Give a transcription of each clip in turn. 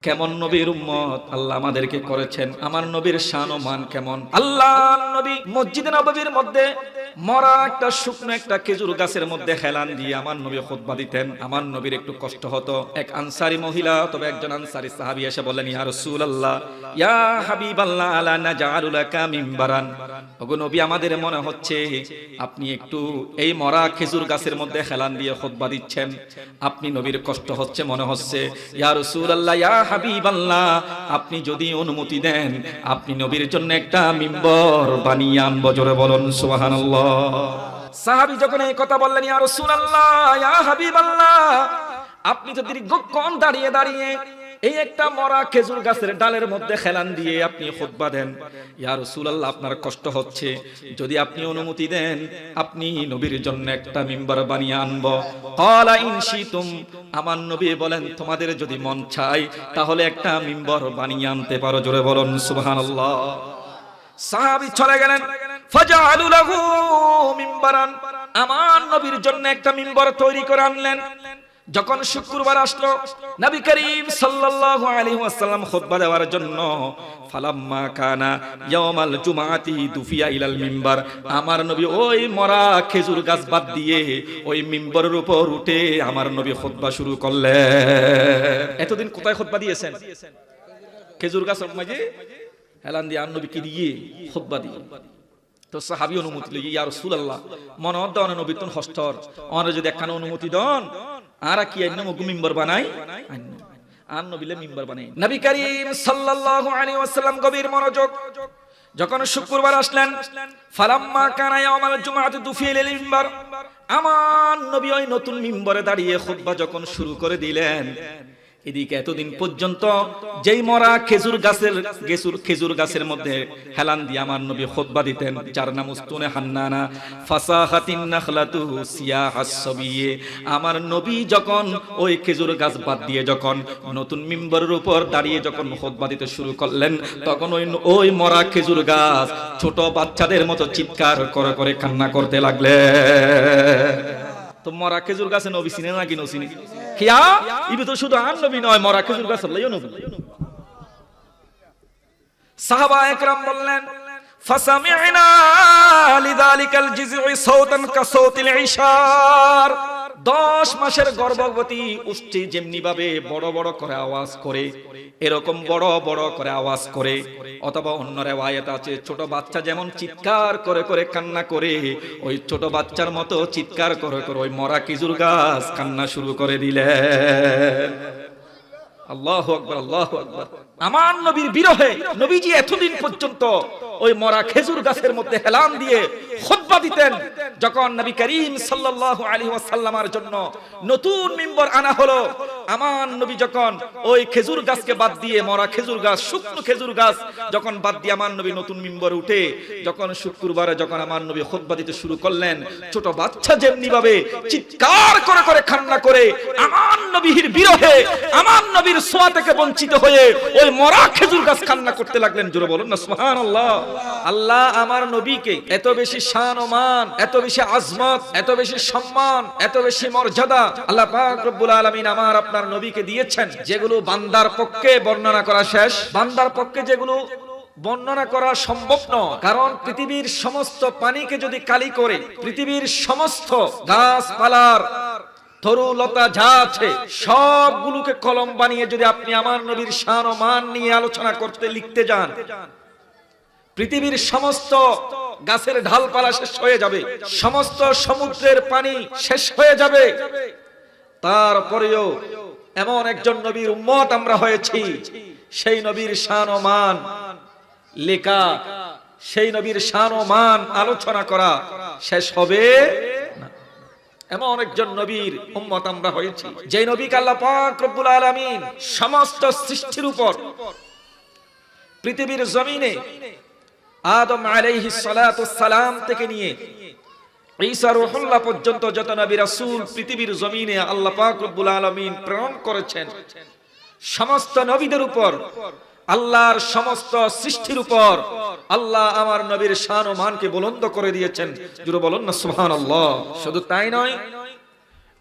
কেমন নবীর উম্মত আল্লাহ আমাদেরকে করেছেন, আমার নবীর শান ও মান কেমন। আল্লাহর নবী মসজিদে নববীর মধ্যে মরা একটা শুকনো একটা খেজুর গাছের মধ্যে হেলান দিয়ে আমার নবী খুতবা দিতেন। আমার নবীর একটু কষ্ট হতো। এক আনসারী মহিলা, তবে একজন আনসারী সাহাবী এসে বললেন, ইয়া রাসূলুল্লাহ, ইয়া হাবিবাল্লাহ, আলা নাজআলু লাকা মিম্বারান। ওগো নবী, আমাদের মনে হচ্ছে আপনি একটু এই মরা খেজুর গাছের মধ্যে হেলান দিয়ে খুতবা দিচ্ছেন, আপনি নবীর কষ্ট হচ্ছে মনে হচ্ছে। ইয়া রাসূলুল্লাহ, ইয়া হাবিবাল্লাহ, আপনি যদি অনুমতি দেন আপনি নবীর জন্য একটা মিম্বর বানিয়ে আনবো। জোরে বলুন সুবহানাল্লাহ। সাহাবী যখন এই কথা বললেন, ইয়া রাসূলুল্লাহ, ইয়া হাবিবাল্লাহ, আপনি তো দীর্ঘক্ষণ দাঁড়িয়ে দাঁড়িয়ে এই একটা মরা খেজুর গাছের ডালের মধ্যে হেলান দিয়ে আপনি খুতবা দেন, ইয়া রাসূলুল্লাহ, আপনার কষ্ট হচ্ছে, যদি আপনি অনুমতি দেন আপনি নবীর জন্য একটা মিম্বর বানিয়ে আনবো। ক্বালা ইন শিতুম, আমার নবী বলেন তোমাদের যদি মন চায় তাহলে একটা মিম্বর বানিয়ে আনতে পারো। জোরে বলুন সুবহানাল্লাহ। সাহাবী চলে গেলেন, ফাজআলু লাহু মিম্বারান, আমার নবীর জন্য একটা মিম্বর তৈরি করে আনলেন। যখন শুক্রবার আসলো, নবী করিম সাল্লাল্লাহু আলাইহি ওয়াসাল্লাম খুতবা দেওয়ার জন্য, ফালাম্মা কানা ইয়াউমাল জুমআতি দুফিয়া ইলাল মিম্বার, আমার নবী ওই মরা খেজুর গাছ বাদ দিয়ে ওই মিম্বরের উপর উঠে আমার নবী খুতবা শুরু করলেন। এতদিন কোথায় খুতবা দিয়েছেন? খেজুর গাছের মাঝে হেলান দিয়ে আর নবী কি দিয়ে খুতবা দিয়ে। তো সাহাবী অনুমতি লই, ইয়া রাসূলুল্লাহ, মনে হদ্দান নবী তুন হস্তর আমরা যদি একখানা অনুমতি দন আর কি আইন মগু মিম্বর বানাই আর নবীলে মিম্বর বানাই। নবী করিম সাল্লাল্লাহু আলাইহি ওয়াসাল্লাম গভীর মনোযোগ। যখন শুক্রবার আসলেন, ফালাম্মা কানা ইয়াউমাল জুমআতি দুফিয়া ইলাল মিম্বার, আমার নবী ওই নতুন মিম্বরে দাঁড়িয়ে খুতবা যখন শুরু করে দিলেন, এদিকে এতদিন পর্যন্ত যেই মরা খেজুর গাছের মধ্যে হেলান দিয়ে আমার নবী খুতবা দিতেন, যার নাম উস্তুনে হান্নানা, ফাসাহাতিন নাখলাতু সিয়াহাস সাবিয়ে, আমার নবী যখন ওই খেজুর গাছ বাদ দিয়ে যখন নতুন মিম্বরের উপর দাঁড়িয়ে যখন খুতবা দিতে শুরু করলেন, তখন ওই মরা খেজুর গাছ ছোট বাচ্চাদের মতো চিৎকার করে করে কান্না করতে লাগলেন। তো মরা খেজুর গাছে নবী চিনে নাকি নচিনি? কিয়া ইবি তো শুধু আর নবী নয়, মরা খেজুর গাছ আল্লাহও নবী। সাহাবা একরাম বললেন, ফাসামি'না লিযালিকাল জিযই সাওতান কাসাওতিল ইশার, 10 মাসের গর্ভবতী উষ্টি যেমনি ভাবে বড় বড় করে আওয়াজ করে, এরকম বড় বড় করে আওয়াজ করে, অথবা অন্য রিওয়ায়াত আছে ছোট বাচ্চা যেমন চিৎকার করে করে কান্না করে, ওই ছোট বাচ্চার মতো চিৎকার করে করে ওই মরা খেজুর গাছ কান্না শুরু করে দিলেন। আল্লাহু আকবার, আল্লাহু আকবার। আমার নবীর বিরহে নবীজি এতদিন পর্যন্ত ওই মরা খেজুর গাছের মধ্যে হেলান দিয়ে খুতবা দিতেন। যখন নবী করিম সাল্লাল্লাহু আলাইহি ওয়াসাল্লামের জন্য নতুন মিম্বর আনা হলো, আমার নবী যখন ওই খেজুর গাছকে বাদ দিয়ে, মরা খেজুর গাছ, শুকনো খেজুর গাছ যখন বাদ দিয়ে আমার নবী নতুন মিম্বরে উঠে যখন শুক্রবারে যখন আমার নবী খুতবা দিতে শুরু করলেন, ছোট বাচ্চা যেমনি ভাবে চিৎকার করে করে কান্না করে আমার নবীর বিরহে, আমার নবীর ছোঁয়া থেকে বঞ্চিত হয়ে ওই মরা খেজুর গাছ কান্না করতে লাগলেন। জোরে বলুন না সুবহানাল্লাহ। আল্লাহ আমার নবীকে এত বেশি শান ও মান, এত বেশি আজমত, এত বেশি সম্মান, এত বেশি মর্যাদা আল্লাহ পাক রব্বুল আলামিন আমার আপনার নবীকে দিয়েছেন, যেগুলো বান্দার পক্ষে বর্ণনা করা শেষ, বান্দার পক্ষে যেগুলো বর্ণনা করা সম্ভব নয়। কারণ পৃথিবীর সমস্ত পানিকে যদি কালি করে, পৃথিবীর সমস্ত গাছপালার তরুলতা যা আছে সবগুলোকে কলম বানিয়ে যদি আপনি আমার নবীর শান ও মান নিয়ে আলোচনা করতে লিখতে যান, পৃথিবীর সমস্ত গাছের ঢালপালা শেষ হয়ে যাবে, সমস্ত সমুদ্রের পানি শেষ হয়ে যাবে। তারপরেও এমন একজন নবীর উম্মত আমরা হয়েছি, সেই নবীর শান ও মান লেখা, সেই নবীর শান ও মান আলোচনা করা শেষ হবে না। এমন একজন নবীর উম্মত আমরা হয়েছি, যে নবীকে আল্লাহ পাক রব্বুল আলামিন সমস্ত সৃষ্টির উপর, পৃথিবীর জমিনে আদম আলাইহিস সালাতু সালাম থেকে নিয়ে ঈসা রূহুল্লাহ পর্যন্ত যত নবী রাসূল পৃথিবীর জমিনে আল্লাহ পাক রব্বুল আলামিন প্রেরণ করেছেন, সমস্ত নবীদের উপর, আল্লাহর সমস্ত সৃষ্টির উপর আল্লাহ আমার নবীর শান ও মানকে বুলন্দ করে দিয়েছেন। জোরে বলুন না সুবহানাল্লাহ। শুধু তাই নয়,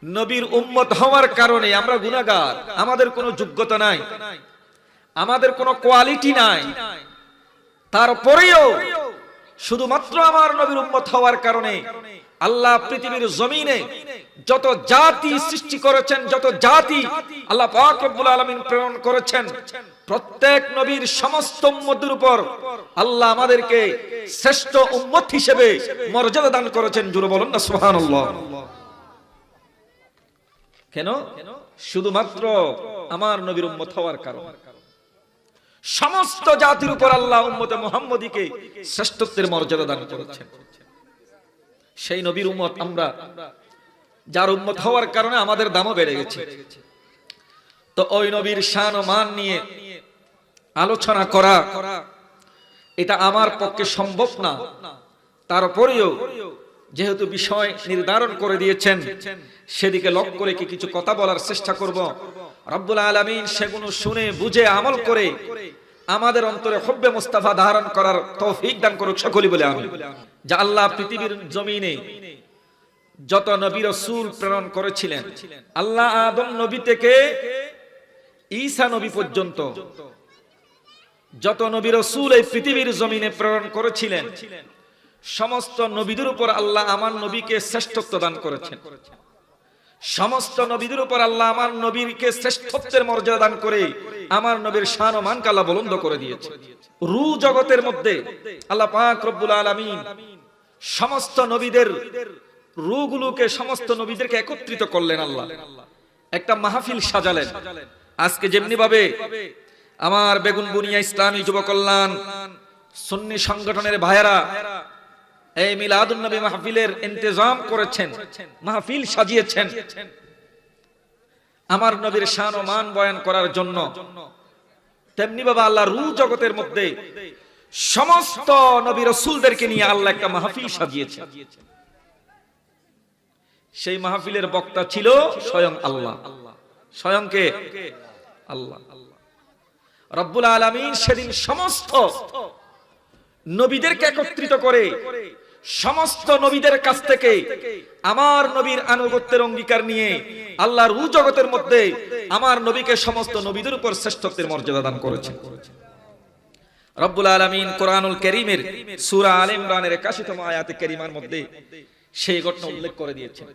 নবীর উম্মত হওয়ার কারণে আমরা গুনাহগার, আমাদের কোনো যোগ্যতা নাই, আমাদের কোনো কোয়ালিটি নাই, তারপরেও শুধুমাত্র আমার নবীর উম্মত হওয়ার কারণে আল্লাহ পৃথিবীর জমিনে যত জাতি সৃষ্টি করেছেন, যত জাতি আল্লাহ পাক রব্বুল আলামিন প্রেরণ করেছেন, প্রত্যেক নবীর সমস্ত উম্মতের উপর আল্লাহ আমাদেরকে শ্রেষ্ঠ উম্মত হিসেবে মর্যাদা দান করেছেন। জোরে বলুন না সুবহানাল্লাহ। কেন? শুধুমাত্র আমার নবীর উম্মত হওয়ার কারণে সমস্ত জাতির উপর আল্লাহ উম্মতে মুহাম্মদীকে শ্রেষ্ঠত্বের মর্যাদা দান করেছেন। সেই নবীর উম্মত আমরা, যার উম্মত হওয়ার কারণে আমাদের দামও বেড়ে গেছে। তো ওই নবীর শান ও মান নিয়ে আলোচনা করা এটা আমার পক্ষে সম্ভব না। তারপরেও যেহেতু বিষয় নির্ধারণ করে দিয়েছেন, সেদিকে লক্ষ্য করে কিছু কথা বলার চেষ্টা করব। রব্বুল আলামিন সেগুলো শুনে বুঝে আমল করে আমাদের অন্তরে হুব্বে মুস্তাফা ধারণ করার তৌফিক দান করুক সকলেই বলে আমিন। যা আল্লাহ পৃথিবীর জমিনে যত নবী রাসূল প্রেরণ করেছিলেন, আল্লাহ আদম নবী থেকে ঈসা নবী পর্যন্ত যত নবী রাসূল এই পৃথিবীর জমিনে প্রেরণ করেছিলেন, সমস্ত নবীদের উপর আল্লাহ আমার নবীকে শ্রেষ্ঠত্ব দান করেছেন। সমস্ত নবীদের উপর আল্লাহ আমার নবীকে শ্রেষ্ঠত্বের মর্যাদা দান করে আমার নবীর শান ও মানকে আল্লাহ বুলন্দ করে দিয়েছে। রূহ জগতের মধ্যে আল্লাহ পাক রব্বুল আলামিন সমস্ত নবীদের রূহগুলোকে, সমস্ত নবীদেরকে একত্রিত করলেন। আল্লাহ একটা মাহফিল সাজালেন। আজকে যেমনি ভাবে আমার বেগুনবুনিয়া ইসলামী যুব কল্যাণ সুন্নি সংগঠনের ভাইয়েরা এই মিলাদুন নবী মাহফিলের ইন্তজাম করেছেন, মাহফিল সাজিয়েছেন আমার নবীর শান ও মান বয়ান করার জন্য, তেমনি ভাবে আল্লাহ রূহ জগতের মধ্যে সমস্ত নবী রাসূলদেরকে নিয়ে আল্লাহ একটা মাহফিল সাজিয়েছেন। সেই মাহফিলের বক্তা ছিল স্বয়ং আল্লাহ। স্বয়ং কে? আল্লাহ। রব্বুল আলামিন সেদিন সমস্ত নবীদেরকে একত্রিত করে সমস্ত নবীদের কাছ থেকে আমার নবীর আনুগত্যের অঙ্গীকার নিয়ে আল্লাহ রূহ জগতের মধ্যে আমার নবীকে সমস্ত নবীদের উপর শ্রেষ্ঠত্বের মর্যাদা দান করেছেন। রব্বুল আলামিন কোরআনুল কারীমের সূরা আলে ইমরানের 81তম আয়াতে কারীমার মধ্যে সেই ঘটনা উল্লেখ করে দিয়েছেন।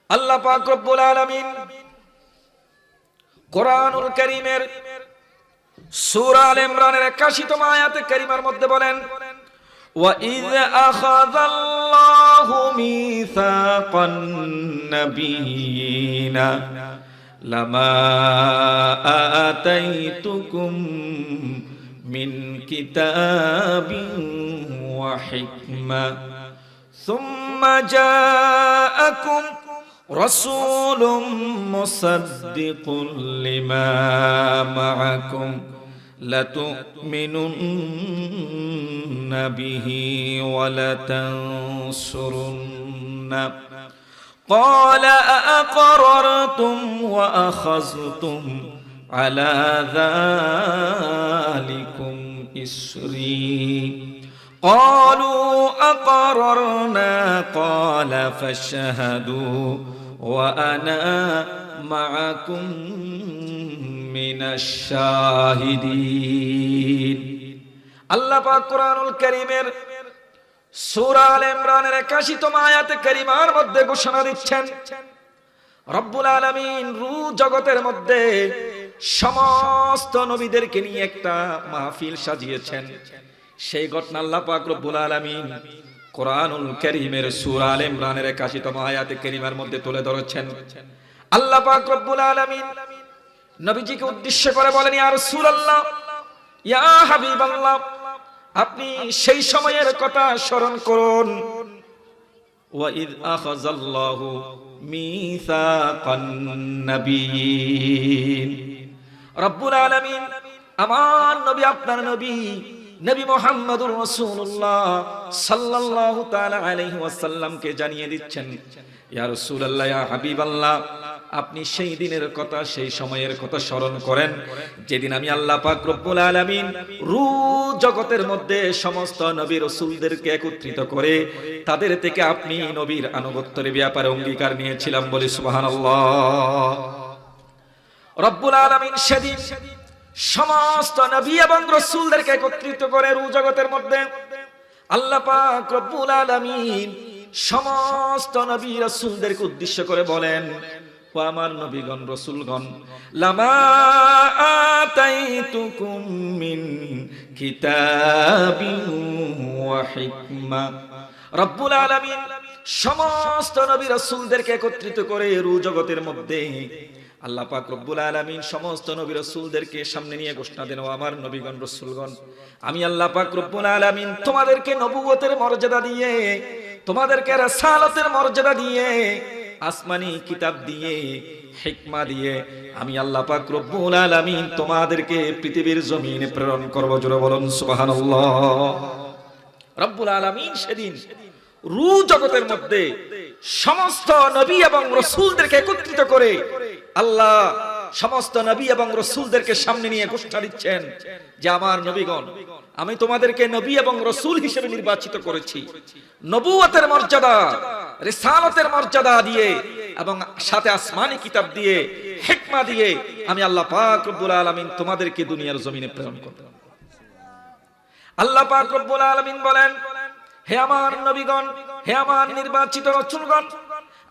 আল্লাহ পাক রব্বুল আলামিন কোরআনুল কারীমের সূরা আলে ইমরানের 81তম আয়াতে কারীমার মধ্যে বলেন, وَإِذْ أَخَذَ اللَّهُ مِيثَاقَ النَّبِيِّينَ لَمَا آتَيْتُكُم مِّن كِتَابٍ وَحِكْمَةٍ ثُمَّ جَاءَكُمْ رَسُولٌ مُصَدِّقٌ لِّمَا مَعَكُمْ لَتُؤْمِنُنَّ بِهِ وَلَتَنصُرُنَّهُ قَالَ أَأَقْرَرْتُمْ وَأَخَذْتُمْ عَلَى ذَلِكُمْ إِصْرِي قَالُوا أَقْرَرْنَا قَالَ فَاشْهَدُوا وَأَنَا مَعَكُمْ من الشاهدين। আল্লাহ পাক কোরআনুল কারীমের সূরা আলে ইমরানের 81তম আয়াতে কারীমার মধ্যে ঘোষণা দিচ্ছেন, রব্বুল আলামিন রূহ জগতের মধ্যে সমস্ত নবীদেরকে নিয়ে একটা মাহফিল সাজিয়েছেন। সেই ঘটনা আল্লাহ পাক রব্বুল আলামিন কোরআনুল কারীমের সূরা আলে ইমরানের 81তম আয়াতে কারীমার মধ্যে তুলে ধরেছেন। আল্লাহ পাক রব্বুল আলামিন নবীজিকে উদ্দেশ্য করে বলেন, ইয়া রাসূলুল্লাহ, ইয়া হাবিবাল্লাহ, আপনি সেই সময়ের কথা স্মরণ করুন। ওয়া ইয আখাযাল্লাহু মিসাকান নাবিয়্যিন। রব্বুল আলামিন আমার নবী, আপনার নবী নবী মুহাম্মদুর রাসূলুল্লাহ সাল্লাল্লাহু তাআলা আলাইহি ওয়াসাল্লামকে জানিয়ে দিচ্ছেন, ইয়া রাসূলুল্লাহ, ইয়া হাবিবাল্লাহ, আপনি সেই দিনের কথা, সেই সময়ের কথা স্মরণ করেন যেদিন আমি আল্লাহ পাক রব্বুল আলামিন রূহ জগতের মধ্যে সমস্ত নবী রাসূলদেরকে একত্রিত করে তাদের থেকে আপনি নবীর আনুগত্যের ব্যাপারে অঙ্গীকার নিয়েছিলাম। বলি সুবহানাল্লাহ। রব্বুল আলামিন সেদিন সমস্ত নবী এবং রাসূলদেরকে একত্রিত করে রু জগতের মধ্যে আল্লাহ পাক রব্বুল আলামিন সমস্ত নবী রাসূলদেরকে উদ্দেশ্য করে বলেন, ও আমার নবীগণ রাসূলগণ, লামা আতাইতুকুম মিন কিতাবিন ওয়া হিকমা। রব্বুল আলামিন সমস্ত নবী রাসূলদেরকে একত্রিত করে রু জগতের মধ্যে আল্লাহ পাক রব্বুল আলামিন সমস্ত নবী রাসূলদেরকে সামনে নিয়ে ঘোষণা দেন, ও আমার নবীগণ রাসূলগণ, আমি আল্লাহ পাক রব্বুল আলামিন তোমাদেরকে নবুয়তের মর্যাদা দিয়ে, তোমাদেরকে রাসালাতের মর্যাদা দিয়ে, আসমানি কিতাব দিয়ে, হিকমা দিয়ে আমি আল্লাহ পাক রব্বুল আলামিন তোমাদেরকে পৃথিবীর জমিনে প্রেরণ করব। জোরে বলুন সুবহানাল্লাহ। রব্বুল আলামিন সেদিন রু জগতের মধ্যে সমস্ত নবী এবং রাসূলদেরকে একত্রিত করে আল্লাহ সমস্ত নবী এবং রাসূলদেরকে সামনে নিয়ে ঘোষণা দিচ্ছেন যে আমার নবীগণ, আমি তোমাদেরকে নবী এবং রাসূল হিসেবে নির্বাচিত করেছি, নবুয়তের মর্যাদা, রিসালাতের মর্যাদা দিয়ে এবং সাথে আসমানি কিতাব দিয়ে, হিকমা দিয়ে আমি আল্লাহ পাক রব্বুল আলামিন তোমাদেরকে দুনিয়ার জমিনে প্রেরণ করব। আল্লাহ পাক রব্বুল আলামিন বলেন, হে আমার নবীগণ, হে আমার নির্বাচিত রাসূলগণ,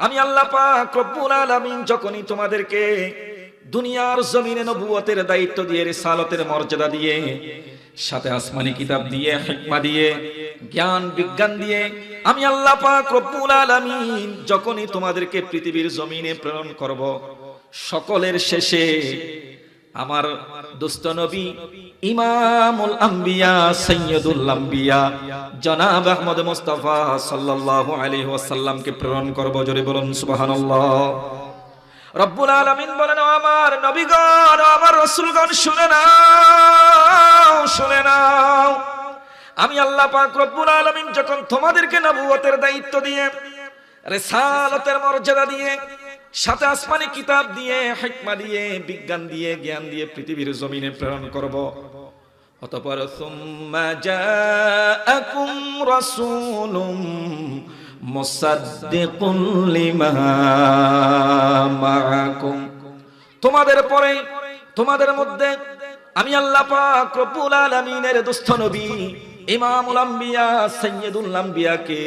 আমি আল্লাহ পাক রব্বুল আলামিন যখনই তোমাদেরকে দুনিয়ার জমিনে নবুয়তের দায়িত্ব দিয়ে, রিসালাতের মর্যাদা দিয়ে, সাথে আসমানি কিতাব দিয়ে, হিকমা দিয়ে, জ্ঞান বিজ্ঞান দিয়ে আমি আল্লাহ পাক রব্বুল আলামিন যখনই তোমাদেরকে পৃথিবীর জমিনে প্রেরণ করব, সকলের শেষে আমার দোস্ত নবী ইমামুল আম্বিয়া সাইয়্যিদুল আম্বিয়া জনাব আহমদ মুস্তাফা সাল্লাল্লাহু আলাইহি ওয়াসাল্লামকে প্রেরণ করব। জোরে বলুন সুবহানাল্লাহ। রব্বুল আলামিন বলেন, ও আমার নবীগণ, ও আমার রাসূলগণ, শুনে নাও, শুনে নাও, আমি আল্লাহ পাক রব্বুল আলামিন যখন তোমাদেরকে নবুয়তের দায়িত্ব দিয়ে, রিসালাতের মর্যাদা দিয়ে, সাথে আসমানি কিতাব দিয়ে, হিকমা দিয়ে, বিজ্ঞান দিয়ে, জ্ঞান দিয়ে পৃথিবীর জমিনে প্রেরণ করব, অতঃপর সুম্মা জাআকুম রাসূলুম মুসাদ্দিকুন লিমা মাআকুম, তোমাদের পরে তোমাদের মধ্যে আমি আল্লাহ পাক রব্বুল আলামিনের দোস্ত নবী ইমামুল আম্বিয়া সাইয়্যিদুল আম্বিয়াকে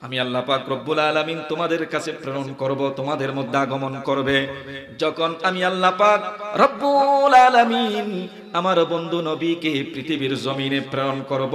আমি আল্লাহ পাক রব্বুল আলামিন তোমাদের কাছে প্রেরণ করব, তোমাদের মধ্যে আগমন করবে। যখন আমি আল্লাহ পাক রব্বুল আলামিন আমার বন্ধু নবীকে পৃথিবীর জমিনে প্রেরণ করব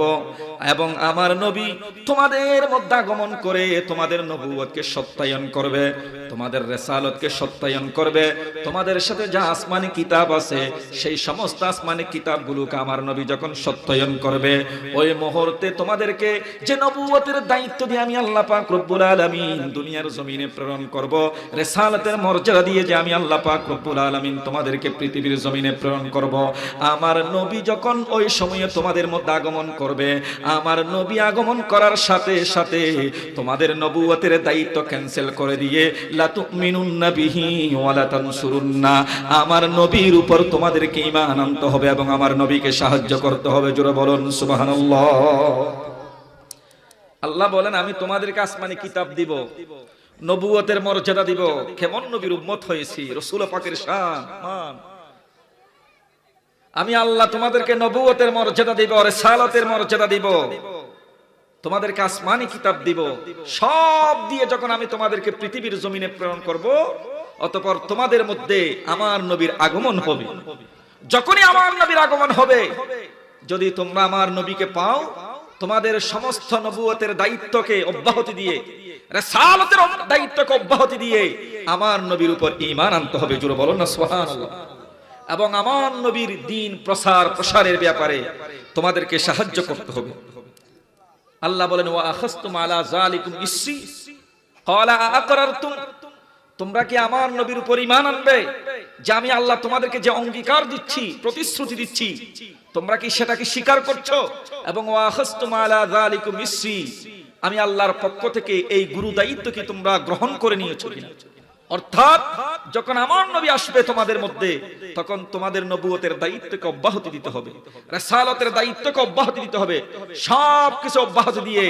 এবং আমার নবী তোমাদের মধ্যে আগমন করে তোমাদের নবুয়তকে সত্যায়ন করবে, তোমাদের রিসালাতকে সত্যায়ন করবে, তোমাদের সাথে যা আসমানি কিতাব আছে সেই সমস্ত আসমানি কিতাবগুলোকে আমার নবী যখন সত্যায়ন করবে, ওই মুহূর্তে তোমাদেরকে যে নবুয়তের দায়িত্ব দিয়ে আমি আল্লাহ পাক রব্বুল আলামিন দুনিয়ার জমিনে প্রেরণ করব, রিসালাতের মর্যাদা দিয়ে যে আমি আল্লাহ পাক রব্বুল আলামিন তোমাদেরকে পৃথিবীর জমিনে প্রেরণ করব, আমার নবী যখন ওই সময়ে তোমাদের মধ্যে আগমন করবে, আমার নবী আগমন করার সাথে সাথে তোমাদের নবুয়তের দায়িত্ব ক্যান্সেল করে দিয়ে লা তুমিনুন্না বিহি ওয়া লা তানসুরুন্না, আমার নবীর উপর তোমাদেরকে ঈমান আনতে হবে এবং আমার নবীকে সাহায্য করতে হবে। জোরে বলুন সুবহানাল্লাহ। আল্লাহ বলেন, আমি তোমাদেরকে আসমানি কিতাব দিব, নবুয়তের মর্যাদা দিব। কেমন নবীর উম্মত হয়েছি, রাসূল পাকের শান মান। আমি আল্লাহ তোমাদেরকে নবুয়তের মর্যাদা দিব, রিসালাতের মর্যাদা দিব, তোমাদেরকে আসমানি কিতাব দিব, সব দিয়ে যখন আমি তোমাদেরকে পৃথিবীর জমিনে প্রেরণ করব, অতঃপর তোমাদের মধ্যে আমার নবীর আগমন হবে। যখনই আমার নবীর আগমন হবে, যদি তোমরা আমার নবীকে পাও, তোমাদের সমস্ত নবুয়তের দায়িত্বকে অব্যাহতি দিয়ে, রিসালাতের দায়িত্বকে অব্যাহতি দিয়ে আমার নবীর উপর ঈমান আনতে হবে। জোরে বলুন না সুবহানাল্লাহ। এবং আমার নবীর দ্বীন প্রসারের ব্যাপারে তোমাদেরকে সাহায্য করতে হবে। আল্লাহ বলেন, ওয়া আখাযতুম আলা যালিকুম ইসরি ক্বালা আকরারতুম, তোমরা কি আমার নবীর উপর ঈমান আনবে যে আমি আল্লাহ তোমাদেরকে যে অঙ্গীকার দিচ্ছি, প্রতিশ্রুতি দিচ্ছি, তোমরা কি সেটাকে স্বীকার করছো? এবং ওয়া আখাযতুম আলা যালিকুম ইসরি, আমি আল্লাহর পক্ষ থেকে এই গুরু দায়িত্ব কি তোমরা গ্রহণ করে নিয়েছো কিনা? অর্থাৎ যখন আমার নবী আসবে তোমাদের মধ্যে, তখন তোমাদের নবুয়তের দায়িত্বকে অব্যাহতি দিতে হবে, রাসালাতের দায়িত্বকে অব্যাহতি দিতে হবে, সবকিছু অব্যাহতি দিয়ে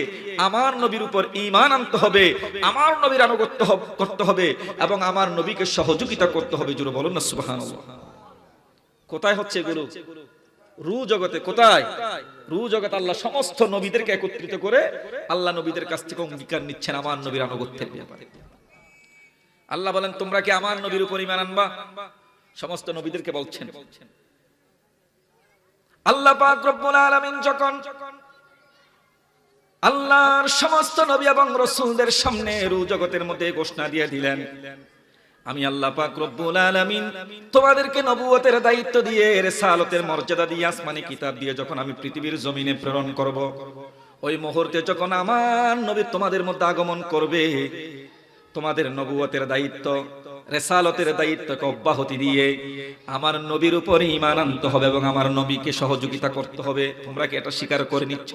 আমার নবীর উপর ঈমান আনতে হবে, আমার নবীর আনুগত্য করতে হবে এবং আমার নবীকে সহযোগিতা করতে হবে। জোরে বলুন না সুবহানাল্লাহ। কোথায় হচ্ছে এগুলো? রু জগতে। কোথায়? রু জগতে আল্লাহ সমস্ত নবীদেরকে একত্রিত করে আল্লাহ নবীদের কাছ থেকে অঙ্গীকার নিচ্ছেন আমার নবীর আনুগত্যের ব্যাপারে। আল্লাহ বলেন তোমরা কি আমার নবীর উপর ঈমান আনবা? সমস্ত নবীদেরকে বলছেন। আল্লাহ পাক রব্বুল আলামিন যখন আল্লাহর সমস্ত নবী এবং রাসূলদের সামনে রু জগতের মধ্যে ঘোষণা দিয়ে দিলেন, আমি আল্লাহ পাক রব্বুল আলামিন তোমাদেরকে নবুয়তের দায়িত্ব দিয়ে, রিসালাতের মর্যাদা দিয়ে, আসমানি কিতাব দিয়ে যখন আমি পৃথিবীর জমিনে প্রেরণ করব, ওই মুহূর্তে যখন আমার নবী তোমাদের মধ্যে আগমন করবে, তোমাদের নবুয়তের দায়িত্ব, রিসালাতের দায়িত্বকে অব্যাহতি দিয়ে আমার নবীর উপর ঈমান আনতে হবে এবং আমার নবীকে সহযোগিতা করতে হবে। তোমরা কি এটা স্বীকার করে নিচ্ছ?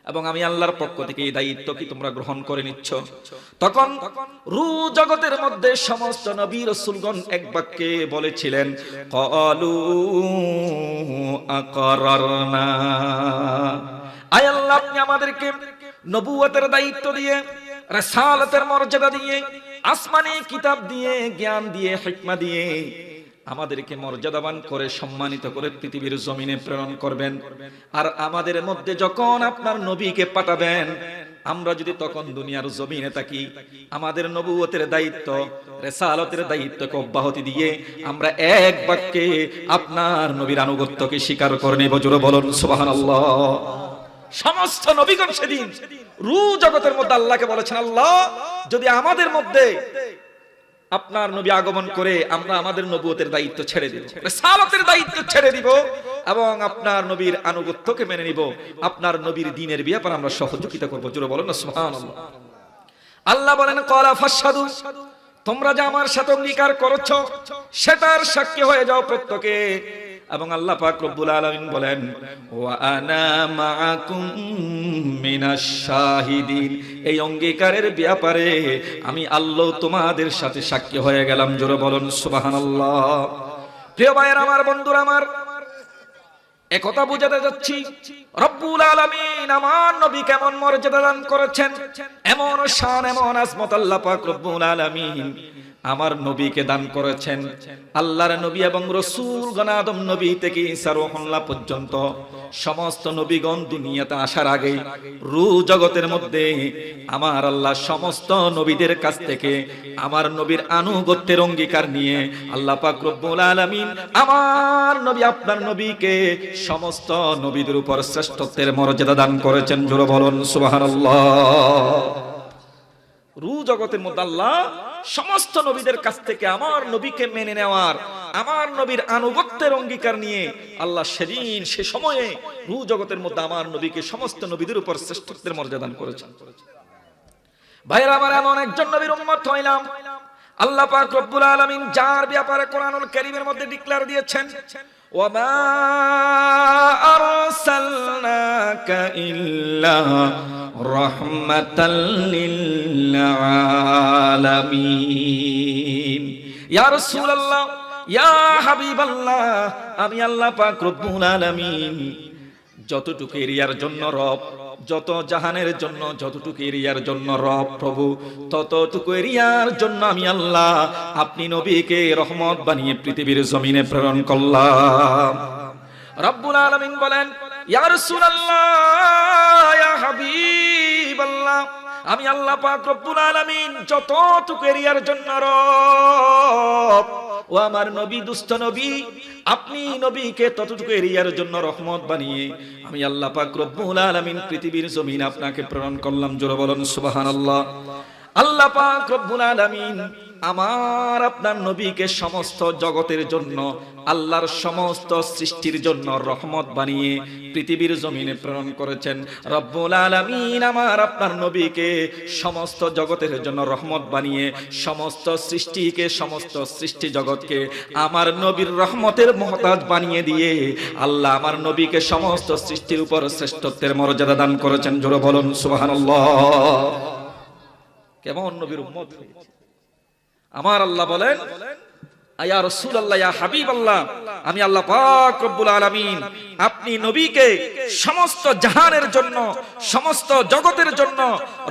এবং আমি আল্লাহর পক্ষ থেকে এই দায়িত্ব কি তোমরা গ্রহণ করে নিচ্ছ? তখন রু জগতের মধ্যে সমস্ত নবী রাসূলগণ এক বাক্যে বলেছিলেন, ক্বালু আকরারনা। আয় আল্লাহ, আপনি আমাদেরকে নবুয়তের দায়িত্ব দিয়ে, রাসালাতের মর্যাদা দিয়ে, আসমানি কিতাব দিয়ে, জ্ঞান দিয়ে, হিকমা দিয়ে আমাদেরকে মর্যাদাবান করে, সম্মানিত করে পৃথিবীর জমিনে প্রেরণ করবেন। আর আমাদের মধ্যে যখন আপনার নবীকে পাঠাবেন, আমরা যদি তখন দুনিয়ার জমিনে থাকি, আমাদের নবুয়তের দায়িত্ব, রিসালাতের দায়িত্বকে অব্যাহতি দিয়ে আমরা এক বাক্যে আপনার নবীর আনুগত্যকে স্বীকার করে নেব। জোরে বলুন সুবহানাল্লাহ। সমস্ত নবীগণ সেদিন রু জগতের মধ্যে আল্লাহকে বলেছেন, আল্লাহ যদি আমাদের মধ্যে আপনার নবী আগমন করে, আমরা আমাদের নবুয়তের দায়িত্ব ছেড়ে দিব, রিসালাতের দায়িত্ব ছেড়ে দিব এবং আপনার নবীর আনুগত্যকে মেনে নিব, আপনার নবীর দ্বীনের ব্যাপারে আমরা সহযোগিতা করব। জোরে বলেন না সুবহানাল্লাহ। আল্লাহ বলেন, ক্বালা ফাশহাদু, তোমরা যে আমার সাথে অঙ্গীকার করেছো সেটার সাক্ষী হয়ে যাও প্রত্যেকে। এবং আল্লাহ পাক রব্বুল আলামিন বলেন, ওয়া আনা মাআকুম মিনাশ শাহিদিন, এই অঙ্গীকারের ব্যাপারে আমি আল্লাহ তোমাদের সাথে সাক্ষী হয়ে গেলাম। জোরে বলুন সুবহানাল্লাহ। প্রিয় ভাইয়েরা আমার, বন্ধুরা আমার, একথা বুঝাতে যাচ্ছি রব্বুল আলামিন আমার নবী কেমন মর্যাদা দান করেছেন, এমন শান, এমন আজমত আল্লাহ পাক রব্বুল আলামিন আমার নবীকে দান করেছেন। আল্লাহর নবী এবং রাসূলগণ আদম নবী থেকে ঈসা রূহুল্লাহ পর্যন্ত সমস্ত নবীগণ দুনিয়াতে আসার আগে রু জগতের মধ্যে আমার আল্লাহ সমস্ত নবীদের কাছ থেকে আমার নবীর আনুগত্যের অঙ্গীকার নিয়ে আল্লাহ পাক রব্বুল আলামিন আমার নবী, আপনার নবীকে সমস্ত নবীদের উপর শ্রেষ্ঠত্বের মর্যাদা দান করেছেন। জোরে বলুন সুবহানাল্লাহ। রু জগতের মধ্যে আল্লাহ সমস্ত নবীদের কাছ থেকে আমার নবীকে মেনে নেওয়ার, আমার নবীর আনুগত্যের অঙ্গীকার নিয়ে আল্লাহ সেদিন, সে সময়ে রু জগতের মধ্যে আমার নবীকে সমস্ত নবীদের উপর শ্রেষ্ঠত্বের মর্যাদা দান করেছেন। ভাইরা আমার, এমন একজন নবীর উম্মত হইলাম আল্লাহ পাক রব্বুল আলামিন যার ব্যাপারে কোরআনুল কারীমের মধ্যে ডিক্লেয়ার দিয়েছেন, ওয়ামা আরসালনাকা ইল্লা রাহমাতাল লিল আলামিন। ইয়া রাসূলুল্লাহ, ইয়া হাবিবাল্লাহ, আমি আল্লাহ পাক রব্বুল আলামিন যতটুকু এরিয়ার জন্য রব, যত জাহানের জন্য যতটুকু এরিয়ার জন্য রব প্রভু, ততটুকু এরিয়ার জন্য আমি আল্লাহ আপনি নবীকে রহমত বানিয়ে পৃথিবীর জমিনে প্রেরণ করলাম। রব্বুল আলামিন বলেন, ইয়া রাসূলুল্লাহ, ইয়া হাবিবাল্লাহ, আমি আল্লাহ পাক রব্বুল আলামিন যতটুকু এরিয়ার জন্য রব, ও আমার নবী, দুস্থ নবী, আপনি নবীকে ততটুকু এরিয়ার জন্য রহমত বানিয়ে আমি আল্লাহ পাক রব্বুল আলামিন পৃথিবীর জমিনে আপনাকে প্রেরণ করলাম। জোরে বলুন সুবহানাল্লাহ। আল্লাহ পাক রব্বুল আলামিন আমার আপনার নবীকে সমস্ত জগতের জন্য, আল্লাহর সমস্ত সৃষ্টির জন্য রহমত বানিয়ে পৃথিবীর জমিনে প্রেরণ করেছেন। রব্বুল আলামিন আমার আপনার নবীকে সমস্ত জগতের জন্য রহমত বানিয়ে সমস্ত সৃষ্টিকে, সমস্ত সৃষ্টি জগৎকে আমার নবীর রহমতের মুহতাজ বানিয়ে দিয়ে আল্লাহ আমার নবীকে সমস্ত সৃষ্টির উপর শ্রেষ্ঠত্বের মর্যাদা দান করেছেন। জোরে বলুন সুবহানাল্লাহ। কেমন নবীর উম্মত হয়েছে আমার আল্লাহ বলেন, ইয়া রাসূলুল্লাহ, ইয়া হাবিবাল্লাহ, আমি আল্লাহ পাক রব্বুল আলামিন আপনি নবীকে সমস্ত জাহানের জন্য, সমস্ত জগতের জন্য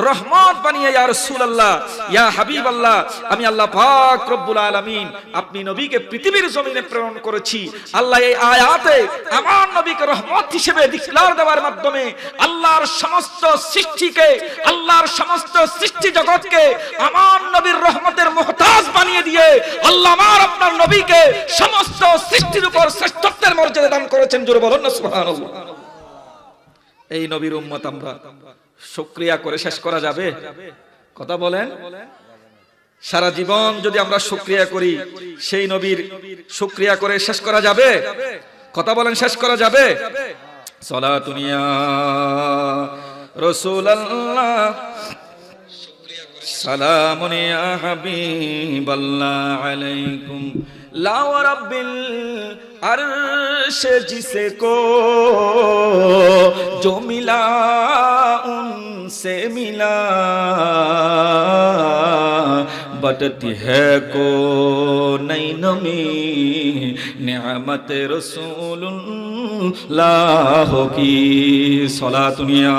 রহমত বানিয়ে, ইয়া রাসূলুল্লাহ, ইয়া হাবিবাল্লাহ, আমি আল্লাহ পাক রব্বুল আলামিন আপনি নবীকে পৃথিবীর জমিনে প্রেরণ করেছি। আল্লাহ এই আয়াতে আমার নবীকে রহমত হিসেবে ডিক্লেয়ার দেওয়ার মাধ্যমে আল্লাহর সমস্ত সৃষ্টিকে, আল্লাহর সমস্ত সৃষ্টি জগৎকে আমার নবীর রহমতের মুহতাজ বানিয়ে দিয়ে আল্লাহ আমার আপনার নবীকে সমস্ত সৃষ্টির উপর শ্রেষ্ঠত্বের মর্যাদা দান করেছেন। জোরে বলুন না সুবহানাল্লাহ। এই নবীর উম্মত আমরা শুকরিয়া করে শেষ করা যাবে? কথা বলেন। সারা জীবন যদি আমরা শুকরিয়া করি, সেই নবীর শুকরিয়া করে শেষ করা যাবে? কথা বলেন, শেষ করা যাবে? সালাতুন ইয়া রাসূলুল্লাহ, সালামুন ইয়া হাবিবাল্লাহ আলাইকুম, লা ওয়া রাব্বিল अर्श जिसको जो मिला उनसे मिला, बटती है को नई नमी नेमत रसूलुल्लाह की सलातुनिया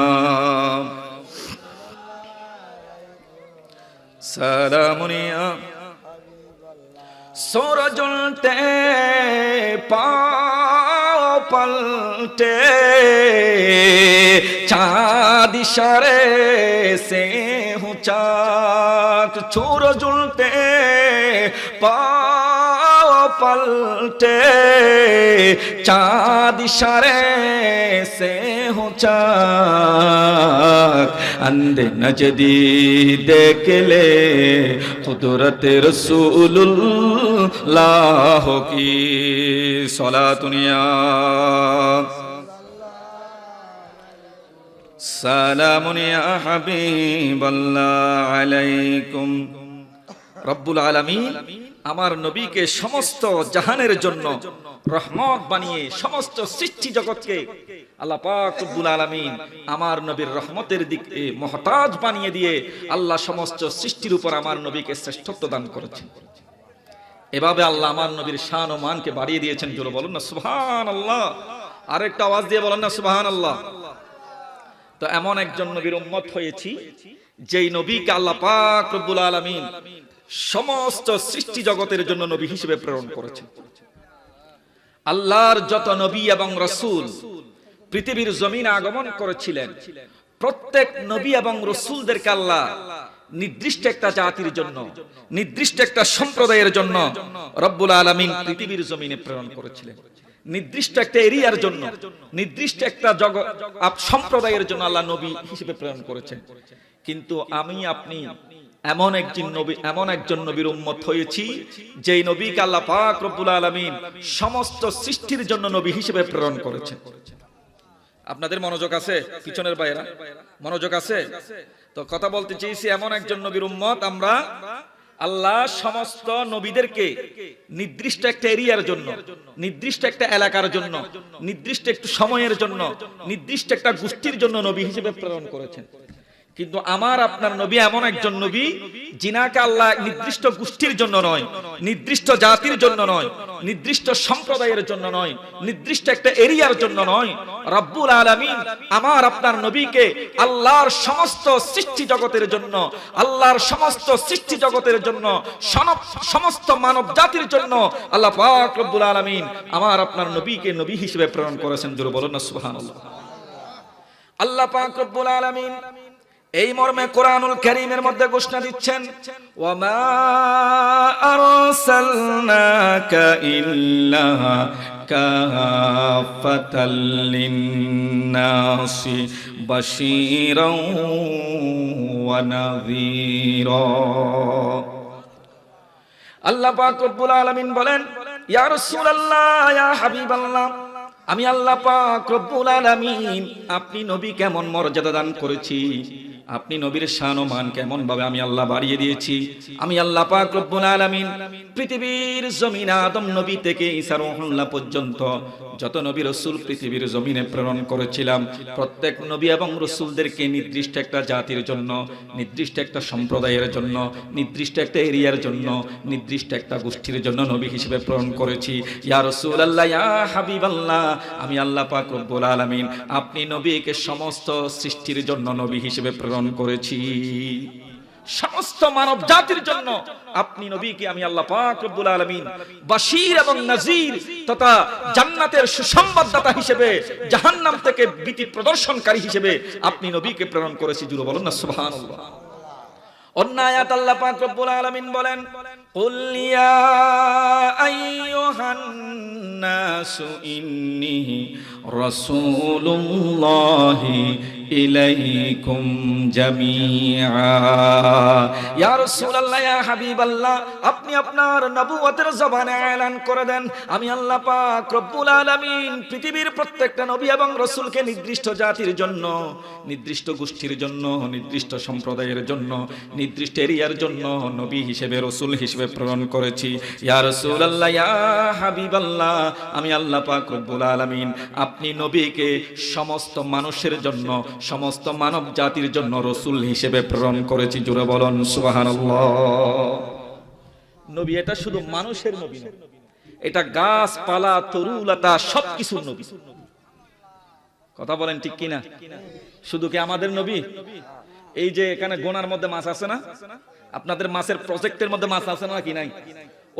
सलामुनिया। सूरज उल्टे पाँव पलटे, चाँद इशारे से हूँ चाक, सूरज उल्टे पाँव पलटे, चाँद इशारे से हूँ चाक, अंधे नजदी देख ले कुदरत रसूलुल्लाह की सलातुनिया सालामुन या हबीबल्लाह अलैकुम। রব্বুল আলামিন আমার নবীকে সমস্ত জাহানের জন্য রহমত বানিয়ে সমস্ত সৃষ্টি জগৎকে আল্লাহ পাক রব্বুল আলামিন আমার নবীর রহমতের দিকে মুহতাজ বানিয়ে দিয়ে আল্লাহ সমস্ত সৃষ্টির উপর আমার নবীকে শ্রেষ্ঠত্ব দান করেছেন। এভাবে আল্লাহ আমার নবীর শান ও মানকে বাড়িয়ে দিয়েছেন। জোরে বলুন না সুবহানাল্লাহ। আরেকটা আওয়াজ দিয়ে বলেন না সুবহানাল্লাহ। তো এমন একজন নবীর উম্মত হয়েছি যেই নবীকে আল্লাহ পাক রব্বুল আলামিন সমস্ত সৃষ্টি জগতের জন্য নবী হিসেবে প্রেরণ করেছেন। আল্লাহর যত নবী এবং রাসূল পৃথিবীর জমিনে আগমন করেছিলেন, প্রত্যেক নবী এবং রাসূলদেরকে আল্লাহ নির্দিষ্ট একটা জাতির জন্য, নির্দিষ্ট একটা সম্প্রদায়ের জন্য রব্বুল আলামিন পৃথিবীর জমিনে প্রেরণ করেছিলেন। নির্দিষ্ট একটা এরিয়ার জন্য, নির্দিষ্ট একটা সম্প্রদায়ের জন্য আল্লাহ নবী হিসেবে প্রেরণ করেছেন। কিন্তু আমি আপনি এমন একজন নবীর উম্মত হয়েছি যেই নবীকে আল্লাহ পাক রব্বুল আলামিন সমস্ত সৃষ্টির জন্য নবী হিসেবে প্রেরণ করেছেন। আপনাদের মনোযোগ আছে? পিছনের ভাইয়েরা মনোযোগ আছে? তো কথা বলতে চেয়েছি, এমন একজন নবীর উম্মত আমরা। আল্লাহ সমস্ত নবীদেরকে নির্দিষ্ট একটা এরিয়ার জন্য, নির্দিষ্ট একটা এলাকার জন্য, নির্দিষ্ট একটু সময়ের জন্য, নির্দিষ্ট একটা গোষ্ঠীর জন্য নবী হিসেবে প্রেরণ করেছেন। কিন্তু আমার আপনার নবী এমন একজন নবী যিনাকে আল্লাহ নির্দিষ্ট গোষ্ঠীর জন্য নয়, নির্দিষ্ট জাতির জন্য নয়, নির্দিষ্ট সম্প্রদায়ের জন্য নয়, নির্দিষ্ট একটা এরিয়ার জন্য নয়, রব্বুল আলামিন আমার আপনার নবীকে আল্লাহর সমস্ত সৃষ্টি জগতের জন্য, আল্লাহর সমস্ত সৃষ্টি জগতের জন্য, সমস্ত মানব জাতির জন্য আল্লাহ পাক রব্বুল আলামিন আমার আপনার নবীকে নবী হিসেবে প্রেরণ করেছেন। জোরে বলুন না সুবহানাল্লাহ। আল্লাহ পাক রব্বুল আলামিন এই মর্মে কোরআনুল কারীমের মধ্যে ঘোষণা দিচ্ছেন, ওয়া মা আরসালনাকা ইল্লা কাফাতাল লিন্নাসি বাশীরাও ওয়া নাযীরা। আল্লাহ পাক রব্বুল আলামিন বলেন, ইয়া রাসূলুল্লাহ, ইয়া হাবিবাল্লাহ, আমি আল্লাহ পাক রব্বুল আলামিন আপনি নবী কেমন মর্যাদা দান করেছি, আপনি নবীর শান ও মান কেমন ভাবে আমি আল্লাহ বাড়িয়ে দিয়েছি। আমি আল্লাহ পাক রব্বুল আলামিন পৃথিবীর জমিন আদম নবী থেকে ঈসা রূহুল্লাহ পর্যন্ত যত নবী রাসূল পৃথিবীর জমিনে প্রেরণ করেছিলাম, প্রত্যেক নবী এবং রাসূলদেরকে নির্দিষ্ট একটা জাতির জন্য, নির্দিষ্ট একটা সম্প্রদায়ের জন্য, নির্দিষ্ট একটা এরিয়ার জন্য, নির্দিষ্ট একটা গোষ্ঠীর জন্য নবী হিসেবে প্রেরণ করেছি। ইয়া রাসূলুল্লাহ, ইয়া হাবিবাল্লাহ, আমি আল্লাহ পাক রব্বুল আলামিন আপনি নবীকে সমস্ত সৃষ্টির জন্য নবী হিসেবে প্রেরণ করেছি। সমস্ত মানব জাতির জন্য আপনি নবীকে আমি আল্লাহ পাক রব্বুল আলামিন বাশীর এবং নাযীর তথা জান্নাতের সুসংবাদদাতা হিসেবে, জাহান্নাম থেকে ভীতি প্রদর্শনকারী হিসেবে আপনি নবীকে প্রেরণ করেছি। জুড়ে বলুন না সুবহানাল্লাহ। অন্য আয়াত আল্লাহ পাক রব্বুল আলামিন বলেন, কুল ইয়া আইয়ুহান নাসু ইন্নী রাসূলুল্লাহি ইলাইকুম জামিআ। ইয়া রাসূলুল্লাহ, ইয়া হাবিবাল্লাহ, আপনি আপনার নবুয়তের জবানে এলান করে দেন, আমি আল্লাহ পাক রব্বুল আলামিন পৃথিবীর প্রত্যেকটা নবী এবং রাসূলকে নির্দিষ্ট জাতির জন্য, নির্দিষ্ট গোষ্ঠীর জন্য, নির্দিষ্ট সম্প্রদায়ের জন্য, নির্দিষ্ট এরিয়ার জন্য নবী হিসেবে, রাসূল হিসেবে প্রেরণ করেছি। ইয়া রাসূলুল্লাহ, ইয়া হাবিবাল্লাহ, আমি আল্লাহ পাক রব্বুল আলামিন আপনি নবীকে সমস্ত মানুষের জন্য, সমস্ত মানব জাতির জন্য রাসূল হিসেবে প্রেরণ করেছি। জোরে বলুন সুবহানাল্লাহ। নবী এটা শুধু মানুষের নবী না, এটা গাছপালা তরুলতা সবকিছুর নবী। কথা বলেন ঠিক কিনা? শুধু কি আমাদের নবী? এই যে এখানে গোনার মধ্যে মাছ আছে না, আপনাদের মাছের প্রজেক্টের মধ্যে মাছ আছে না কি নাই?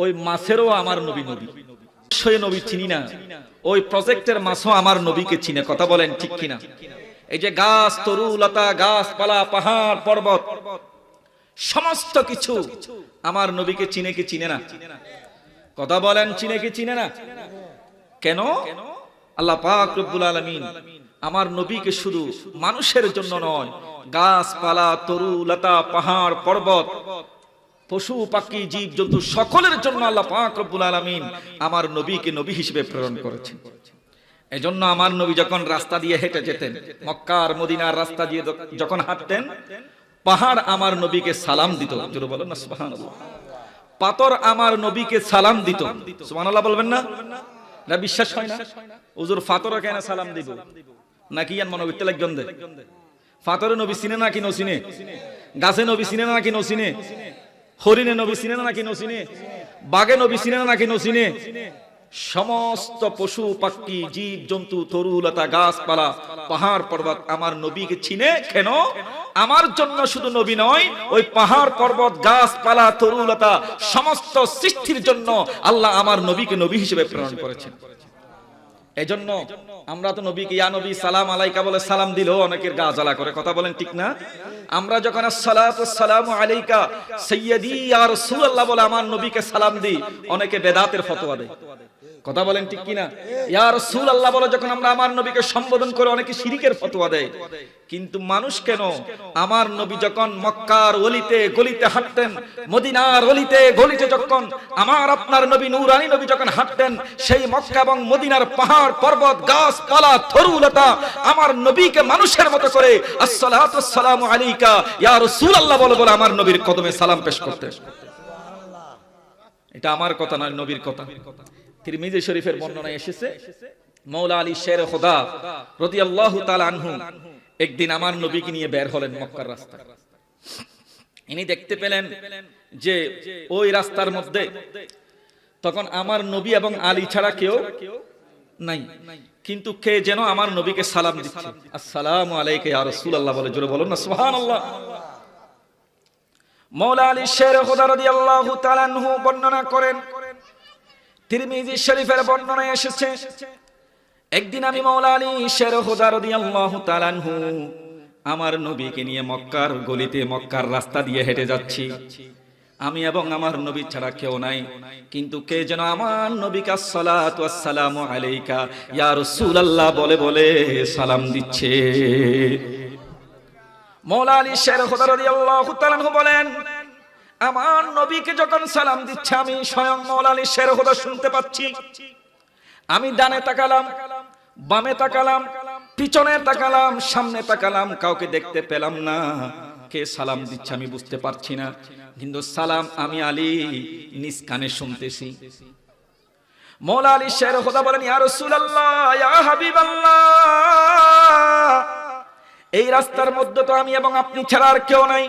ওই মাছেরও আমার নবী নবী। সেই নবী চিনি না, ওই প্রজেক্টের মাছও আমার নবীকে চিনে। কথা বলেন ঠিক কিনা? এই যে গাছ তরুলতা, গাছপালা, পাহাড় পর্বত সমস্ত কিছু আমার নবীকে চিনে কি চিনে না? কথা বলেন চিনে কি চিনে না? কেন? আল্লাহ পাক রব্বুল আলামিন আমার নবীকে শুধু মানুষের জন্য নয়, গাছপালা তরুলতা পাহাড় পর্বত পশু পাখি জীব জন্তু সকলের জন্য আল্লাহ পাক রব্বুল আলামিন আমার নবীকে নবী হিসেবে প্রেরণ করেছেন। এজন্য আমার নবী যখন রাস্তা দিয়ে হেঁটে যেতেন, মক্কার মদিনার রাস্তা দিয়ে যখন হাঁটতেন, পাহাড় আমার নবীকে সালাম দিত। জোরে বলেন না সুবহানাল্লাহ। পাথর আমার নবীকে সালাম দিত। সুবহানাল্লাহ বলবেন না? না বিশ্বাস হয় না? হুজুর পাথর কেন সালাম দিব? নাকি ইয়ান মনে করতে লাগবেন দে? পাথরে নবী চিনে নাকি নচিনে? গাছে নবী চিনে নাকি নচিনে? হরিণে নবী চিনে নাকি নচিনে? বাঘে নবী চিনে নাকি নচিনে? সমস্ত পশু পাখি জীব জন্তু তরুলতা গাছপালা পাহাড় পর্বত আমার নবীকে চিনে। কেন? আমার জন্য শুধু নবী নয়, ওই পাহাড় পর্বত গাছপালা তরুলতা সমস্ত সৃষ্টির জন্য আল্লাহ আমার নবীকে নবী হিসেবে প্রেরণ করেছেন। এজন্য আমরা তো নবীকে ইয়া নবী সালাম আলাইকা বলে সালাম দিলেও অনেকের গা জ্বালা করে। কথা বলেন ঠিক না? আমরা যখন আসসালাতু ওয়াসসালামু আলাইকা সাইয়্যিদি ইয়া রাসূলুল্লাহ বলে আমার নবীকে সালাম দিই, অনেকে বেদাতের ফতোয়া দেয়। কথা বলেন ঠিক কিনা? ইয়া রাসূলুল্লাহ বলে যখন আমরা আমার নবীকে সম্বোধন করে, অনেকে শিরকের ফতোয়া দেয়। কিন্তু মানুষ কেন? আমার নবী যখন মক্কার অলিতে গলিতে হাঁটতেন, মদিনার অলিতে গলিতে যখন আমার আপনার নবী নূরানী নবী যখন হাঁটতেন, সেই মক্কা এবং মদিনার পাহাড় পর্বত গাছপালা তরুলতা আমার নবীকে মানুষের মতো করে আসসালাতু ওয়াসসালামু আলাইকা ইয়া রাসূলুল্লাহ বলে বলে আমার নবীর কদমে সালাম পেশ করতেন। এটা আমার কথা নয়, নবীর কথা। তিরমিজি শরীফের বর্ণনায় এসেছে, মাওলা আলী শের খোদা রাদিয়াল্লাহু তাআলা আনহু একদিন আমার নবীকে নিয়ে বের হলেন মক্কার রাস্তায়। ইনি দেখতে পেলেন যে ওই রাস্তার মধ্যে তখন আমার নবী এবং আলী ছাড়া কেউ নাই, কিন্তু কে যেন আমার নবীকে সালাম দিচ্ছে, আসসালামু আলাইকা ইয়া রাসূলুল্লাহ বলে। জোরে বলুন না সুবহানাল্লাহ। মাওলা আলী শের খোদা রাদিয়াল্লাহু তাআলা আনহু বর্ণনা করেন, তিরমিজি শরীফের বর্ণনায় এসেছে, একদিন আমি মাওলা আলী শের খোদা রাদিয়াল্লাহু তাআলা আনহু আমার নবীকে নিয়ে মক্কার গলিতে মক্কার রাস্তা দিয়ে হেঁটে যাচ্ছি। আমি এবং আমার নবী ছাড়া কেউ নাই, কিন্তু কে যেন আমার নবীকে আসসালাতু ওয়াসসালামু আলাইকা ইয়া রাসূলুল্লাহ বলে বলে সালাম দিচ্ছে। মাওলা আলী শের খোদা রাদিয়াল্লাহু তাআলা আনহু বলেন, আমার নবীকে যখন সালাম দিচ্ছে আমি স্বয়ং মাওলা আলী শের খোদা শুনতে পাচ্ছি। আমি ডানে তাকালাম, বামে তাকালাম, পিছনে তাকালাম, সামনে তাকালাম, কাউকে দেখতে পেলাম না। কে সালাম দিচ্ছে আমি বুঝতে পারছি না, কিন্তু সালাম আমি আলী নিজ কানে শুনতেছি। মৌলা আলী শের খোদা বলেন, ইয়া রাসূলুল্লাহ, ইয়া হাবিবাল্লাহ, এই রাস্তার মধ্যে তো আমি এবং আপনি ছাড়া আর কেউ নাই।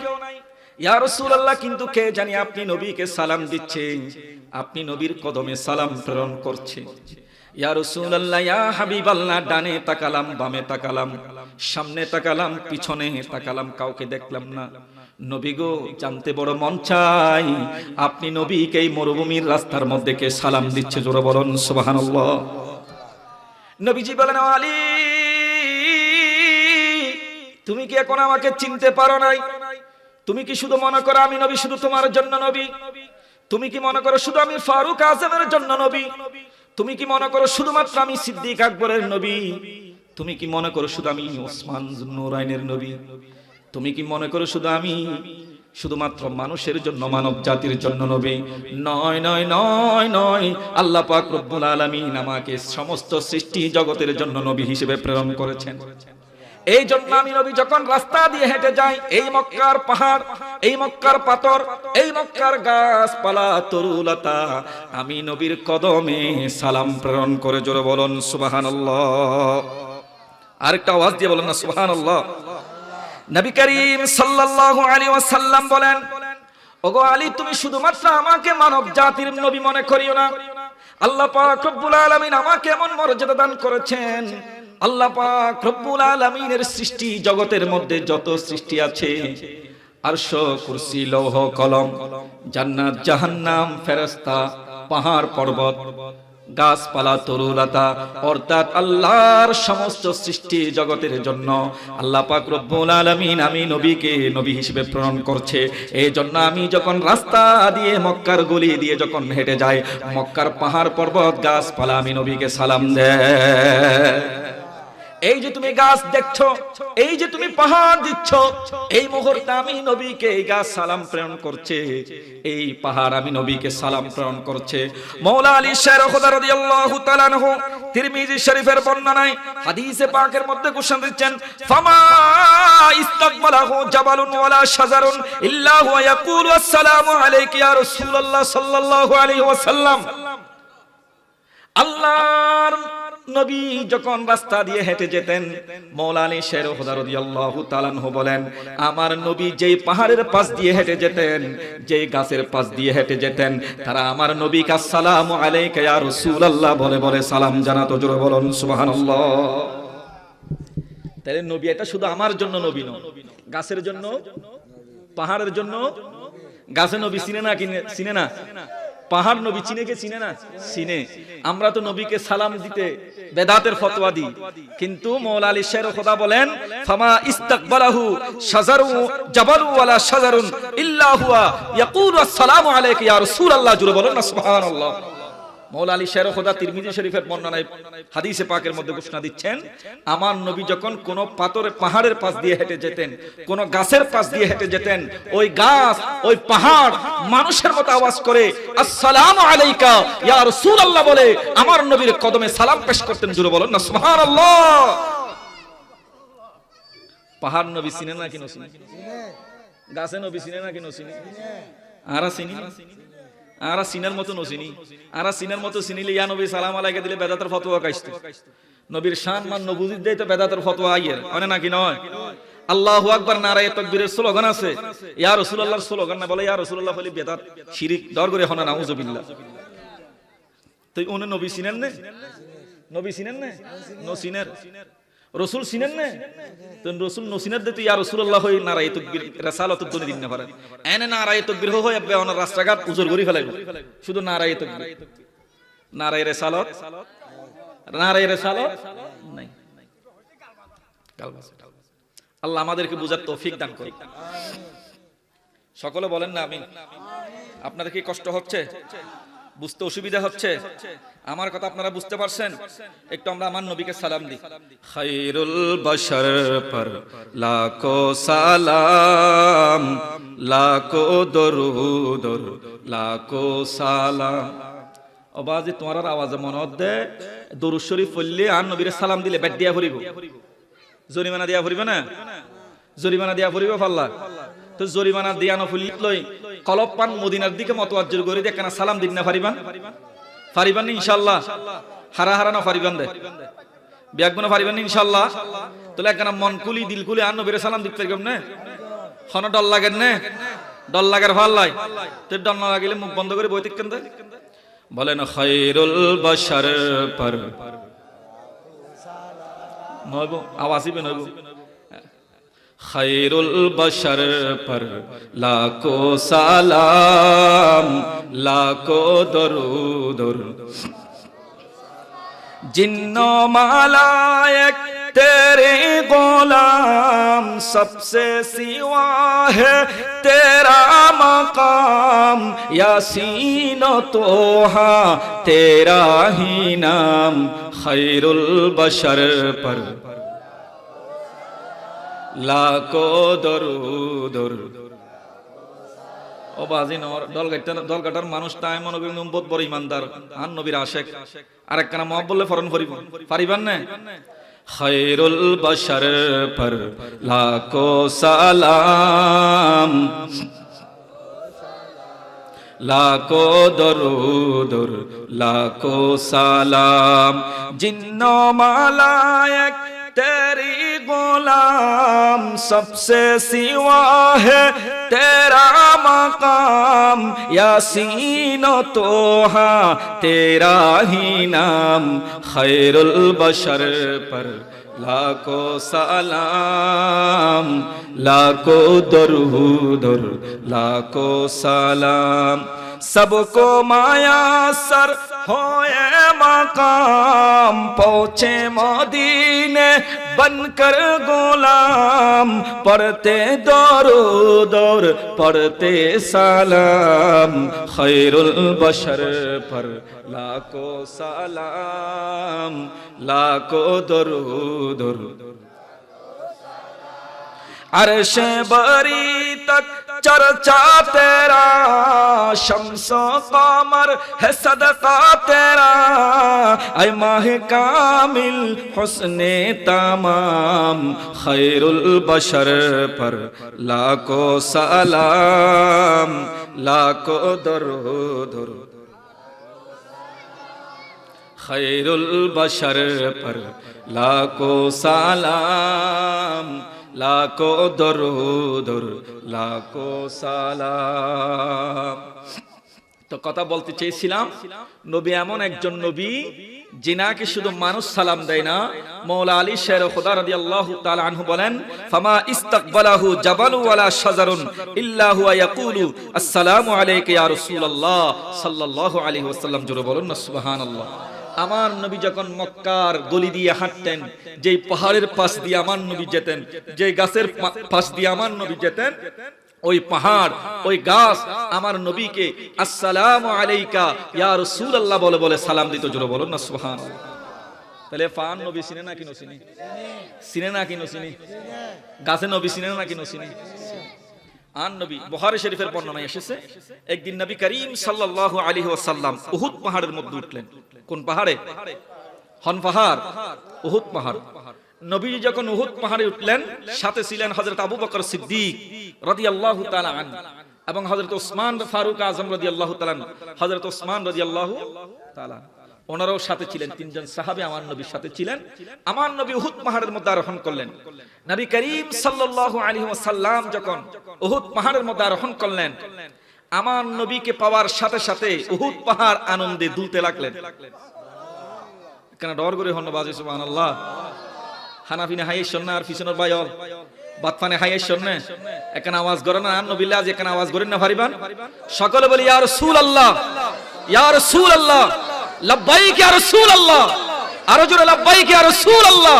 ইয়া রাসূলুল্লাহ, কিন্তু কে জানি আপনি নবীকে সালাম দিচ্ছেন, আপনি নবীর কদমে সালাম প্রেরণ করছেন। ইয়া রাসূলুল্লাহ, ইয়া হাবিবাল্লাহ, ডানে তাকালাম, বামে তাকালাম, সামনে তাকালাম, পিছনে তাকালাম, কাউকে দেখলাম না। নবী গো, জানতে বড় মন চাই, আপনি নবীকে এই মরুভূমির রাস্তার মধ্যে কে সালাম দিচ্ছে? জোরে বলুন সুবহানাল্লাহ। নবীজি বলেন, আলী, তুমি কি এখন আমাকে চিনতে পারো নাই? তুমি কি শুধু মনে করো আমি নবী শুধু তোমার জন্য নবী? তুমি কি মনে করো শুধু আমি ফারুক আজমের জন্য নবী? তুমি কি মনে করো শুধুমাত্র আমি সিদ্দিক আকবরের নবী? তুমি কি মনে করো শুধু আমি ওসমান জুন্নুরাইনের নবী? তুমি কি মনে করো শুধু আমি শুধুমাত্র মানুষের জন্য, মানব জাতির জন্য নবী? নয় নয় নয় নয়, আল্লাহ পাক রব্বুল আলামিন আমাকে সমস্ত সৃষ্টি জগতের জন্য নবী হিসেবে প্রেরণ করেছেন। এই জন্য আমি নবী যখন রাস্তা দিয়ে হেঁটে যাই, এই মক্কার পাহাড়, এই মক্কার পাথর, এই মক্কার গাছপালা, তরুলতা, আমি নবীর কদমে সালাম প্রেরণ করে। জোরে বলুন সুবহানাল্লাহ। আরেকটা আওয়াজ দিয়ে বলুন না সুবহানাল্লাহ। নবী করিম সাল্লাল্লাহু আলাইহি ওয়াসাল্লাম বলেন, ওগো আলী, তুমি শুধুমাত্র আমাকে মানব জাতির নবী মনে করিও না। আল্লাহ পাক রব্বুল আলামিন আমাকে এমন মর্যাদা দান করেছেন, আল্লাহ পাক রব্বুল আলামিনের সৃষ্টি জগতের মধ্যে যত সৃষ্টি আছে, আরশ, কুরসি, লৌহ কলম, জান্নাত, জাহান্নাম, ফেরেশতা, পাহাড় পর্বত, গাছপালা, তরুলতা, অর্থাৎ আল্লাহর সমস্ত সৃষ্টি জগতের জন্য আল্লাহ পাক রব্বুল আলামিন আমি নবীকে নবী হিসেবে প্রেরণ করছে। এই জন্য আমি যখন রাস্তা দিয়ে মক্কার গলি দিয়ে যখন হেঁটে যাই, মক্কার পাহাড় পর্বত গাছপালা আমি নবীকে সালাম দেয়। এই যে তুমি গাছ দেখছো, এই যে তুমি পাহাড় দিচ্ছ, এই মুহূর্তে আমি নবীকে এই গাছ সালাম প্রেরণ করছে, এই পাহাড় আমি নবীকে সালাম প্রেরণ করছে। মৌলা আলী শের খোদা রাদিয়াল্লাহু তাআলা আনহু তিরমিজি শরীফের বর্ণনায় হাদিসে পাকের মধ্যে ঘোষণা দিচ্ছেন, ফামা ইস্তাকবালাহু জাবালুন ওয়ালা শাজারুন ইল্লা হুয়া ইয়াকুলু আসসালামু আলাইকা ইয়া রাসূলুল্লাহ সাল্লাল্লাহু আলাইহি ওয়াসাল্লাম। আল্লাহর নবী যখন রাস্তা দিয়ে হেঁটে যেতেন, মৌলা আলী শের খোদা রাদিয়াল্লাহু তাআলা আনহু বলেন, আমার নবী যেই পাহাড়ের পাশ দিয়ে হেঁটে যেতেন, যেই গাছের পাশ দিয়ে হেঁটে যেতেন, তারা আমার নবীকে আসসালামু আলাইকা ইয়া রাসূলুল্লাহ বলে বলে সালাম জানাতো। জোরে বলুন সুবহানাল্লাহ। তাহলে নবী এটা শুধু আমার জন্য নবী নয়, গাছের জন্য, পাহাড়ের জন্য। গাছে নবী চিনে না, চিনে না? পাহাড় নবী চিনে কে চিনে না? চিনে। আমরা তো নবীকে সালাম দিতে বেদাতের ফতোয়া দিই, কিন্তু মৌলা আলী শের খোদা বলেন, ফামা ইস্তাকবালাহু শাজারু জাবালু ওয়ালা শাজারুন ইল্লা হুয়া ইয়াকুলু আসসালামু আলাইকা ইয়া রাসূলুল্লাহ। জোরে বলেন না সুবহানাল্লাহ। মৌলা আলী শের খোদা তিরমিজি শরীফের বর্ণনায় হাদিসে পাকের মধ্যে ঘোষণা দিচ্ছেন, আমার নবী যখন কোন পাহাড়ের পাশ দিয়ে হেঁটে যেতেন, কোন গাছের পাশ দিয়ে হেঁটে যেতেন, ওই গাছ, ওই পাহাড় মানুষের মতো আওয়াজ করে আসসালামু আলাইকা ইয়া রাসূলুল্লাহ বলে আমার নবীর কদমে সালাম পেশ করতেন। জোরে বলেন না সুবহানাল্লাহ। পাহাড় নবী চিনে না কিনো চিনে? গাছে নবী চিনে না কিনো চিনে? আরা চিনি না? আরা সিনার মতো নচিনি, আরা সিনার মতো চিনিলে ইয়া নবী সালাম আলাইকা দিলে বেদাতের ফতোয়া কাইছে। নবীর শান মান নবুজি দেই তো বেদাতের ফতোয়া আইয়ের মানে নাকি নয়? আল্লাহু আকবার, নারায়ে তাকবীরের স্লোগান আছে, ইয়া রাসূলুল্লাহর স্লোগান না বলে ইয়া রাসূলুল্লাহ বলি বেদাত, শিরিক, দর করে হনা নাউজুবিল্লাহ। তুই ওনে নবী চিনেন না? নবী চিনেন না? নচিনের রসুল চিনেন না? তো রসুল নচিনের দে তুই ইয়া রাসূলুল্লাহ হই নারায়ে তাকবীর রিসালাতুদ দুনি দিন না পারে এনে নারায়ে তাকবীর হই আবে ওনার রাস্তাঘাট উজুর করি ফেলাইব শুধু নারায়ে তাকবীর, নারায়ে রিসালাত, নারায়ে রিসালাত নাই। আল্লাহ আমাদেরকে বুঝার তৌফিক দান করুন। সকলে বলেন না আমিন। আপনাদের কি কষ্ট হচ্ছে? বুঝতে অসুবিধা হচ্ছে? আমার কথা আপনারা বুঝতে পারছেন? একটু আমরা আমার নবীকে সালাম দিই। খায়রুল বাশার পর লাখো সালাম, লাখো দরুদ, লাখো সালাম। অবাজি তোমার আওয়াজে মনে হচ্ছে দরুদ শরীফ পড়লে আর নবীরে সালাম দিলে বেদ দিয়া ভরিব। জরিমানা দিয়া ফুরিবে না, জরিমানা দিয়া ফুরিবে পাল্লা। তো জরিমানা দিয়া নফুলি লই কলব পান মদিনার দিকে মতওয়াজ্জুর করে দিয়ে কেন সালাম দিন না পারিবান, পারিবান না ইনশাআল্লাহ। হারা হারা না পারিবান দে বিয়াগুনা পারিবান না ইনশাআল্লাহ। তাহলে একখান মন কুলি দিল কুলি আর নবীর সালাম দিতে পারবেন না, হন ডর লাগেন না, ডর লাগার ভাল লাই। তো ডর না লাগিলে মুখ বন্ধ করে বই থাকেন। বলেন খায়রুল বাশার পর নইব আওয়াজই বে নইব, খায়রুল বাশার পর লাখো সালাম লাখো দরুদ, जिन्नो मालायक तेरे गुलाम सबसे सिवा है तेरा मकाम, यासीन तोहा तेरा ही नाम, खैरुल बशर पर लाखो दरूद। ও বাজি নর দলগাটার মানুষটা এমন বহুত বড় ইমানদার আর নবীর আশেক, আর একখানা মহব বললে ফরন করিব পারিবান না। খায়রুল বাশার পর লাখো সালাম লাখো দরুদ লাখো সালাম, जिन्नो मालायक तेरी गुलाम सबसे सिवा है तेरा मकाम, यासीन तोहा तेरा ही नाम, खैरुल बशर पर लाखो सलाम लाखो दरूद लाखो सलाम, सबको माया सर होए मकाम, पहुँचे मदीने बनकर गुलाम, पढ़ते दरूद और पढ़ते सलाम, खैरुल बशर पर लाखो सलाम लाखो दरूद। अर्श बरी तक चर्चा तेरा, शम्सो कमर है सदका तेरा, ऐ माह कामिल हुस्ने तमाम, खैरुल बशर पर लाखो सलाम लाखो दरूद, खैरुल बशर पर लाखो सलाम लाखो दरूद लाखो সালাম। তো কথা বলতে চেয়েছিলাম, নবী এমন একজন নবী যিনাকে শুধু মানুষ সালাম দেয় না। মওলা আলী শের খুদা রাদিয়াল্লাহু তাআলা আনহু বলেন, ফামা ইস্তাকবালাহু জাবালু ওয়ালা শাজারুন ইল্লা হুয়া ইয়াকুলু আসসালামু আলাইকা ইয়া রাসূলুল্লাহ সাল্লাল্লাহু আলাইহি ওয়াসাল্লাম। জোরে বলুন না সুবহানাল্লাহ। আমার নবী যখন মক্কার গলি দিয়ে হাঁটতেন, যেই পাহাড়ের পাশ দিয়ে আমার নবী যেতেন, যেই গাছের পাশ দিয়ে আমার নবী যেতেন, ওই পাহাড় ওই গাছ আমার নবীকে আসসালামু আলাইকা ইয়া রাসূলুল্লাহ বলে বলে সালাম দিত। জোরে বলুন না সুবহানাল্লাহ। তাহলে পান নবী চিনে না কি নচিনি, চিনে না কি নচিনি, গাছে নবী চিনে না কি নচিনি। আন নবী বুখারী শরীফের বর্ণনায় এসেছে, একদিন নবী করিম সাল্লাল্লাহু আলাইহি ওয়াসাল্লাম উহুদ পাহাড়ের মধ্যে উঠলেন। কোন পাহাড়ে? হন পাহাড়, উহুদ পাহাড়। নবী যখন উহুদ পাহাড়ে উঠলেন, সাথে ছিলেন হযরত আবু বকর সিদ্দিক রাদিয়াল্লাহু তাআলা আনহু এবং হযরত ওসমান ফারুক আযম রাদিয়াল্লাহু তাআলা আনহু, হযরত ওসমান রাদিয়াল্লাহু তাআলা ওনারাও সাথে ছিলেন। তিনজন সাহাবী আমার নবীর সাথে ছিলেন। আমার নবী উহুদ পাহাড়ের মধ্যে আরোহণ করলেন। নবী করিম সাল্লাল্লাহু আলাইহি ওয়াসাল্লাম যখন উহুদ পাহাড়ের মধ্যে আরোহণ করলেন, আমার নবীকে পাওয়ার সাথে সাথে উহুদ পাহাড় আনন্দে দুলতে লাগলেন। কেন ডর করে হন বাজে সুবহানাল্লাহ। হানাফিনে হাই শোনা আর পিছনের বাইল বাতফানে হাই শোনে এখানে আওয়াজ করে না। আর নবী আজ এখানে আওয়াজ করেন না পারিবান। সকলে বলি ইয়া রাসূলুল্লাহ ইয়া রাসূলুল্লাহ লব্বাইক ইয়া রাসূলুল্লাহ, আরো জোরে লব্বাইক ইয়া রাসূলুল্লাহ।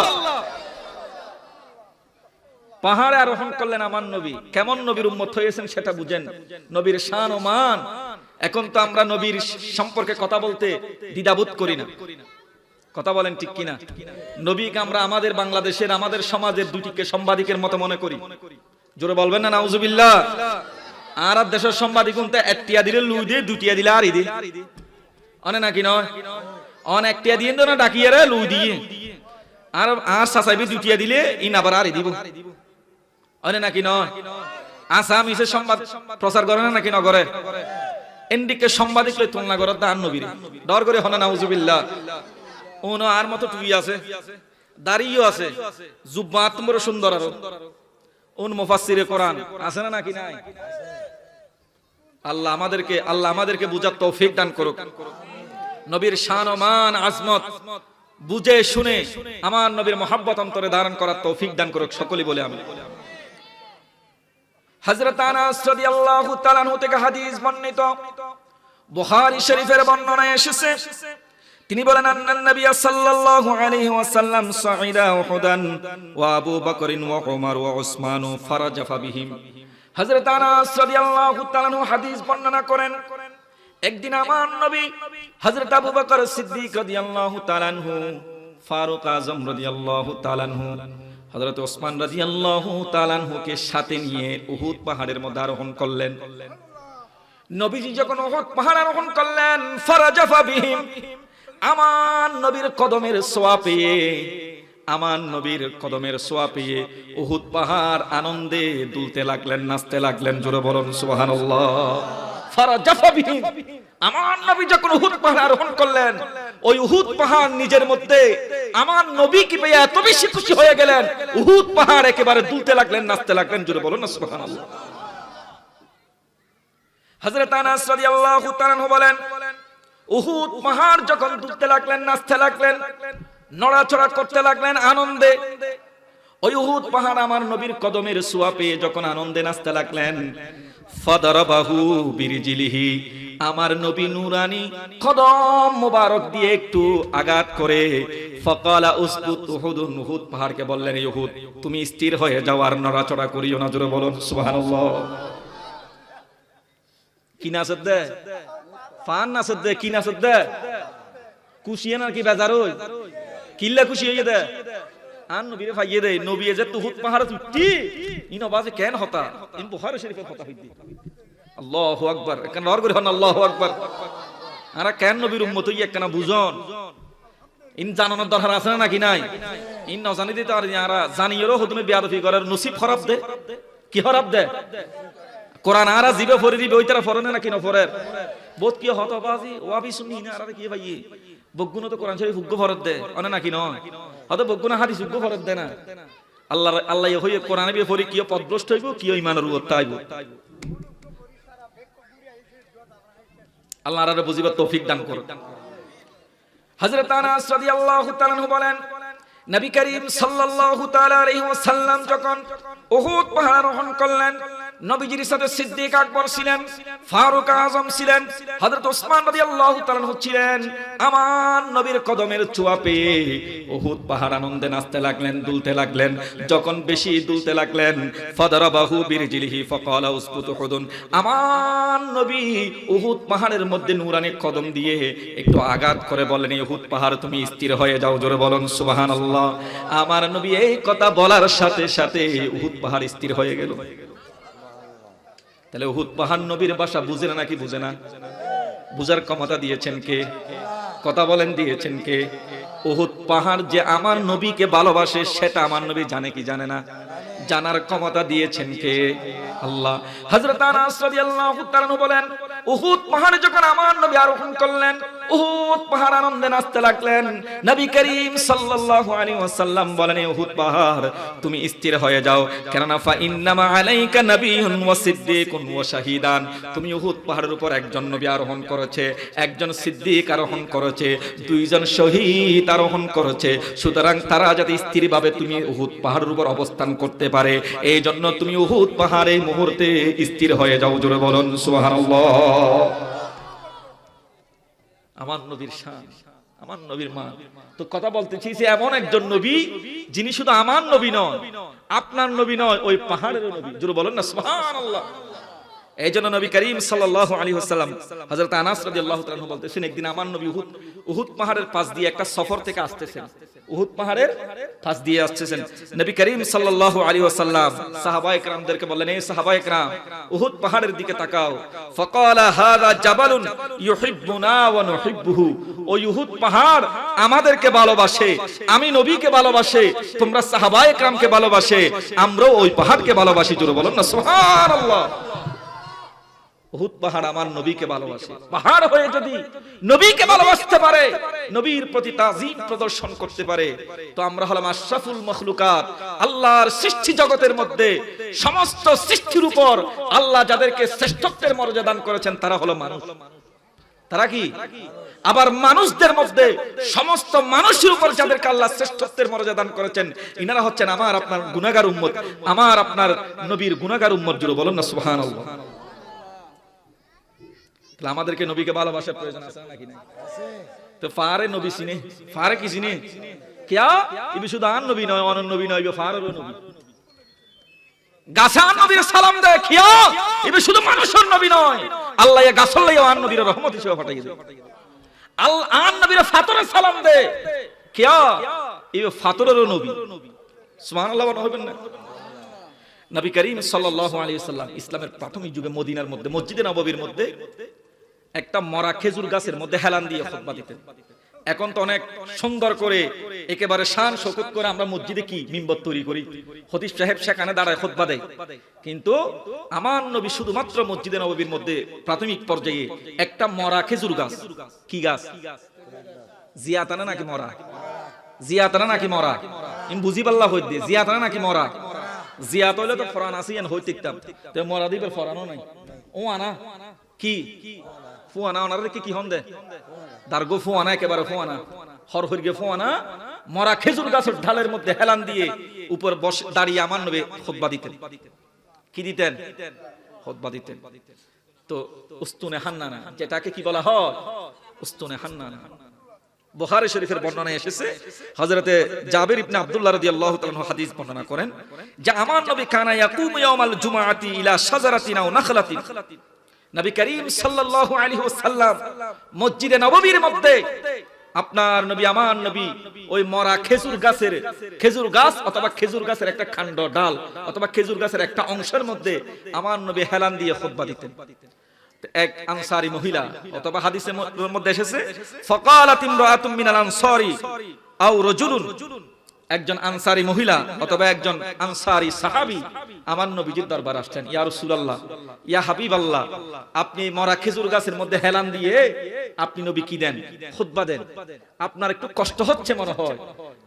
পাহাড়ে আরোহণ করলেন আমার নবী। কেমন নবীর উম্মত হয়েছেন সেটা বুঝেন, নবীর শান ও মান। এখন তো আমরা নবীর সম্পর্কে কথা বলতে দ্বিধাবোধ করি না, কথা বলেন ঠিক কিনা? নবীকে আমরা আমাদের বাংলাদেশের আমাদের সমাজের দুটিকে সাংবাদিকের মতো মনে করি। জোরে বলবেন না নাউজুবিল্লাহ। আর দেশের সাংবাদিক উনতে একটিয়া দিলে লুই দিয়ে, দুটিয়া দিলে আর ইদি অনে নাকি নয়, অন একটিয়া দিয়ে না ডাকিয়ে রে লুই দিয়ে। আর আর সাসাইবি দুটিয়া দিলে ইন আবার আর দিব অনে নাকি নয় আসাম ইসে সংবাদ প্রচার করে না নাকি ন করে এন্ডিকে সাংবাদিক লই তুলনা করে দান নবীর ডর করে হনা নাউজুবিল্লাহ ওনো আর মতো টুই আছে দাড়িও আছে জুব্বাত বড় সুন্দর আর ওন মুফাসসিরে কোরআন আছে না নাকি নাই আল্লাহ আমাদেরকে বুঝার তৌফিক দান করুক নবীর শান ও মান আজমত বুঝে শুনে আমার নবীর মহব্বত অন্তরে ধারণ করার তৌফিক দান করুক সকলেই বলে আমি হযরত আনাস রাদিয়াল্লাহু তাআলা আনহু থেকে হাদিস বর্ণিত বুখারী শরীফের বর্ণনায় এসেছে তিনি বলেন আন্নান নবী সাল্লাল্লাহু আলাইহি ওয়াসাল্লাম সাইদা উহুদান ওয়া আবু বকর ওয়া উমর ওয়া উসমান ফারাজাফা বিহিম হযরত আনাস রাদিয়াল্লাহু তাআলা আনহু হাদিস বর্ণনা করেন একদিন আমার নবী হযরত আবু বকর সিদ্দিক রাদিয়াল্লাহু তাআলা আনহু ফারুক আজম রাদিয়াল্লাহু তাআলা আনহু হযরত ওসমান রাদিয়াল্লাহু তাআলা আনহুকে সাথে নিয়ে উহুদ পাহাড়ের মধ্যে আরোহণ করলেন নবীজি যখন উহুদ পাহাড় আরোহণ করলেন ফারাজাফা বিহিম আমার নবীর কদমের ছোঁয়া পেয়ে উহুদ পাহাড় আনন্দে দুলতে লাগলেন নাচতে লাগলেন জোরে বলুন সুবহানাল্লাহ ফারাজাফা বিহিম আমার নবী যখন উহুদ পাহাড় আরোহণ করলেন ওই উহুদ পাহাড় নিজের মধ্যে আমার নবী কি পেয়ে এত বেশি খুশি হয়ে গেলেন উহুদ পাহাড় একেবারে দুলতে লাগলেন নাচতে লাগলেন জোরে বলুন না সুবহানাল্লাহ হযরত আনাস রাদিয়াল্লাহু তাআলা আনহু বলেন উহুদ পাহাড় যখন দুলতে লাগলেন নাচতে লাগলেন নড়াচড়া করতে লাগলেন আনন্দে ওই উহুদ পাহাড় আমার নবীর কদমের ছোঁয়া পেয়ে যখন আনন্দে নাচতে লাগলেন ফাদারাবাহু বিরিজিলিহি আমার নবী নূরানী কদম মোবারক দিয়ে একটু আঘাত করে ফাকালা উসকুত উহুদুন উহুদ পাহাড়কে বললেন এই উহুদ তুমি স্থির হয়ে যাও আর নড়াচড়া করিও না জোরে বলুন সুবহানাল্লাহ কি নাচত দে ফান নাচত দে কি নাচত দে খুশি না কি বেজার হই কিল্লা খুশি হইয়ে দে আন নবীরে ফাইয়ে দে নবী যে উহুদ পাহাড়ে উঠতি ইনো বাজে কেন হতা ইন বুখারী শরীফের কথা হইদি আল্লাহু আকবার কেন নর করে হন আল্লাহু আকবার আরা কেন নবীর উম্মত হই একখানা বুঝন ইন জানানোর দরকার আছে না নাকি নাই ইন না জানি দিতে আর আরা জানিয়েরও হুদুমে বিয়াদফি করার নসিব খারাপ দে কি খারাপ দে কোরআন আরা জিবে পড়ে দিবে ওই তারা পড়ে না নাকি না পড়ে বহুত কি হতবাজি ওয়াবি শুনি না আরা কি ভাই বগুনো তো কোরআন শরীফ হুগ্গ ফরত দে অনে নাকি নয় হয়তো বগুনা হাদিস হুগ্গ ফরত দে না আল্লাহ আল্লাহ হইয়ে কোরআনে বি পড়ি কি পদভ্রষ্ট হইব কি ঈমানের উপর তাইব আল্লাহ আরে বুঝিবার তৌফিক দান করুন হযরত আনাস রাদিয়াল্লাহু তাআলা আনহু বলেন নবী করিম সাল্লাল্লাহু তাআলা আলাইহি ওয়াসাল্লাম যখন উহুদ পাহাড় আরোহণ করলেন নবীজির সাথে সিদ্দিক আকবর ছিলেন ফারুক আজম ছিলেন হযরত ওসমান রাদিয়াল্লাহু তাআলা আনহু ছিলেন আমার নবীর কদমের ছোঁয়া পেয়ে উহুদ পাহাড় আনন্দে নাচতে লাগলেন দুলতে লাগলেন যখন বেশি দুলতে লাগলেন ফাদারাবাহু বিরজিলিহি ফাকালা উসকুত উহুদুন আমার নবী উহুদ পাহাড়ের মধ্যে নূরানি কদম দিয়ে একটু আঘাত করে বললেন উহুদ পাহাড় তুমি স্থির হয়ে যাও জোরে বলুন সুবহানাল্লাহ আমার নবী এই কথা বলার সাথে সাথে উহুদ পাহাড় স্থির হয়ে গেল তাহলে উহুদ পাহাড় নবীর ভাষা বুঝে না নাকি বুঝে না বুঝার ক্ষমতা দিয়েছেন কে কথা বলেন দিয়েছেন কে উহুদ পাহাড় যে আমার নবীকে ভালোবাসে সেটা আমার নবী জানে কি জানে না জানার ক্ষমতা দিয়েছেন কে আল্লাহ হযরত আনাস রাদিয়াল্লাহু তাআলা বলেন উহুদ পাহাড়ে যখন আমার নবী আরোহণ করলেন উহুদ পাহাড় আনন্দে নাচতে লাগলেন নবী করিম সাল্লাল্লাহু আলাইহি ওয়াসাল্লাম বলেন উহুদ পাহাড় তুমি স্থির হয়ে যাও কেননা ফা ইন্নামা আলাইকা নবিয়্যুন ওয়া সিদ্দীকুন ওয়া শাহীদান তুমি উহুদ পাহাড়ের উপর একজন নবী আরোহণ করেছে একজন সিদ্দিক আরোহণ করেছে দুইজন শহীদ আরোহণ করেছে সুতরাং তারা যাতে স্থিরভাবে তুমি উহুদ পাহাড়ের উপর অবস্থান করতে পারে এই জন্য তুমি উহুদ পাহাড়ে মুহূর্তে স্থির হয়ে যাও জোরে বলুন সুবহানাল্লাহ আমার নবীর শান আমার নবীর মান তো কথা বলতেছি যে এমন একজন নবী যিনি শুধু আমার নবী নয় আপনার নবী নয় ওই পাহাড়ের নবী জোরে বলেন না সুবহানাল্লাহ এইজন্য নবী করিম সাল্লাল্লাহু আলাইহি ওয়াসাল্লাম হযরত আনাস রাদিয়াল্লাহু তাআলা বলতেছেন, একদিন আমার নবী উহুদ পাহাড়ের পাশ দিয়ে একটা সফর থেকে আসতেছেন, উহুদ পাহাড়ের পাশ দিয়ে আসতেছেন। নবী করিম সাল্লাল্লাহু আলাইহি ওয়াসাল্লাম সাহাবায়ে কেরামদেরকে বললেন, এই সাহাবায়ে কেরাম উহুদ পাহাড়ের দিকে তাকাও। ফাকালা হাযা জাবালুন ইউহিব্বুনা ওয়া নুহিব্বুহু, ওই উহুদ পাহাড় আমাদেরকে ভালোবাসে, আমি নবীকে ভালোবাসে, তোমরা সাহাবায়ে কেরামকে ভালোবাসে, আমরাও ওই পাহাড়কে ভালোবাসি। জোরে বলুন না সুবহানাল্লাহ। উহুদ পাহাড় আমার নবীকে ভালোবাসে। পাহাড় হয়ে যদি নবীকে ভালোবাসতে পারে, নবীর প্রতি তাজিম প্রদর্শন করতে পারে, তো আমরা হলাম আশরাফুল মাখলুকাত। আল্লাহর সৃষ্টি জগতের মধ্যে সমস্ত সৃষ্টির উপর আল্লাহ যাদেরকে শ্রেষ্ঠত্বের মর্যাদা দান করেছেন তারা হলো মানুষ। তারা কি? আবার মানুষদের মধ্যে সমস্ত মানুষের উপর যাদেরকে আল্লাহ শ্রেষ্ঠত্বের মর্যাদা দান করেছেন, ইনারা হচ্ছেন আমার আপনার গুনাহগার উম্মত, আমার আপনার নবীর গুনাহগার উম্মত। জোরে বলুন না সুবহানাল্লাহ। আমাদেরকে নবীকে ভালোবাসার প্রয়োজন আছে নাকি নাই? তো ফারে নবী চিনে, ফারে কি চিনে? কিয়া ইবি শুধু আন নবী নয়, অনন্য নবী নয়, ইবি ফারেরও নবী। গাছান নবীর সালাম দেয়, কিয়া ইবি শুধু মানুষের নবী নয়, আল্লাহ ইয়া গাছল লাইয়া আন নবীর রহমত হিসেবে পাঠাই দেয়। আন নবীর ফাতরের সালাম দেয়, কিয়া ইবি ফাতরেরও নবী। সুবহানাল্লাহ হইবেন না? নবী করিম সাল্লাল্লাহু আলাইহি ওয়াসাল্লাম ইসলামের প্রাথমিক যুগে মদিনার মধ্যে মসজিদে নববীর মধ্যে একটা মরা খেজুর গাছের মধ্যে হেলান দিয়ে খুতবা দিতেন। এখন তো অনেক সুন্দর করে একেবারে শান শৌকত করে আমরা মসজিদে কি মিম্বর তৈরি করি, খতিব সাহেব সেখানে দাঁড়ায় খুতবা দেয়। কিন্তু আমার নবী শুধুমাত্র মসজিদে নববীর মধ্যে প্রাথমিক পর্যায়ে একটা মরা খেজুর গাছ। কি গাছ? জিয়াতানা নাকি মরা? জিয়াতানা নাকি মরা? ইম বুঝি পাল্লা হই দিয়ে জিয়াতানা নাকি মরা? জিয়াত হইলে তো ফরান আসিয়ান হইতাম, তো মরা দিবের ফরানও নাই। ও আনা কি ফুয়ানা, ওনারে কি হন দে দারগো ফুয়ানা, একেবারে ফুয়ানা হর হইগে ফুয়ানা মরা খেজুর গাছের ঢালের মধ্যে হেলান দিয়ে উপর বসে দাঁড়িয়ে আমার নবী খুতবা দিতেন। কি দিতেন? খুতবা দিতেন। তো উস্তুনে হান্নানা, যেটাকে কি বলা হয়? উস্তুনে হান্নানা। বুখারী শরীফের বর্ণনায় এসেছে, হযরতে জাবির ইবনে আব্দুল্লাহ রাদিয়াল্লাহু তাআলা আনহু হাদিস বর্ণনা করেন যে আমার নবী কানা ইয়াকুমু ইয়াউমাল জুমআতি ইলা শাজারাতিন আও নাখলাতিন। নবী করিম সাল্লাল্লাহু আলাইহি ওয়াসাল্লাম মসজিদে নববীর মধ্যে আপনার নবী আমার নবী ওই মরা খেজুর গাছ অথবা খেজুর গাছের একটা কাণ্ড ডাল অথবা খেজুর গাছের একটা অংশের মধ্যে আমার নবী হেলান দিয়ে খুতবা দিতেন। এক আনসারী মহিলা অথবা হাদিসের মধ্যে এসেছে ফাকালাত ইমরাআতুম মিনাল আনসারি আও রাজুলুন, একজন আনসারী মহিলা অথবা একজন আনসারী সাহাবী আমার নবীজির দরবারে আসছেন, ইয়া রাসূলুল্লাহ, ইয়া হাবিবাল্লাহ, আপনি মরা খেজুর গাছের মধ্যে হেলান দিয়ে আপনি নবী কি দেন? খুতবা দেন। আপনার একটু কষ্ট হচ্ছে মনে হয়,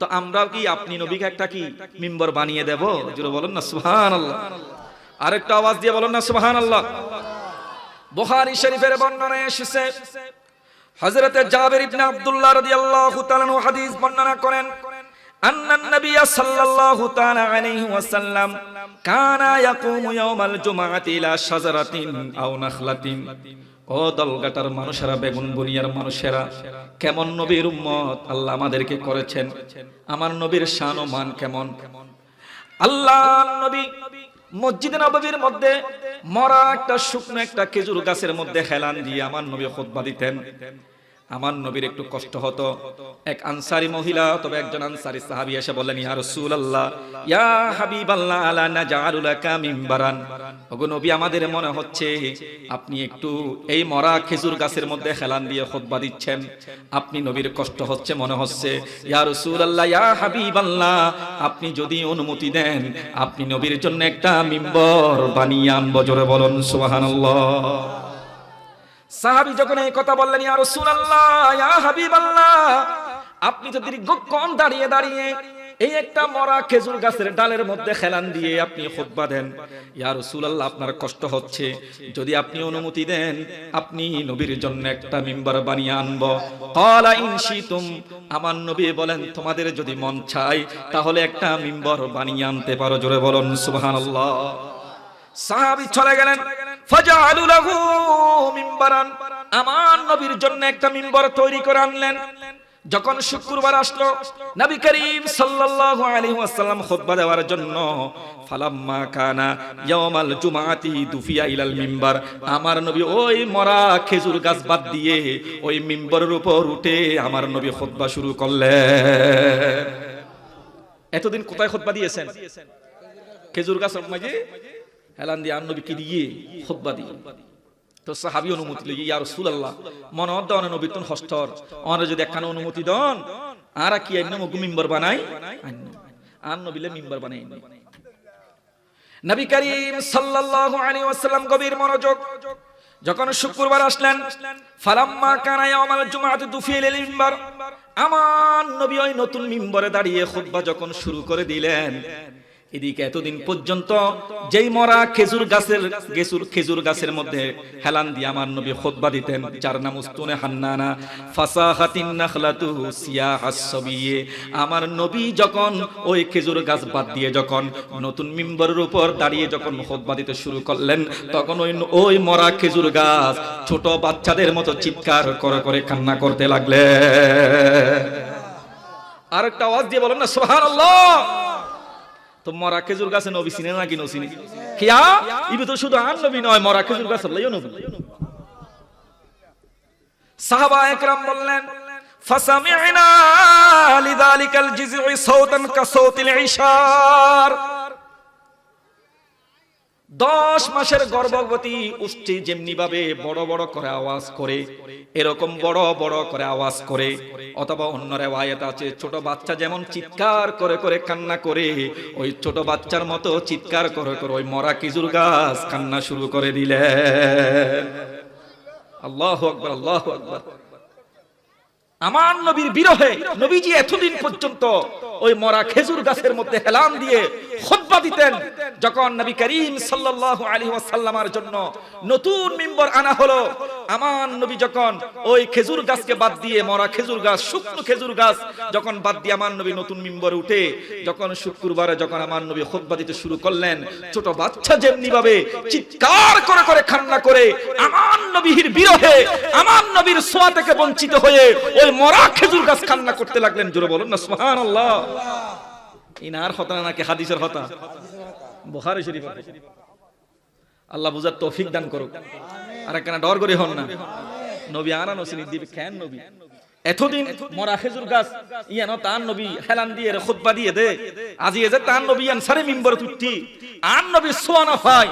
তো আমরাও কি আপনি নবীকে একটা কি মিম্বর বানিয়ে দেব? জোরে বলুন না সুবহানাল্লাহ। আরেকটা আওয়াজ দিয়ে বলুন না সুবহানাল্লাহ। বুখারী শরীফের বর্ণনায় এসেছে, হযরতে জাবির ইবনে আব্দুল্লাহ রাদিয়াল্লাহু তাআলা আনহু হাদিস বর্ণনা করেন, আন্নান নবী সাল্লাল্লাহু তাআলা আলাইহি ওয়াসাল্লাম কানা ইয়াকুমু ইয়াউমাল জুমআতি ইলা শাজারাতিন আও নাখলাতিন। ও দলগাটার মানুষেরা, বেগুন বুনিয়ার মানুষেরা, কেমন নবীর উম্মত আল্লাহ আমাদেরকে করেছেন, আমার নবীর শান ও মান কেমন। আল্লাহর নবী মসজিদে নববীর মধ্যে মরা একটা শুকনো একটা খেজুর গাছের মধ্যে হেলান দিয়ে আমার নবী খুতবা দিতেন। আমার নবীর একটু কষ্ট হতো। এক আনসারী মহিলা তবে একজন আনসারী সাহাবী এসে বললেন, ইয়া রাসূলুল্লাহ, ইয়া হাবিবাল্লাহ, আলা নাজআলু লাকা মিম্বারান। ওগো নবী, আমাদের মনে হচ্ছে আপনি একটু এই মরা খেজুর গাছের মধ্যে হেলান দিয়ে খুতবা দিচ্ছেন, আপনি নবীর কষ্ট হচ্ছে মনে হচ্ছে। ইয়া রাসূলুল্লাহ, ইয়া হাবিবাল্লাহ, আপনি যদি অনুমতি দেন আপনি নবীর জন্য একটা মিম্বর বানিয়ে আনবো। জোরে বলুন সুবহানাল্লাহ। সাহাবী যখন এই কথা বললেন, ইয়া রাসূলুল্লাহ, ইয়া হাবিবাল্লাহ, আপনি তো দীর্ঘক্ষণ দাঁড়িয়ে দাঁড়িয়ে এই একটা মরা খেজুর গাছের ডালের মধ্যে হেলান দিয়ে আপনি খুতবা দেন, ইয়া রাসূলুল্লাহ, আপনার কষ্ট হচ্ছে, যদি আপনি অনুমতি দেন আপনি নবীর জন্য একটা মিম্বর বানিয়ে আনবো। ক্বালা ইন শিতুম, আমার নবী বলেন তোমাদের যদি মন চায় তাহলে একটা মিম্বর বানিয়ে আনতে পারো। জোরে বলুন সুবহানাল্লাহ। সাহাবী চলে গেলেন, ফাজআলু লাহু মিম্বারান, আমার নবীর জন্য একটা মিম্বর তৈরি করে আনলেন। যখন শুক্রবার আসলো নবী করিম সাল্লাল্লাহু আলাইহি ওয়াসাল্লাম খুতবা দেওয়ার জন্য ফালাম্মা কানা ইয়াউমাল জুমআতি দুফিয়া ইলাল মিম্বার, আমার নবী ওই মরা খেজুর গাছ বাদ দিয়ে ওই মিম্বরের উপর উঠে আমার নবী খুতবা শুরু করলেন। এতদিন কোথায় খুতবা দিয়েছেন? খেজুর গাছের মাঝে হেলান দিয়ে আর নবী কি দিয়ে খুতবা দিয়ে। তো সাহাবী অনুমতি লই, ইয়া রাসূলুল্লাহ মনে হদ্দানে নবী তুন হস্তর আমরা যদি একখানা অনুমতি দন আর কি আইন মগু মিম্বর বানাই আর নবীলে মিম্বর বানাই। নবী করিম সাল্লাল্লাহু আলাইহি ওয়াসাল্লাম গভীর মনোযোগ। যখন শুক্রবার আসলেন ফালাম্মা কানা ইয়াউমাল জুমআতি দুফিয়া ইলাল মিম্বার, আমার নবী ওই নতুন মিম্বরে দাঁড়িয়ে খুতবা যখন শুরু করে দিলেন, এদিকে এতদিন পর্যন্ত যেই মরা খেজুর গাছের মধ্যে হেলান দিয়ে আমার নবী খুতবা দিতেন, যার নাম উস্তুনে হান্নানা ফাসাহাতিন নাখলাতু সিয়াহাস সাবিয়ে, আমার নবী যখন ওই খেজুর গাছ বাদ দিয়ে যখন নতুন মিম্বরের উপর দাঁড়িয়ে যখন খুতবা দিতে শুরু করলেন, তখন ওই মরা খেজুর গাছ ছোট বাচ্চাদের মতো চিৎকার করে করে কান্না করতে লাগলেন। আরেকটা আওয়াজ দিয়ে বলেন না সুবহানাল্লাহ। তো মরা খেজুর গাছে নবী চিনে নাকি নচিনি? কিয়া ইবে তো শুধু আর নবী নয়, মরা খেজুর গাছ আল্লাহও নবী। সাহাবা একরাম বললেন ফাসামি'না লিযালিকাল জিজই সাওতান কাসাওতিল ইশার, 10 মাসের গর্ভবতী উষ্টি যেমনি ভাবে বড় বড় করে আওয়াজ করে, এরকম বড় বড় করে আওয়াজ করে, অথবা অন্য রিওয়ায়াত আছে ছোট বাচ্চা যেমন চিৎকার করে করে কান্না করে, ওই ছোট বাচ্চার মতো চিৎকার করে করে ওই মরা খেজুর গাছ কান্না শুরু করে দিলেন। আল্লাহু আকবার, আল্লাহু আকবার। আমার নবীর বিরহে নবীজি এতদিন পর্যন্ত ওই মরা খেজুর গাছের মধ্যে হেলান দিয়ে খুতবা দিতেন। যখন নবী করিম সাল্লাল্লাহু আলাইহি ওয়াসাল্লামের জন্য নতুন মিম্বর আনা হলো, আমার নবী যখন ওই খেজুর গাছকে বাদ দিয়ে মরা খেজুর গাছ, শুকনো খেজুর গাছ যখন বাদ দিয়ে আমার নবী নতুন মিম্বরে উঠে যখন শুক্রবারে যখন আমার নবী খুতবা দিতে শুরু করলেন, ছোট বাচ্চা যেমনি ভাবে চিৎকার করে করে কান্না করে আমার নবীর বিরহে, আমার নবীর ছোঁয়া থেকে বঞ্চিত হয়ে ওই মরা খেজুর গাছ কান্না করতে লাগলেন। জোরে বলুন না সুবহানাল্লাহ। ইনার হতা নাকি হাদিসের হতা? বুখারী শরীফ। আল্লাহ বুঝার তৌফিক দান করুক। আর কেন ডর করে হন না, নবী আনা নসিনি দিবে কেন নবী এতদিন মরা খেজুর গাছ ইয়ান তার নবী হেলান দিয়ে খুতবা দিয়ে দে, আজি এ যে তার নবী আনসারে মিম্বরে তুটি আর নবী সোয়ানা ফাই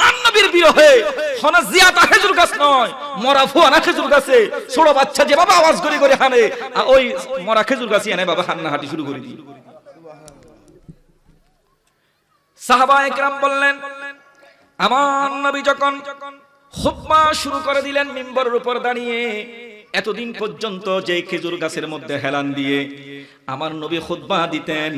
আর নবীর বিরহে হনা জিয়াতা খেজুর গাছ নয়, মরা ফুয়ানা খেজুর গাছে ছোট বাচ্চা যে বাবা আওয়াজ করে করে হানে, ওই মরা খেজুর গাছ ইয়ানে বাবা হান্না হাঁটি শুরু করে দি। সাহাবা একরাম বললেন আমার নবী যখন খুতবা শুরু করে দিলেন মিম্বরের উপর দাঁড়িয়ে, এতদিন পর্যন্ত যে খেজুর গাছের মধ্যে হেলান দিয়ে আমার নবী খুতবা দিতেন,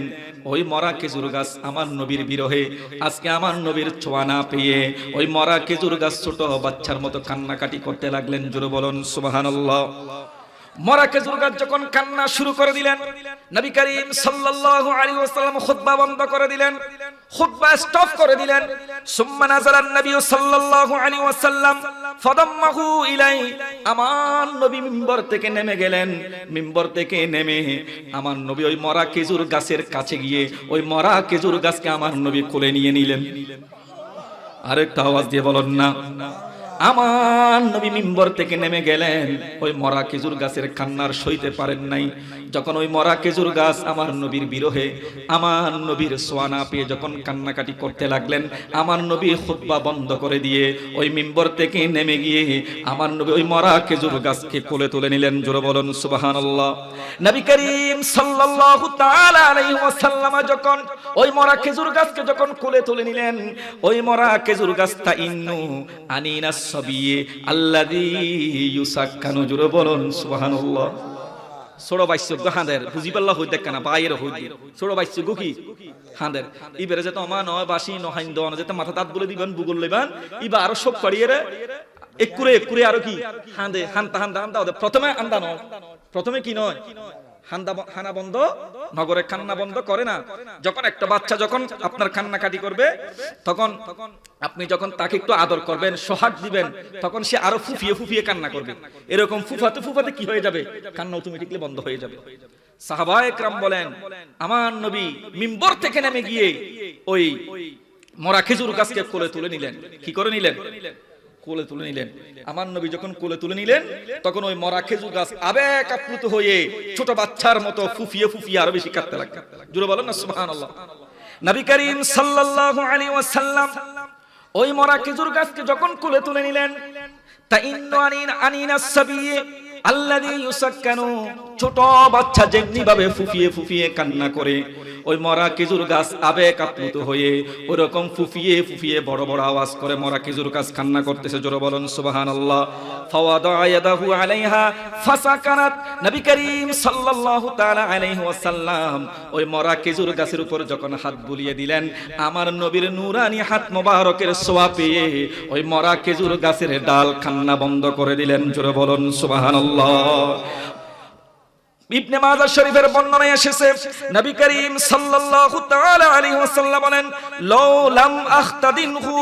ওই মরা খেজুর গাছ আমার নবীর বিরহে আজকে আমার নবীর ছোঁয়া না পেয়ে ওই মরা খেজুর গাছ ছোট বাচ্চার মতো কান্নাকাটি করতে লাগলেন। জোরে বলুন সুবহানাল্লাহ। মরা খেজুর গাছ যখন কান্না শুরু করে দিলেন, নবী করিম সাল্লাল্লাহু আলাইহি ওয়াসাল্লাম খুতবা বন্ধ করে দিলেন, খুতবা স্টপ করে দিলেন। সুম্মা নাযালান নবী সাল্লাল্লাহু আলাইহি ওয়াসাল্লাম ফাদাম্মাহু ইলাই, আমার নবী মিম্বর থেকে নেমে গেলেন। মিম্বর থেকে নেমে আমার নবী ওই মরা খেজুর গাছের কাছে গিয়ে ওই মরা খেজুর গাছকে আমার নবী কোলে নিয়ে নিলেন। আরেকটা আওয়াজ দিয়ে বলুন না। আমার নবী মিম্বর থেকে নেমে গেলেন, ওই মরা খেজুর গাছের কান্নার সইতে পারেন নাই। যখন ওই মরা খেজুর গাছ আমার নবীর বিরহে আমার নবীর ছোঁয়া না পেয়ে যখন কান্নাকাটি করতে লাগলেন, আমার নবী খুতবা বন্ধ করে দিয়ে ওই মিম্বর থেকে নেমে গিয়ে আমার নবী ওই মরা খেজুর গাছকে কোলে তুলে নিলেন। জোরে বলুন সুবহানাল্লাহ। নবী করিম সাল্লাল্লাহু তাআলা আলাইহি ওয়াসাল্লাম যখন ওই মরা খেজুর গাছকে যখন কোলে তুলে নিলেন, ওই মরা খেজুর গাছটা ইন্নু আনিনা সাবিয়ে আল্লাযী ইউসাক্কানু। জোরে বলুন সুবহানাল্লাহ। ছোট বাইশ্য হাঁদের বুঝি পাল্লা হইতে কেনা বাইর হইতে ছোট বাইশ্য গুকি হাঁদের ইবেরে যেত আমা নয় বাসি নহাইন দন যেতে মাথা তাত বলে দিবেন বুগল লইবেন ইবা আরো সব করিয়ে রে একুরে একুরে আরো কি হাঁদে হান্তা হান্তা হান্তা প্রথমে আন্দা নয়, প্রথমে কি নয় হানা বন্ধ, নগরে কান্না বন্ধ করে না। যখন একটা বাচ্চা যখন আপনার কান্নাকাটি করবে, তখন আপনি যখন তাকে একটু আদর করবেন, সোহাগ দিবেন, তখন সে আরো ফুফিয়ে ফুফিয়ে কান্না করবে। এরকম ফুফাতে ফুফাতে কি হয়ে যাবে, কান্না অটোমেটিক্যালি বন্ধ হয়ে যাবে। সাহাবায়ে কেরাম বলেন, আমার নবী মিম্বর থেকে নেমে গিয়ে ওই মরা খেজুর গাছকে কোলে তুলে নিলেন। কি করে নিলেন? কোলে তুলে নিলেন। আমার নবী যখন কোলে তুলে নিলেন, তখন ওই মরা খেজুর গাছ আবেগ আপ্লুত হয়ে ছোট বাচ্চার মতো ফুফিয়ে ফুফিয়ে আরো বেশি কাঁদতে লাগলো। জোরে বলেন না সুবহানাল্লাহ। নবী করিম সাল্লাল্লাহু আলাইহি ওয়াসাল্লাম ওই মরা খেজুর গাছকে যখন কোলে তুলে নিলেন, তাইন্নু আনিনাস সাবী আল্লাযী ইউসাক্কানু, ছোট বাচ্চা যেমনি ভাবে ফুফিয়ে ফুফিয়ে কান্না করে, ওই মরা খেজুর গাছ আবেগ আপ্লুত হয়ে ওরকম ফুফিয়ে ফুফিয়ে বড় বড় আওয়াজ করে মরা খেজুর গাছ কান্না করতেছে। জোরে বলেন সুবহানাল্লাহ। ফাওয়াদা ইয়াদাহু আলাইহা ফাসাকানাত, নবী করিম সাল্লাল্লাহু তাআলা আলাইহি ওয়াসাল্লাম ওই মরা খেজুর গাছের উপর যখন হাত বুলিয়ে দিলেন, আমার নবীর নূরানি হাত মোবারকের ছোঁয়া পেয়ে ওই মরা খেজুর গাছের ডাল কান্না বন্ধ করে দিলেন। জোরে বলেন সুবহানাল্লাহ। ইবনে মাজাহ শরীফের বর্ণনায় এসেছে, নবী করিম সাল্লাল্লাহু তাআলা আলাইহি ওয়াসাল্লাম বলেন, লাউ লাম আখতাদিনহু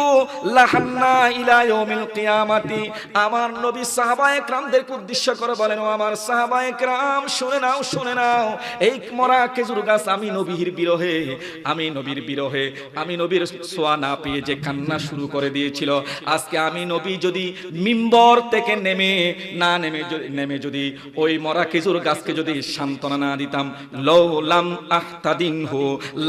লাহান্না ইলা ইয়াউমিল কিয়ামাতি। আমার নবী সাহাবায়ে কেরামদেরকে উদ্দেশ্য করে বলেন, ও আমার সাহাবায়ে কেরাম, শুনে নাও শুনে নাও, এই মরা খেজুর গাছ আমি নবীর বিরহে, আমি নবীর বিরহে, আমি নবীর ছোঁয়া না পেয়ে যে কান্না শুরু করে দিয়েছিল, আজকে আমি নবী যদি মিম্বর থেকে নেমে যদি ওই মরা খেজুর গাছকে যদি সান্ত্বনা না দিতাম, লাউ লাম আহতাদিনহু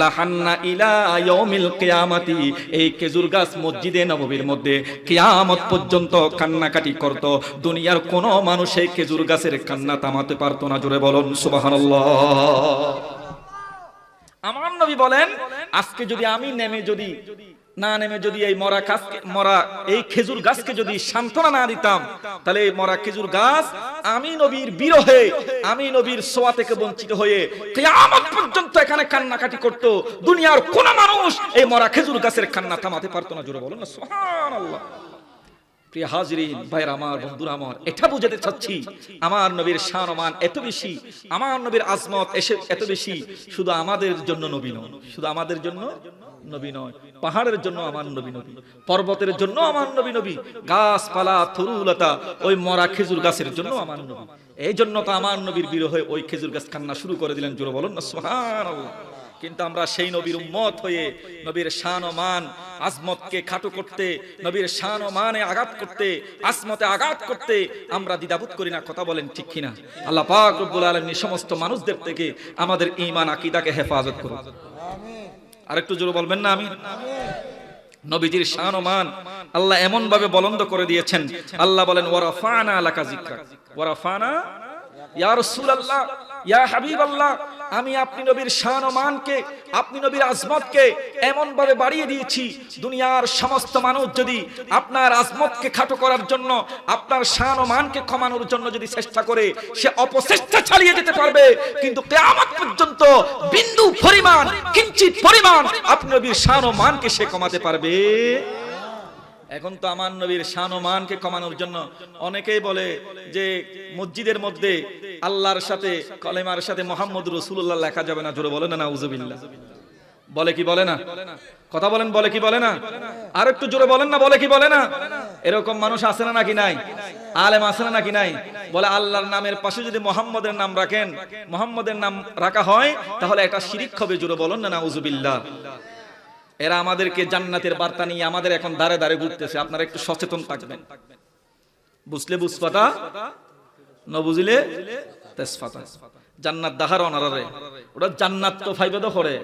লাহান্না ইলা ইয়াউমিল কিয়ামাতি, এই খেজুর গাছ মসজিদে নববীর মধ্যে কিয়ামত পর্যন্ত কান্নাকাটি করত। দুনিয়ার কোন মানুষ এই খেজুর গাছের কান্না থামাতে পারত না। জোরে বলুন সুবহানাল্লাহ। আমার নবী বলেন, আজকে যদি আমি নেমে যদি এই মরা এই খেজুর গাছকে যদি সান্ত্বনা না দিতাম, তাহলে এই মরা খেজুর গাছ আমি নবীর বিরহে, আমি নবীর ছোঁয়া থেকে বঞ্চিত হয়ে কিয়ামত পর্যন্ত এখানে কান্নাকাটি করত। দুনিয়ার কোন মানুষ এই মরা খেজুর গাছের কান্না থামাতে পারত না। জোরে বলুন না সুবহানাল্লাহ। প্রিয় হাজিরিন, ভাইরা আমার, বন্ধুরা আমার, এটা বুঝাতে চাচ্ছি আমার নবীর শান ও মান এত বেশি, আমার নবীর আজমত এত বেশি। শুধু আমাদের জন্য নবী নয়, শুধু আমাদের জন্য নবী নয়, পাহাড়ের জন্য আমার নবী নবী, পর্বতের জন্য আমার নবী নবী, গাছপালা তরুলতা ওই মরা খেজুর গাছের জন্য আমার নবী। এই জন্য তো আমার নবীর বিরহে ওই খেজুর গাছ কান্না শুরু করে দিলেন। জোরে বলুন না সুবহানাল্লাহ। কিন্তু আমরা সেই নবীর উম্মত হয়ে নবীর শান ও মান আজমতকে খাটো করতে, নবীর শান ও মানে আঘাত করতে, আজমতে আঘাত করতে আমরা দ্বিধাবোধ করি না। কথা বলেন ঠিক কিনা? আল্লাহ পাক রব্বুল আলামিন সমস্ত মানুষদের থেকে আমাদের ঈমান আকীদাকে হেফাজত করুন। আমিন। আরেকটু জোরে বলবেন না আমিন? নবীজির শান ও মান আল্লাহ এমন ভাবে বুলন্দ করে দিয়েছেন। আল্লাহ বলেন, ওয়ারাফানা লাকা যিকরাক, ওয়ারাফানা ইয়া রাসূলুল্লাহ, ইয়া হাবিবাল্লাহ, আমি আপনি নবীর শান ও মানকে, আপনি নবীর আজমতকে এমন ভাবে বাড়িয়ে দিয়েছি, দুনিয়ার সমস্ত মানুষ যদি আপনার আজমতকে খাটো করার জন্য, আপনার শান ও মানকে কমানোর জন্য যদি চেষ্টা করে, সে অপচেষ্টা চালিয়ে যেতে পারবে, কিন্তু কিয়ামত পর্যন্ত বিন্দু পরিমাণ, কিঞ্চিত পরিমাণ আপনি নবীর শান ও মানকে সে কমাতে পারবে। এখন তো আমার নবীর শান ও মানকে কমানোর জন্য অনেকেই বলে যে মসজিদের মধ্যে আল্লাহর সাথে, কলেমার সাথে মুহাম্মদ রাসূলুল্লাহ লেখা যাবে না। জোরে বলেন না নাউজুবিল্লাহ। বলে কি বলে না? কথা বলেন, বলে কি বলে না? আর একটু জোরে বলেন না, বলে কি বলে না? এরকম মানুষ আছে না নাকি নাই? আলেম আছে না নাকি নাই? বলে আল্লাহর নামের পাশে যদি মুহাম্মদের নাম রাখেন, মুহাম্মদের নাম রাখা হয়, তাহলে এটা শিরিক হবে। জোরে বলেন না নাউজুবিল্লাহ। এরা আমাদেরকে জান্নাতের বার্তা নিয়ে আমাদের এখন দাঁড়ে দাঁড়ে ঘুরতেছে। আপনারা একটু সচেতন থাকবেন। বুঝলে বুঝপাতা, ন বুঝলে তেজপাতা। জান্নাত দাহার অনারে, ওটা জান্নাত তো ফাইবেদ করে,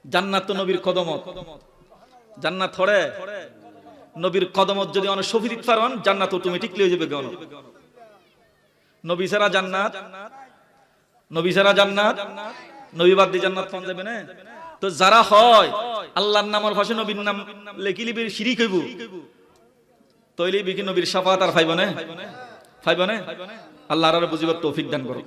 জান্নাত তো নবীর কদমত, জান্নাত হরে নবীর কদমত যদি অনেক শফিদিত পারেন, জান্নাত অটোমেটিকলি হয়ে যাবে। গণ নবী ছাড়া জান্নাত, নবী ছাড়া জান্নাত, নবী বাদ দিয়ে জান্নাত পাওয়া যাবে না। তো যারা হয় আল্লাহর নামের পাশে নবীর নাম লেখি লিবি শিরিক হইব, তইলে বিকি নবীর শাফাত আর পাইব না, পাইব না। আল্লাহর বুঝিবার তৌফিক দান করুন।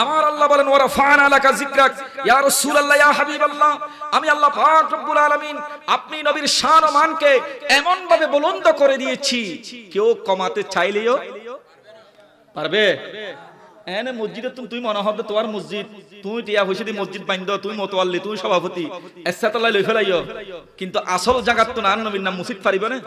আমার আল্লাহ বলেন, ওয়ারাফানা লাকা যিকরাক, ইয়া রাসূলুল্লাহ, ইয়া হাবিবাল্লাহ, আমি আল্লাহ পাক রব্বুল আলামিন আপনি নবীর শান ও মানকে এমন ভাবে বুলন্দ করে দিয়েছি, কেউ কমাতে চাইলেও পারবে? এনে মসজিদে তুই মনে হবে তোমার মসজিদ, তুই টিয়া হইছে দি মসজিদ বাইন্দ, তুই মোতোয়াল্লি, তুই সভাপতি, এসাতলাই লই ফেলাইও, কিন্তু আসল জায়গাত তো না নবীর নাম মুসিদ পারিবে না।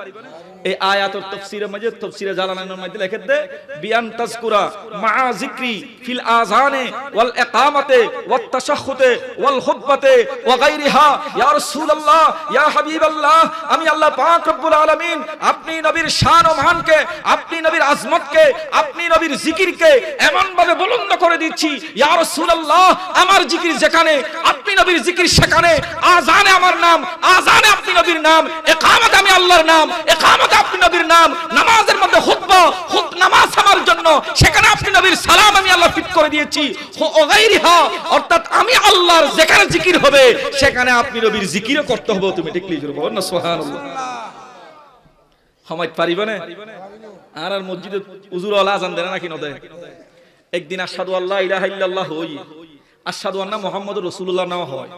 এই আয়াতুর তাফসীরে মাঝে তাফসীরে জালালাইনের মধ্যে লিখে দে বিয়ান তাজকুরা মা যিকরি ফিল আযানে ওয়াল ইকামাতে ওয়াত তাশাহুদে ওয়াল খুতবাতে ওয়া গায়রিহা। ইয়া রাসূলুল্লাহ, ইয়া হাবিবাল্লাহ, আমি আল্লাহ পাক রব্বুল আলামিন আপনি নবীর শান ও মানকে, আপনি নবীর আজমতকে, আপনি নবীর জিকিরকে এমন ভাবে বুলন্দ করে দিচ্ছি, ইয়া রাসূলুল্লাহ আমার জিকির যেখানে আপনি নবীর জিকির সেখানে, আযানে আমার নাম, আযানে আপনি নবীর নাম, ইকামতে আমি আল্লাহর নাম, ইকামতে আপনি নবীর নাম, নামাজের মধ্যে খুতবা, নামাজ আমার জন্য সেখানে আপনি নবীর সালাম আমি আল্লাহ ফিট করে দিয়েছি। ও গায়রিহা, অর্থাৎ আমি আল্লাহর যেখানে জিকির হবে সেখানে আপনি নবীর জিকিরও করতে হবে। তুমি ঠিক লিখে বলো না সুবহানাল্লাহ। সময় পারিবে না আর আর মসজিদে হুজুর ওয়ালা আযান দেন নাকি নদে। একদিন আশহাদু আল্লা ইলাহা ইল্লাল্লাহ হই, আশহাদু আন্না মুহাম্মাদুর রাসূলুল্লাহ নাও হয়।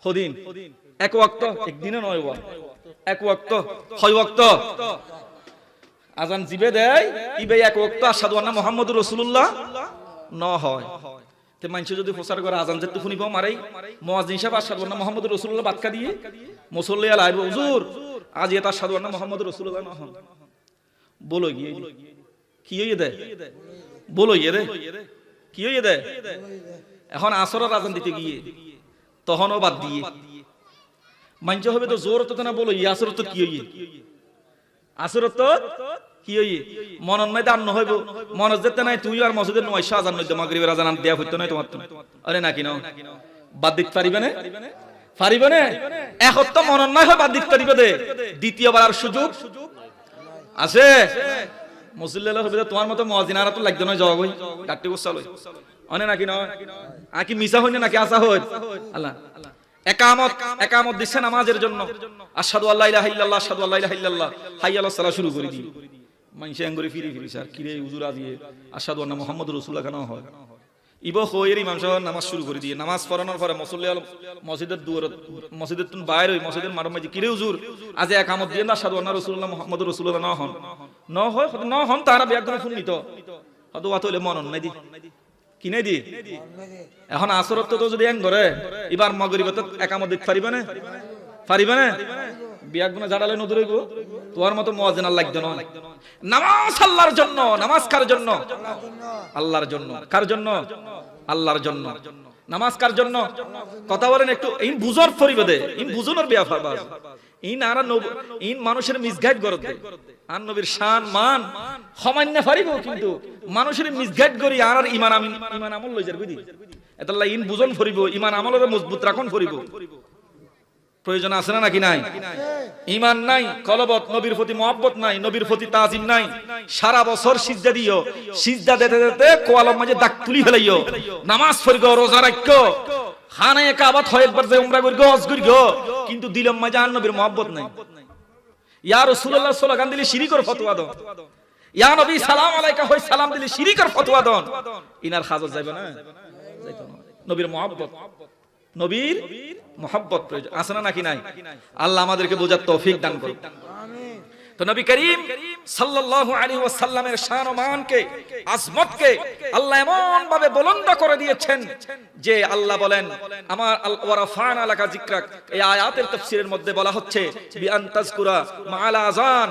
হদিন এক ওয়াক্ত, একদিনে নয় ওয়াক্ত, এক ওয়াক্ত, হয় ওয়াক্ত আযান জিবে দেয়, ইবে এক ওয়াক্ত আশহাদু আন্না মুহাম্মাদুর রাসূলুল্লাহ ন হয়। তে মানুষ যদি প্রচার করে আযান যেতে শুনিব মারাই, মুয়াজ্জিন সাহেব আশহাদু আন্না মুহাম্মাদুর রাসূলুল্লাহ বাতকা দিয়ে মুসল্লি আলা আইব, হুজুর আজ এটা আশহাদু আন্না মুহাম্মাদুর রাসূলুল্লাহ ন হন। বলো গিয়ে কি হইয়ে দেয়, বলো ইয়ে রে কি হইয়ে দেয়। এখন আসরের আযান দিতে গিয়ে তখনও বাদ দিয়ে মানতে হবে তো জোর তো না, বলো ইয়ে আসর তো কি হইয়ে, আসর তো কি হইয়ে মনন নাই দান হইব, মনজ যেতে নাই তুই আর মসজিদের নয়শা আযান নইতে মাগরিবের আযান দেয়া হইতো না তোমার, আরে নাকি না বাদ দিতে পারিবে না, পারিবে না। এখন তো মনন নাই হয় বাদ দিতে পারিবে দে, দ্বিতীয়বার আর সুযোগ আছে। মুসল্লিরা হবে তোমার মতো মুয়াজ্জিনারা তো লাগবে না, যাও কই কাটতে বসালই অনে নাকি না, আকি মিছা হইনে নাকি আসা হই। আল্লাহ একামত, একামত দিছে নামাজের জন্য, আশহাদু আল্লা ইলাহা ইল্লাল্লাহ, আশহাদু আল্লা ইলাহা ইল্লাল্লাহ, হাইয়া আলাস সালাহ শুরু করে দি। মানসে আঙ্গুরে ফিরি ফিরি স্যার কিরে হুজুর আজিয়ে আশহাদু আন্না মুহাম্মাদুর রাসূলুল্লাহ কেন হয়। ইবো হইয়ের ইমাম সাহেব নামাজ শুরু করে দিয়ে, নামাজ পড়ানোর পরে মুসল্লি আলম মসজিদের দুয়ার, মসজিদের তুন বাইরে হই, মসজিদের মারম মাঝে কিরে হুজুর আজ একামত দিয়ে না আশহাদু আন্না রাসূলুল্লাহ মুহাম্মাদুর রাসূলুল্লাহ না হন, ন হয় ন হন তারা ব্যাকরণ শুনিত হয়তো অত হইলে মনন নাই দি কিনে দি। এখন আসরত তো যদি এন ধরে এবার মাগরিবত একামত দিতে পারিবে না, পারিবে না, বিয়াক গুনা জাড়ালে নদরে গো তোমার মতো মুয়াজ্জিন আল্লাহ লাগবে না। নামাজ আল্লাহর জন্য, নামাজ কার জন্য, আল্লাহর জন্য। কার জন্য, আল্লাহর জন্য। নামাজ কার জন্য, কথা বলেন একটু ইন বুঝর পরিবে দে, ইন বুঝনের ব্যাপার বাস, ইন আর ইন মানুষের মিসগাইড করতে দে, আর নবীর শান মান সামান্য পারিব কিন্তু মানুষের মিসগাইড করি আর আর ইমান ইমান আমল লই যার বুঝি এতলা ইন বুঝন পরিব, ইমান আমলের মজবুত রাখন পরিব। প্রয়োজন আছে না নাকি নাই? ঈমান নাই, কলবত, নবীর প্রতি মহব্বত নাই, নবীর প্রতি তাজিম নাই, সারা বছর সিজদা দিও, সিজদা দিতে দিতে কোয়ালম মাঝে দাগ তুলি ফেলাইও, নামাজ পড়িও, রোজা রাখিও, খানায়ে কাবাত হয় একবার যে উমরা করিও, হজ করিও, কিন্তু দিলম মাঝে আর নবীর মহব্বত নাই। ইয়া রাসূলুল্লাহ স্লোগান দিলে শিরকের ফতোয়া দাও, ইয়া নবী সালাম আলাইকা হয় সালাম দিলে শিরকের ফতোয়া দাও, ইনার হাজত যাবে না, যাইতো না। নবীর মহব্বত, নবীর মহব্বত প্রয়োজন আছে না নাকি নাই? আল্লাহ আমাদেরকে বোঝার তৌফিক দান করুন। তো নবী করিম সাল্লাল্লাহু আলাইহি ওয়াসাল্লামের শান ও মানকে, আজমতকে আল্লাহ এমন ভাবে বুলন্দ করে দিয়েছেন যে আল্লাহ বলেন আমার ওয়া রাফা'না লাকা যিকরাক, এই আয়াতের তাফসীরের মধ্যে বলা হচ্ছে বিআন তাযকুরা মা'আল আযান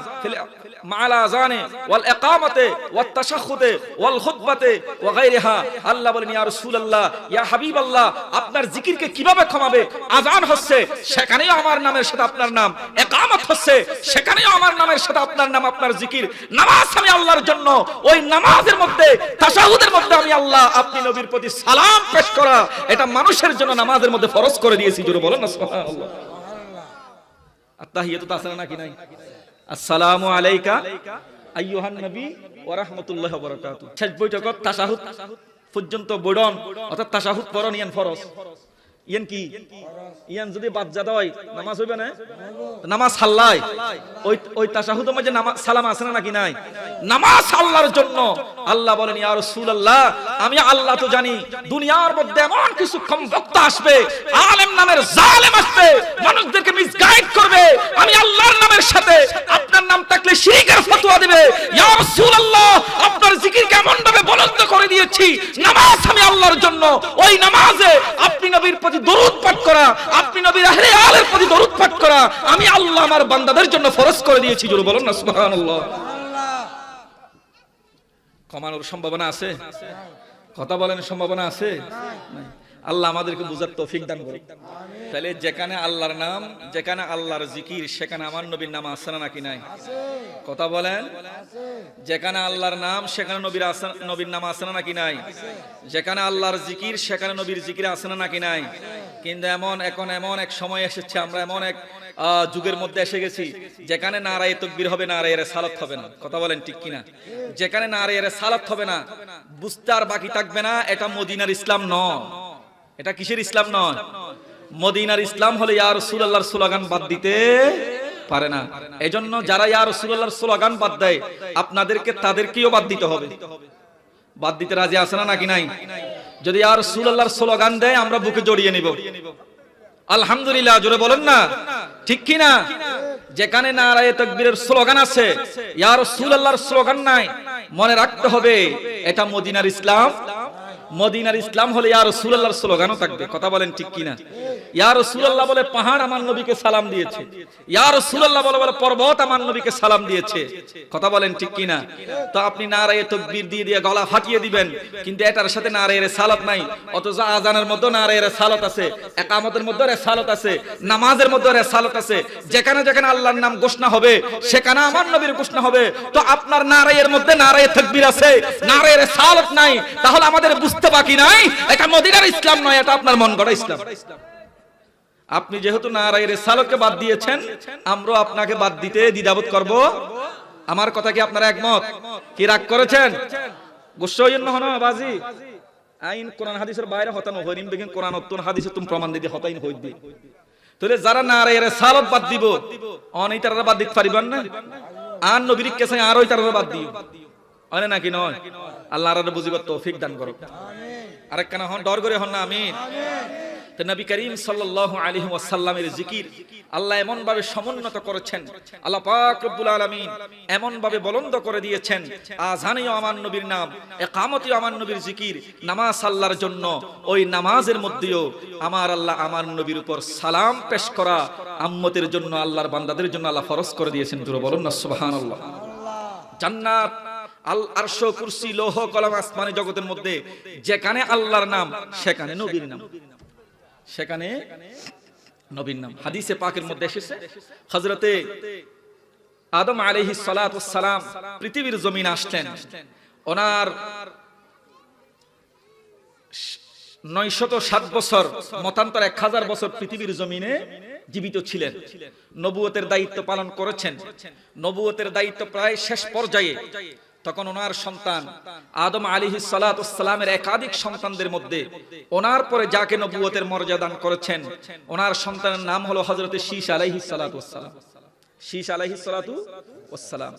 মা'আল আযানে ওয়াল ইকামাতে ওয়াত তাশাহুদে ওয়াল খুতবাতে ওয়া গায়রিহা। আল্লাহ বলেন ইয়া রাসূলুল্লাহ, ইয়া হাবিবাল্লাহ, আপনার জিকিরকে কিভাবে ক্ষমাবে? আযান হচ্ছে সেখানেও আমার নামের সাথে আপনার নাম, ইকামত হচ্ছে সেখানেও আমার নামের সাথে আপনার নাম, আপনার জিকির। নামাজ আমি আল্লাহর জন্য, ওই নামাজের মধ্যে তাশাহুদের মধ্যে আমি আল্লাহ আপনি নবীর প্রতি সালাম পেশ করা, এটা মানুষের জন্য নামাজের মধ্যে ফরজ করে দিয়েছি। জোরে বলেন না সুবহানাল্লাহ। আত্তাহিয়াতু তাসনা নাকি নাই? আসসালামু আলাইকা আইয়ুহান নবী ওয়া রাহমাতুল্লাহি ওয়া বারাকাতুহু। শেষ বৈঠকত তাশাহুদ পর্যন্ত বড়ন, অর্থাৎ তাশাহুদ পড়ন ইয়ান ফরজ, ইয়ান কি ইয়ান যদি বাদ যা হয় নামাজ হইবে না, নামাজ হাল্লাই। ওই তাশাহুদের মধ্যে নামাজ সালাম আছে না নাকি নাই? নামাজ আল্লাহর জন্য। আল্লাহ বলেন ইয়া রাসূলুল্লাহ, আমি আল্লাহ তো জানি দুনিয়ার মধ্যে এমন কিছু কম বক্তা আসবে, আলেম নামের জালেম আসবে, মানুষদেরকে মিসগাইড করবে, আমি আল্লাহর নামের সাথে আপনার নাম থাকলে শিরকের ফতোয়া দিবে। ইয়া রাসূলুল্লাহ, আপনার জিকির কেমন ভাবে বুলন্দ জন্য ওই নামাজে আপনি নবীর প্রতি দরুদ পাঠ করা, আপনি নবীর আহলে আলের প্রতি দরুদ পাঠ করা আমি আল্লাহ আমার বান্দাদের জন্য ফরজ করে দিয়েছি। জোরে বলুন না সুবহানাল্লাহ। কমানোর সম্ভাবনা আছে? কথা বলেন, সম্ভাবনা আছে? আল্লাহ আমাদেরকে বুঝার তৌফিক দান করুন। তাহলে যেখানে আল্লাহর নাম, যেখানে আল্লাহর জিকির, সেখানে আমার নবীর নাম আছে না নাকি নাই? কথা বলেন। যেখানে আল্লাহর নাম সেখানে নবীর নাম আছে না নাকি নাই? যেখানে আল্লাহর জিকির সেখানে নবীর জিকির আছে না নাকি নাই? কিন্তু এখন এমন এক সময় এসেছে, আমরা এমন এক যুগের মধ্যে এসে গেছি যেখানে নারায়ে তাকবীর হবে, নারায়ে রিসালাত হবে না। কথা বলেন ঠিক কিনা? যেখানে নারায়ে রিসালাত হবে না, বুঝতে আর বাকি থাকবে না এটা মদিনার ইসলাম নয়। এটা কিসের ইসলাম নয়? মদিনার ইসলাম হলে ইয়া রাসূলুল্লাহর স্লোগান বাদ দিতে পারে না। এজন্য যারা ইয়া রাসূলুল্লাহর স্লোগান বাদ দেয় আপনাদেরকে তাদেরকেও বাদ দিতে হবে। বাদ দিতে রাজি আছে না নাকি নাই? যদি ইয়া রাসূলুল্লাহর স্লোগান দেয় আমরা বুকে জড়িয়ে নিব। আলহামদুলিল্লাহ, জোরে বলেন না ঠিক কি না? যেখানে নারায়ে তাকবীরের স্লোগান আছে, ইয়া রাসূলুল্লাহর স্লোগান নাই, মনে রাখতে হবে এটা মদিনার ইসলাম। মদিনার ইসলাম হলে ইয়া রাসূলুল্লাহর স্লোগানও থাকবে। কথা বলেন ঠিক কি না? ইয়া রাসূলুল্লাহ বলে পাহাড় আমার নবীকে সালাম দিয়েছে, ইয়া রাসূলুল্লাহ বলে পর্বত আমার নবীকে সালাম দিয়েছে। কথা বলেন ঠিক কি না? তো আপনি নারায়ে তাকবীর দিয়ে দিয়ে গলা ফাটিয়ে দিবেন, কিন্তু এটার সাথে নারায়ে রিসালাত নাই। অথচ আযানের মধ্যে নারায়ে রিসালাত আছে, ইকামতের মধ্যে রিসালাত আছে, নামাজের মধ্যে রিসালাত আছে। যেখানে যেখানে আল্লাহর নাম ঘোষণা হবে সেখানে আমার নবীর ঘোষণা হবে। তো আপনার নারায়ের মধ্যে নারায়ে তাকবীর আছে, নারায়ে রিসালাত নাই, তাহলে আমাদের বুঝতে বাকি নাই এটা মদিনার ইসলাম নয়, এটা আপনার মন গড়া ইসলাম। আপনি যেহেতু নারায়ে রিসালাতকে বাদ দিয়েছেন, আমরা আপনাকে বাদ দিতে দ্বিধাবোধ করব। আমার কথা কি আপনারা একমত? কি রাগ করেছেন? গোসা হইন না হনো বাজি আইন কোরআন হাদিসের বাইরে হতানো হইন বেগিন কোরআন অত্তন হাদিসে তুমি প্রমাণ দিতে হতাইন হইবি। তাহলে যারা নারায়ে রিসালাত বাদ দিব অনেক তারা বাদ দিতে পারিবেন না। আর নবীর কাছে আর ওই তারা বাদ দিও অনে নাকি নয়? আল্লাহ আর বুঝিবার তৌফিক দান করুক। আরেক কানা হন ডর করে হন না আমিন। তো নবী করিম সাল্লাল্লাহু আলাইহি ওয়াসাল্লামের জিকির আল্লাহ এমন ভাবে সমুন্নত করেছেন, আল্লাহ পাক রব্বুল আলামিন এমন ভাবে বুলন্দ করে দিয়েছেন, আযানেও আমার নবীর নাম, ইকামতেও আমার নবীর জিকির, নামাজ আল্লাহর জন্য, ওই নামাজের মধ্যেও আমার আল্লাহ আমার নবীর উপর সালাম পেশ করা উম্মতের জন্য, আল্লাহর বান্দাদের জন্য আল্লাহ ফরজ করে দিয়েছেন। জোরে বলুন না সুবহানাল্লাহ। জান্নাত, আল আরশ, কুরসি, লৌহ কলম, আসমানি জগতের মধ্যে যেখানে আল্লাহর নাম সেখানে নবীর নাম, সেখানে নবীর নাম। হাদিসে পাকের মধ্যে এসেছে হযরতে আদম আলাইহিস সালাতু ওয়াস সালাম পৃথিবীর জমিনে আসলেন। ওনার 907 বছর, মতান্তর 1000 বছর পৃথিবীর জমিনে জীবিত ছিলেন, নবুয়তের দায়িত্ব পালন করেছেন। নবুয়তের দায়িত্ব প্রায় শেষ পর্যায়ে। তখন ওনার সন্তান আদম আলাইহিস সালাতু ওয়াস সালামের একাধিক সন্তানদের মধ্যে ওনার পরে যাকে নবুয়তের মর্যাদা দান করেছেন, ওনার সন্তানের নাম হলো হযরতে শীশ আলাইহিস সালাতু ওয়াস সালাম। শীশ আলাইহিস সালাতু ওয়াস সালাম।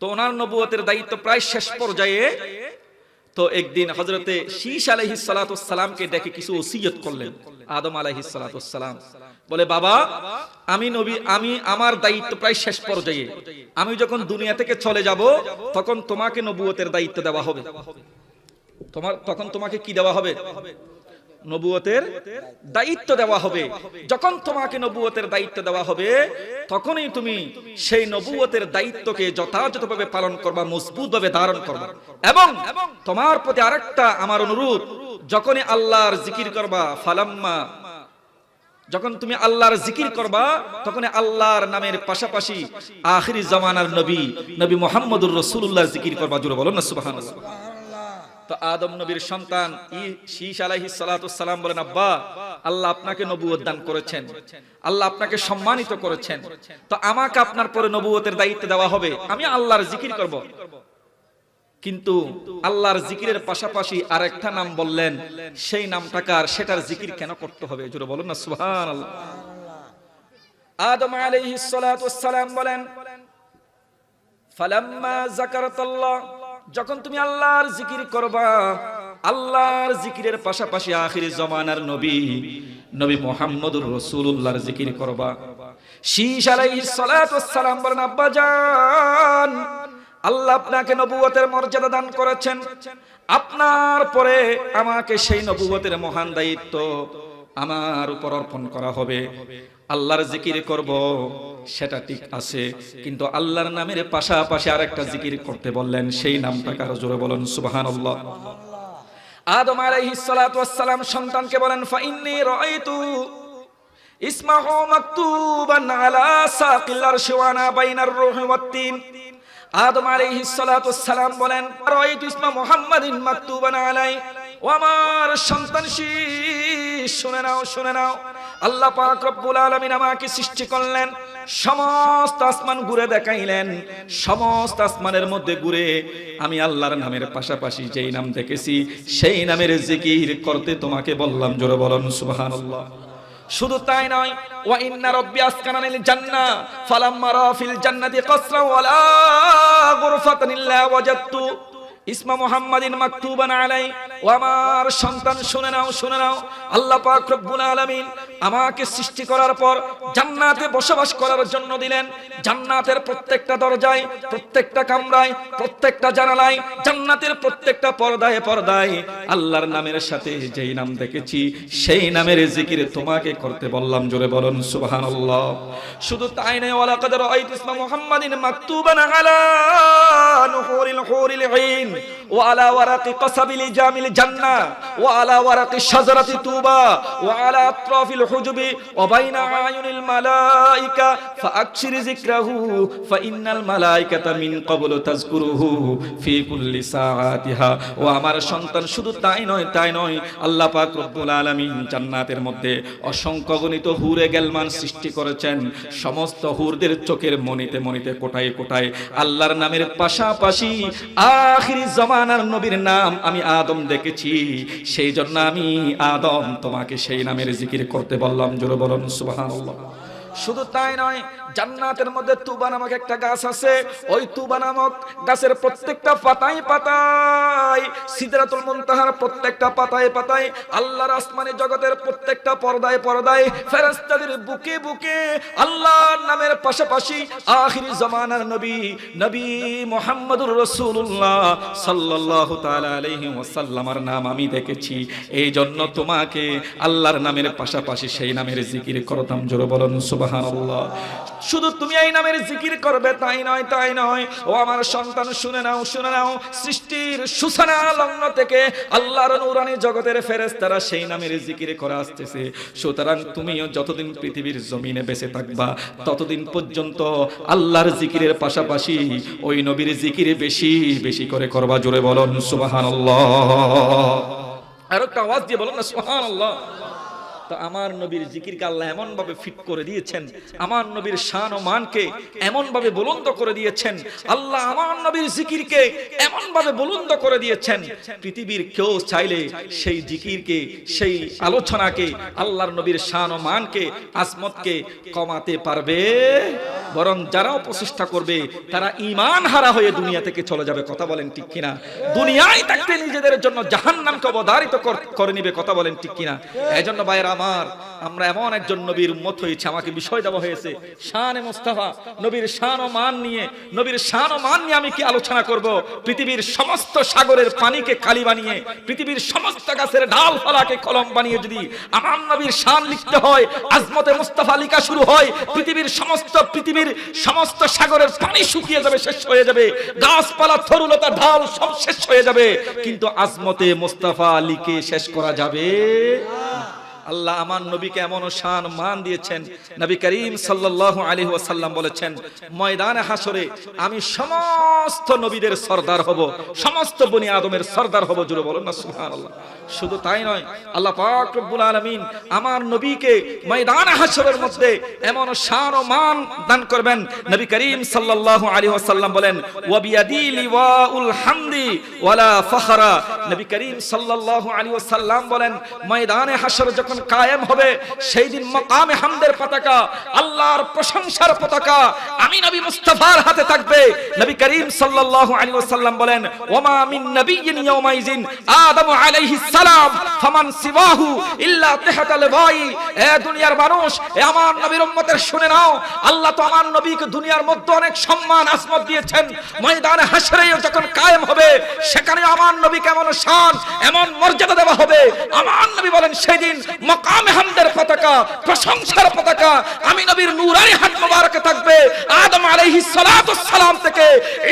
তো ওনার নবুয়তের দায়িত্ব প্রায় শেষ পর্যায়ে। তো একদিন হযরতে শীশ আলাইহিস সালাতু ওয়াস সালামকে ডেকে কিছু ওসিয়ত করলেন আদম আলাইহিস সালাতু ওয়াস সালাম। বলে, বাবা আমি আমার দায়িত্ব প্রায় শেষ পর্যায়ে, আমি যখন দুনিয়া থেকে চলে যাব তখন তোমাকে নবুয়তের দায়িত্ব দেওয়া হবে। তখন তোমাকে কি দেওয়া হবে? নবুয়তের দায়িত্ব দেওয়া হবে। যখন তোমাকে নবুয়তের দায়িত্ব দেওয়া হবে তখনই তুমি সেই নবুয়তের দায়িত্বকে যথাযথভাবে পালন করবা, মজবুতভাবে ধারণ করবা। এবং তোমার প্রতি আরেকটা আমার অনুরোধ, যখনই আল্লাহর জিকির করবা, যখন তুমি আল্লাহর জিকির করবা তখন আল্লাহর নামের পাশাপাশি আখিরি জামানার নবী মুহাম্মদুর রাসূলুল্লাহর জিকির করবা। জোরে বলুন না সুবহানাল্লাহ। তো আদম নবীর সন্তান শীশ আলাইহিস সালাতু ওয়াস সালাম বলেন, আব্বা, আল্লাহ আপনাকে নবুয়ত দান করেছেন, আল্লাহ আপনাকে সম্মানিত করেছেন, তো আমাকে আপনার পরে নবুয়তের দায়িত্ব দেওয়া হবে, আমি আল্লাহর জিকির করব। কিন্তু আল্লাহর জিকিরের পাশাপাশি আরেকটা নাম বললেন, সেই নামটাকে আর সেটার জিকির কেন করতে হবে? জোরে বলুন না সুবহানাল্লাহ। আদম আলাইহিস সালাতু ওয়াস সালাম বলেন, ফালাম্মা যাকারাতাল্লাহ, যখন তুমি আল্লাহর জিকির করবা, আল্লাহর জিকিরের পাশাপাশি আখিরি জামানার নবী মুহাম্মদুর রাসূলুল্লাহর জিকির করবা। শীশ আলাইহিস সালাতু ওয়াস সালাম বলেন, আব্বা জান, আল্লাহ আপনাকে নবুয়তের মর্যাদা দান করেছেন, আপনার পরে আমাকে সেই নবুয়তের মহান দায়িত্ব আমার উপর অর্পণ করা হবে। আল্লাহর জিকির করব, সেটা ঠিক আছে, কিন্তু আল্লাহর নামের পাশাপাশি আরেকটা জিকির করতে বললেন, সেই নামটা কারো জোরে বলেন সুবহানাল্লাহ। আদম আলাইহিস সালাতু ওয়াস সালাম সন্তানকে বলেন, ফাইন্নী রাআইতু ইসমাহু মাকতুবান আলা সাকিল আরশি ওয়া আনা বাইনার রূহি ওয়াত তিন। আদম আলাইহিস সালাতু ওয়াস সালাম বলেন, রাআইতু ইসমা মুহাম্মাদিন মাকতুবান আলাই। ও আমার সন্তান, শুনে নাও, শুনে নাও, আল্লাহ পাক রব্বুল আলামিন আমাকে সৃষ্টি করলেন, সমস্ত আসমান ঘুরে দেখাইলেন, সমস্ত আসমানের মধ্যে ঘুরে আমি আল্লাহর নামের পাশাপাশি যেই নাম দেখেছি সেই নামের জিকির করতে তোমাকে বললাম, জোরে বলেন সুবহানাল্লাহ। শুধু তাই নয়, ওয়া ইন্না রাব্বি আসকানানিল জান্নাহ ফালাম্মা রা ফিল জান্নাতি কাসরা ওয়ালা গুরফাতান ইল্লা ওয়াজাদতু ইসমা মুহাম্মাদিন মাকতুবান আলাই। ও আমার সন্তান, শুনে নাও, শুনে নাও, আল্লাহ পাক রব্বুল আলামিন আমাকে সৃষ্টি করার পর জান্নাতে বসবাস করার জন্য দিলেন। জান্নাতের প্রত্যেকটা দরজায়, প্রত্যেকটা কামরায়, প্রত্যেকটা জানালায়, জান্নাতের প্রত্যেকটা পর্দায় পর্দায় আল্লাহর নামের সাথে যেই নাম দেখেছি সেই নামের জিকির তোমাকে করতে বললাম, জোরে বলুন সুবহানাল্লাহ। শুধু তাই নয়, ওয়ালাকাদ রাআইতু ইসমা মুহাম্মাদিন মাকতুবান আলা নুহুরিল হুরিল আইন ওয়া আলা ওয়ারাকি কাসাবিল জামিল জান্নাহ ওয়া আলা ওয়ারাকি শাজারাতি তুবা ওয়া আলা আতরাফিল হুজুবি ওয়া বাইনা আয়ুনিল মালাইকা ফাআকশির যিকরাহু ফাইন্নাল মালাইকাতা মিন ক্বাবলু তাযকুরুহু ফি কুল্লি সাআতিহা। ও আমার সন্তান, শুধু তাই নয়, তাই নয়, আল্লাহ পাক রব্বুল আলামিন জান্নাতের মধ্যে অসংখ্য গণিত হুরে গেলমান সৃষ্টি করেছেন। সমস্ত হুরদের চোখের মনিতে মনিতে কোটায় কোটায় আল্লাহর নামের পাশাপাশি আখিরি জামানার নবীর নাম আমি আদম দেখেছি, সেই জন্য আমি আদম তোমাকে সেই নামের জিকির করতে বললাম, জোরে বলুন সুবহানাল্লাহ। শুধু তাই নয়, জান্নাতের মধ্যে তুবা নামক একটা গাছ আছে, ওই তুবা নামক গাছের প্রত্যেকটা পাতায় পাতায়, সিদরাতুল মুনতাহার প্রত্যেকটা পাতায় পাতায়, আল্লাহর আসমানি জগতের প্রত্যেকটা পর্দায় পর্দায় ফেরেশতাদের বুকে বুকে আল্লাহর নামের পাশাপাশি আখিরি জামানার নবী নবী মুহাম্মদুর রাসূলুল্লাহ সাল্লাল্লাহু তাআলা আলাইহি ওয়াসাল্লামের নাম আমি দেখেছি। এই জন্য তোমাকে আল্লাহর নামের পাশাপাশি সেই নামের জিকির করতাম, জোরে বলুন সুবহানাল্লাহ। শুধু তুমি এই নামের জিকির করবে তাই নয়, তাই নয়, ও আমার সন্তান, শুনে নাও, শুনে নাও, সৃষ্টির সূচনা লগ্ন থেকে আল্লাহর নূরানি জগতের ফেরেশতারা সেই নামের জিকির করে আসতেছে। সুতরাং তুমিও যতদিন পৃথিবীর জমিনে বেঁচে থাকবা ততদিন পর্যন্ত আল্লাহর জিকিরের পাশাপাশি ওই নবীর জিকির বেশি বেশি করে করবা, জোরে বলুন সুবহানাল্লাহ। আর একটা আওয়াজ দিয়ে বলুন না সুবহানাল্লাহ। তো আমার নবীর জিকিরকে আল্লাহ এমন ভাবে ফিট করে দিয়েছেন, আমার নবীর শান ও মানকে এমন ভাবে বুলন্দ করে দিয়েছেন, আল্লাহ আমার নবীর জিকিরকে এমন ভাবে বুলন্দ করে দিয়েছেন, পৃথিবীর কেউ চাইলে সেই জিকিরকে, সেই আলোচনাকে, আল্লাহর নবীর শান ও মানকে, আজমতকে কমাতে পারবে? বরং যারা প্রচেষ্টা করবে তারা ঈমান হারা হয়ে দুনিয়া থেকে চলে যাবে। কথা বলেন ঠিক কিনা? দুনিয়ায় থাকতে নিজেদের জন্য জাহান্নামকে অবধারিত করে নিবে। কথা বলেন ঠিক কিনা? এজন্য ভাইরা আমার, আমরা এমন একজন নবীর উম্মত হয়েছে, আমাকে বিষয় দেওয়া হয়েছে শানে মুস্তাফা, নবীর শান ও মান নিয়ে। নবীর শান ও মান নিয়ে আমি কি আলোচনা করব? পৃথিবীর সমস্ত সাগরের পানিকে কালি বানিয়ে, পৃথিবীর সমস্ত গাছের ডাল ফালাকে কলম বানিয়ে যদি আমার নবীর শান লিখতে হয়, আজমতে মুস্তাফা লেখা শুরু হয়, পৃথিবীর সমস্ত সাগরের পানি শুকিয়ে যাবে, শেষ হয়ে যাবে, গাছপালা তরুলতা ঢাল সব শেষ হয়ে যাবে, কিন্তু আজমতে মুস্তাফা লিখে শেষ করা যাবে। আল্লাহ আমার নবীকে এমন শান মান দিয়েছেন, নবী করিম সাল্লাল্লাহু আলাইহি ওয়াসাল্লাম বলেছেন, ময়দানে হাসরে আমি সমস্ত নবীদের সরদার হব, সমস্ত বনি আদমের সরদার হব, জোরে বলুন না সুবহানাল্লাহ। শুধু তাই নয়, আল্লাহ পাক রব্বুল আলামিন আমার নবীকে ময়দানে হাসরের মধ্যে এমন শান ও মান দান করবেন। নবী করিম সাল্লাল্লাহু আলাইহি ওয়াসাল্লাম বলেন, ওয়া বিয়াদি লিওয়াউল হামদি ওয়ালা ফখরা। নবী করিম সাল্লাল্লাহু আলাইহি ওয়াসাল্লাম বলেন, ময়দানে হাসর যখন কায়েম হবে, সেই দিন মাকামে হামদের পতাকা, আল্লাহর প্রশংসার পতাকা আমি নবী মুস্তাফার হাতে থাকবে। নবী করিম সাল্লাল্লাহু আলাইহি ওয়াসাল্লাম বলেন, ওমা মিন নাবিয়্যিন ইয়াওমাইযিন আদম আলাইহিস সালাম ফামান সিওয়াহু ইল্লা তাহতাল ওয়াই। এ দুনিয়ার মানুষ, এ আমার নবীর উম্মতের শুনে নাও, আল্লাহ তো আমার নবীকে দুনিয়ার মধ্যে অনেক সম্মান আসমত দিয়েছেন। ময়দানে হাশরে যখন কায়েম হবে, সেখানে আমার নবীকে এমন শান, এমন মর্যাদা দেওয়া হবে। আমার নবী বলেন, সেদিন মাকামে হামদের পতাকা, প্রশংসার পতাকা আমি নবীর নূরানি হাত মোবারকে থাকবে। আদম আলাইহিস সালাতু সালাম থেকে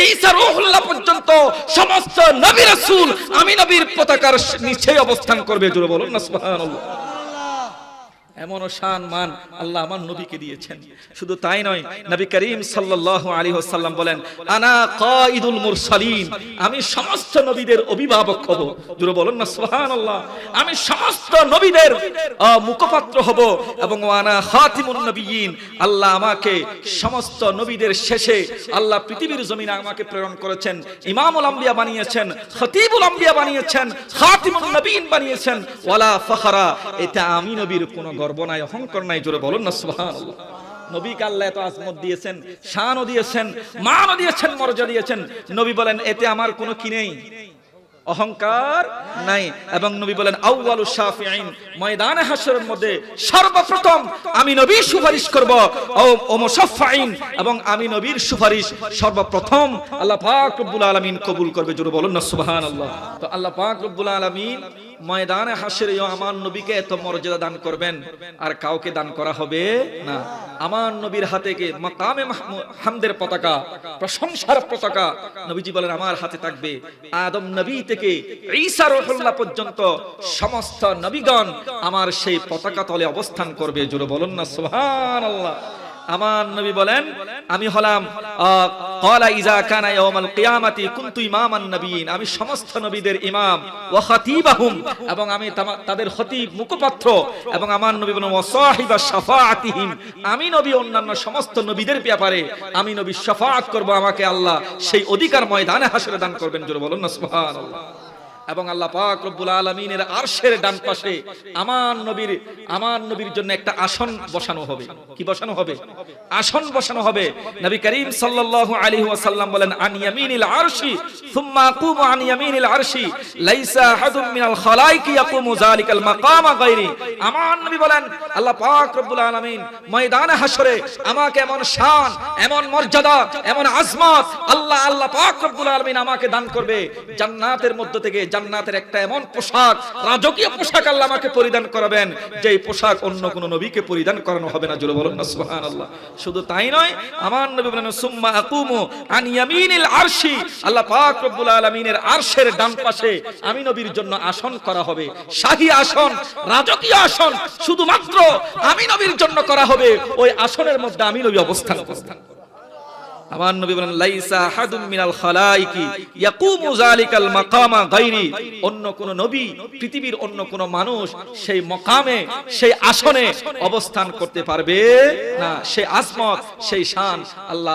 ঈসা রূহুল্লাহ পর্যন্ত সমস্ত নবী রাসূল আমি নবীর পতাকার নিচে অবস্থান করবে। জোরে বলুন না সুবহানাল্লাহ। এমন শান মান আল্লাহ আমার নবীকে দিয়েছেন। শুধু তাই নয়, নবী করিম সাল্লাল্লাহু আলাইহি ওয়াসাল্লাম বলেন, আনা কাঈদুল মুরসালিন, আমি সমস্ত নবীদের অভিভাবক হব। জোরে বলুন না সুবহানাল্লাহ। আমি সমস্ত নবীদের মুখপাত্র হব এবং আনা খাতিমুন নবিয়্যিন, আল্লাহ আমাকে সমস্ত নবীদের শেষে আল্লাহ পৃথিবীর জমিনে আমাকে প্রেরণ করেছেন। ইমামুল আম্বিয়া বানিয়েছেন, খতিবুল আম্বিয়া বানিয়েছেন, খাতিমুন নবিয়্যিন বানিয়েছেন। ওয়ালা ফখরা, এটা আমি নবীর কোনো গর্ব নাই, অহংকার নাই। জোরে বলুন না সুবহানাল্লাহ। নবীকে আল্লাহ এত আজমত দিয়েছেন, শানও দিয়েছেন, মানও দিয়েছেন, মর্যাদা দিয়েছেন। নবী বলেন, এতে আমার কোনো কি নেই, অহংকার নাই। এবং নবী বলেন, আউয়ালু শাফিঈন, ময়দানে হাশরের মধ্যে সর্বপ্রথম আমি নবী সুপারিশ করব। ও মুশাফফাঈন, এবং আমি নবীর সুপারিশ সর্বপ্রথম আল্লাহ পাক রব্বুল আলামিন কবুল করবে। জোরে বলুন না সুবহানাল্লাহ। তো আল্লাহ পাক রব্বুল আলামিন ময়দানে হাশরেও আমার নবীকে এত মর্যাদা দান করবেন, আর কাউকে দান করা হবে না। আমার নবীর হাতে কে মাকামে হামদের পতাকা, প্রশংসার পতাকা নবীজি বলেন আমার হাতে থাকবে। আদম নবী থেকে ঈসা রূহুল্লাহ পর্যন্ত সমস্ত নবীগণ আমার সেই পতাকা তলে অবস্থান করবে। জোরে বলুন না সুবহানাল্লাহ। আমার নবী বলেন, আমি হলাম ক্বালা ইযা কানা ইয়াউমাল কিয়ামাতি কুনতু ইমামান নবিয়্যিন, আমি সমস্ত নবীদের ইমাম, ওয়া খাতিবাহুম, এবং আমি তাদের খতিব, মুখপাত্র। এবং আমার নবী বলেন, ওয়া সাহিবা শাফাআতিহিম, আমি নবী অন্যান্য সমস্ত নবীদের ব্যাপারে আমি নবী শাফাআত করব। আমাকে আল্লাহ সেই অধিকার ময়দানে হাশরে দান করবেন। জোরে বলুন না সুবহানাল্লাহ। এবং আল্লাহ পাক রব্বুল আলামিনের আরশের ডান পাশে আমার নবীর জন্য একটা আসন বসানো হবে। কি বসানো হবে? আসন বসানো হবে। নবী করিম সাল্লাল্লাহু আলাইহি ওয়াসাল্লাম বলেন, আন ইয়ামিনিল আরশি সুম্মা আকুমু আন ইয়ামিনিল আরশি লাইসা আহাদুম মিনাল খালাইকি ইয়াকুমু যালিকাল মাকামা গায়রি। আমার নবী বলেন, আল্লাহ পাক রব্বুল আলামিন ময়দানে হাশরে আমাকে এমন শান, এমন মর্যাদা, এমন আজমত আল্লাহ পাক রব্বুল আলামিন আমাকে দান করবে। জান্নাতের মধ্য থেকে জান্নাতের একটা এমন পোশাক, রাজকীয় পোশাক আল্লাহ আমাকে পরিধান করাবেন, যেই পোশাক অন্য কোন নবীকে পরিধান করানো হবে না। জোরে বলুন না সুবহানাল্লাহ। শুধু তাই নয়, আমার নবী বলেন, সুম্মা আকুমু আন ইয়ামিনিল আরশি, আল্লাহ পাক রব্বুল আলামিনের আরশের ডান পাশে আমি নবীর জন্য আসন করা হবে। শাহী আসন, রাজকীয় আসন শুধুমাত্র আমি নবীর জন্য করা হবে। ওই আসনের মধ্যে আমি নবী অবস্থান করব। আমার নবী বলেন, লাইসা আহাদুম মিনাল খালাইকি ইয়াকুমু যালিকাল মাকামা গায়রি, অন্য কোন নবী, পৃথিবীর অন্য কোন মানুষ সেই মাকামে, সেই আসনে অবস্থান করতে পারবে না। সেই আজমত, সেই শান আল্লাহ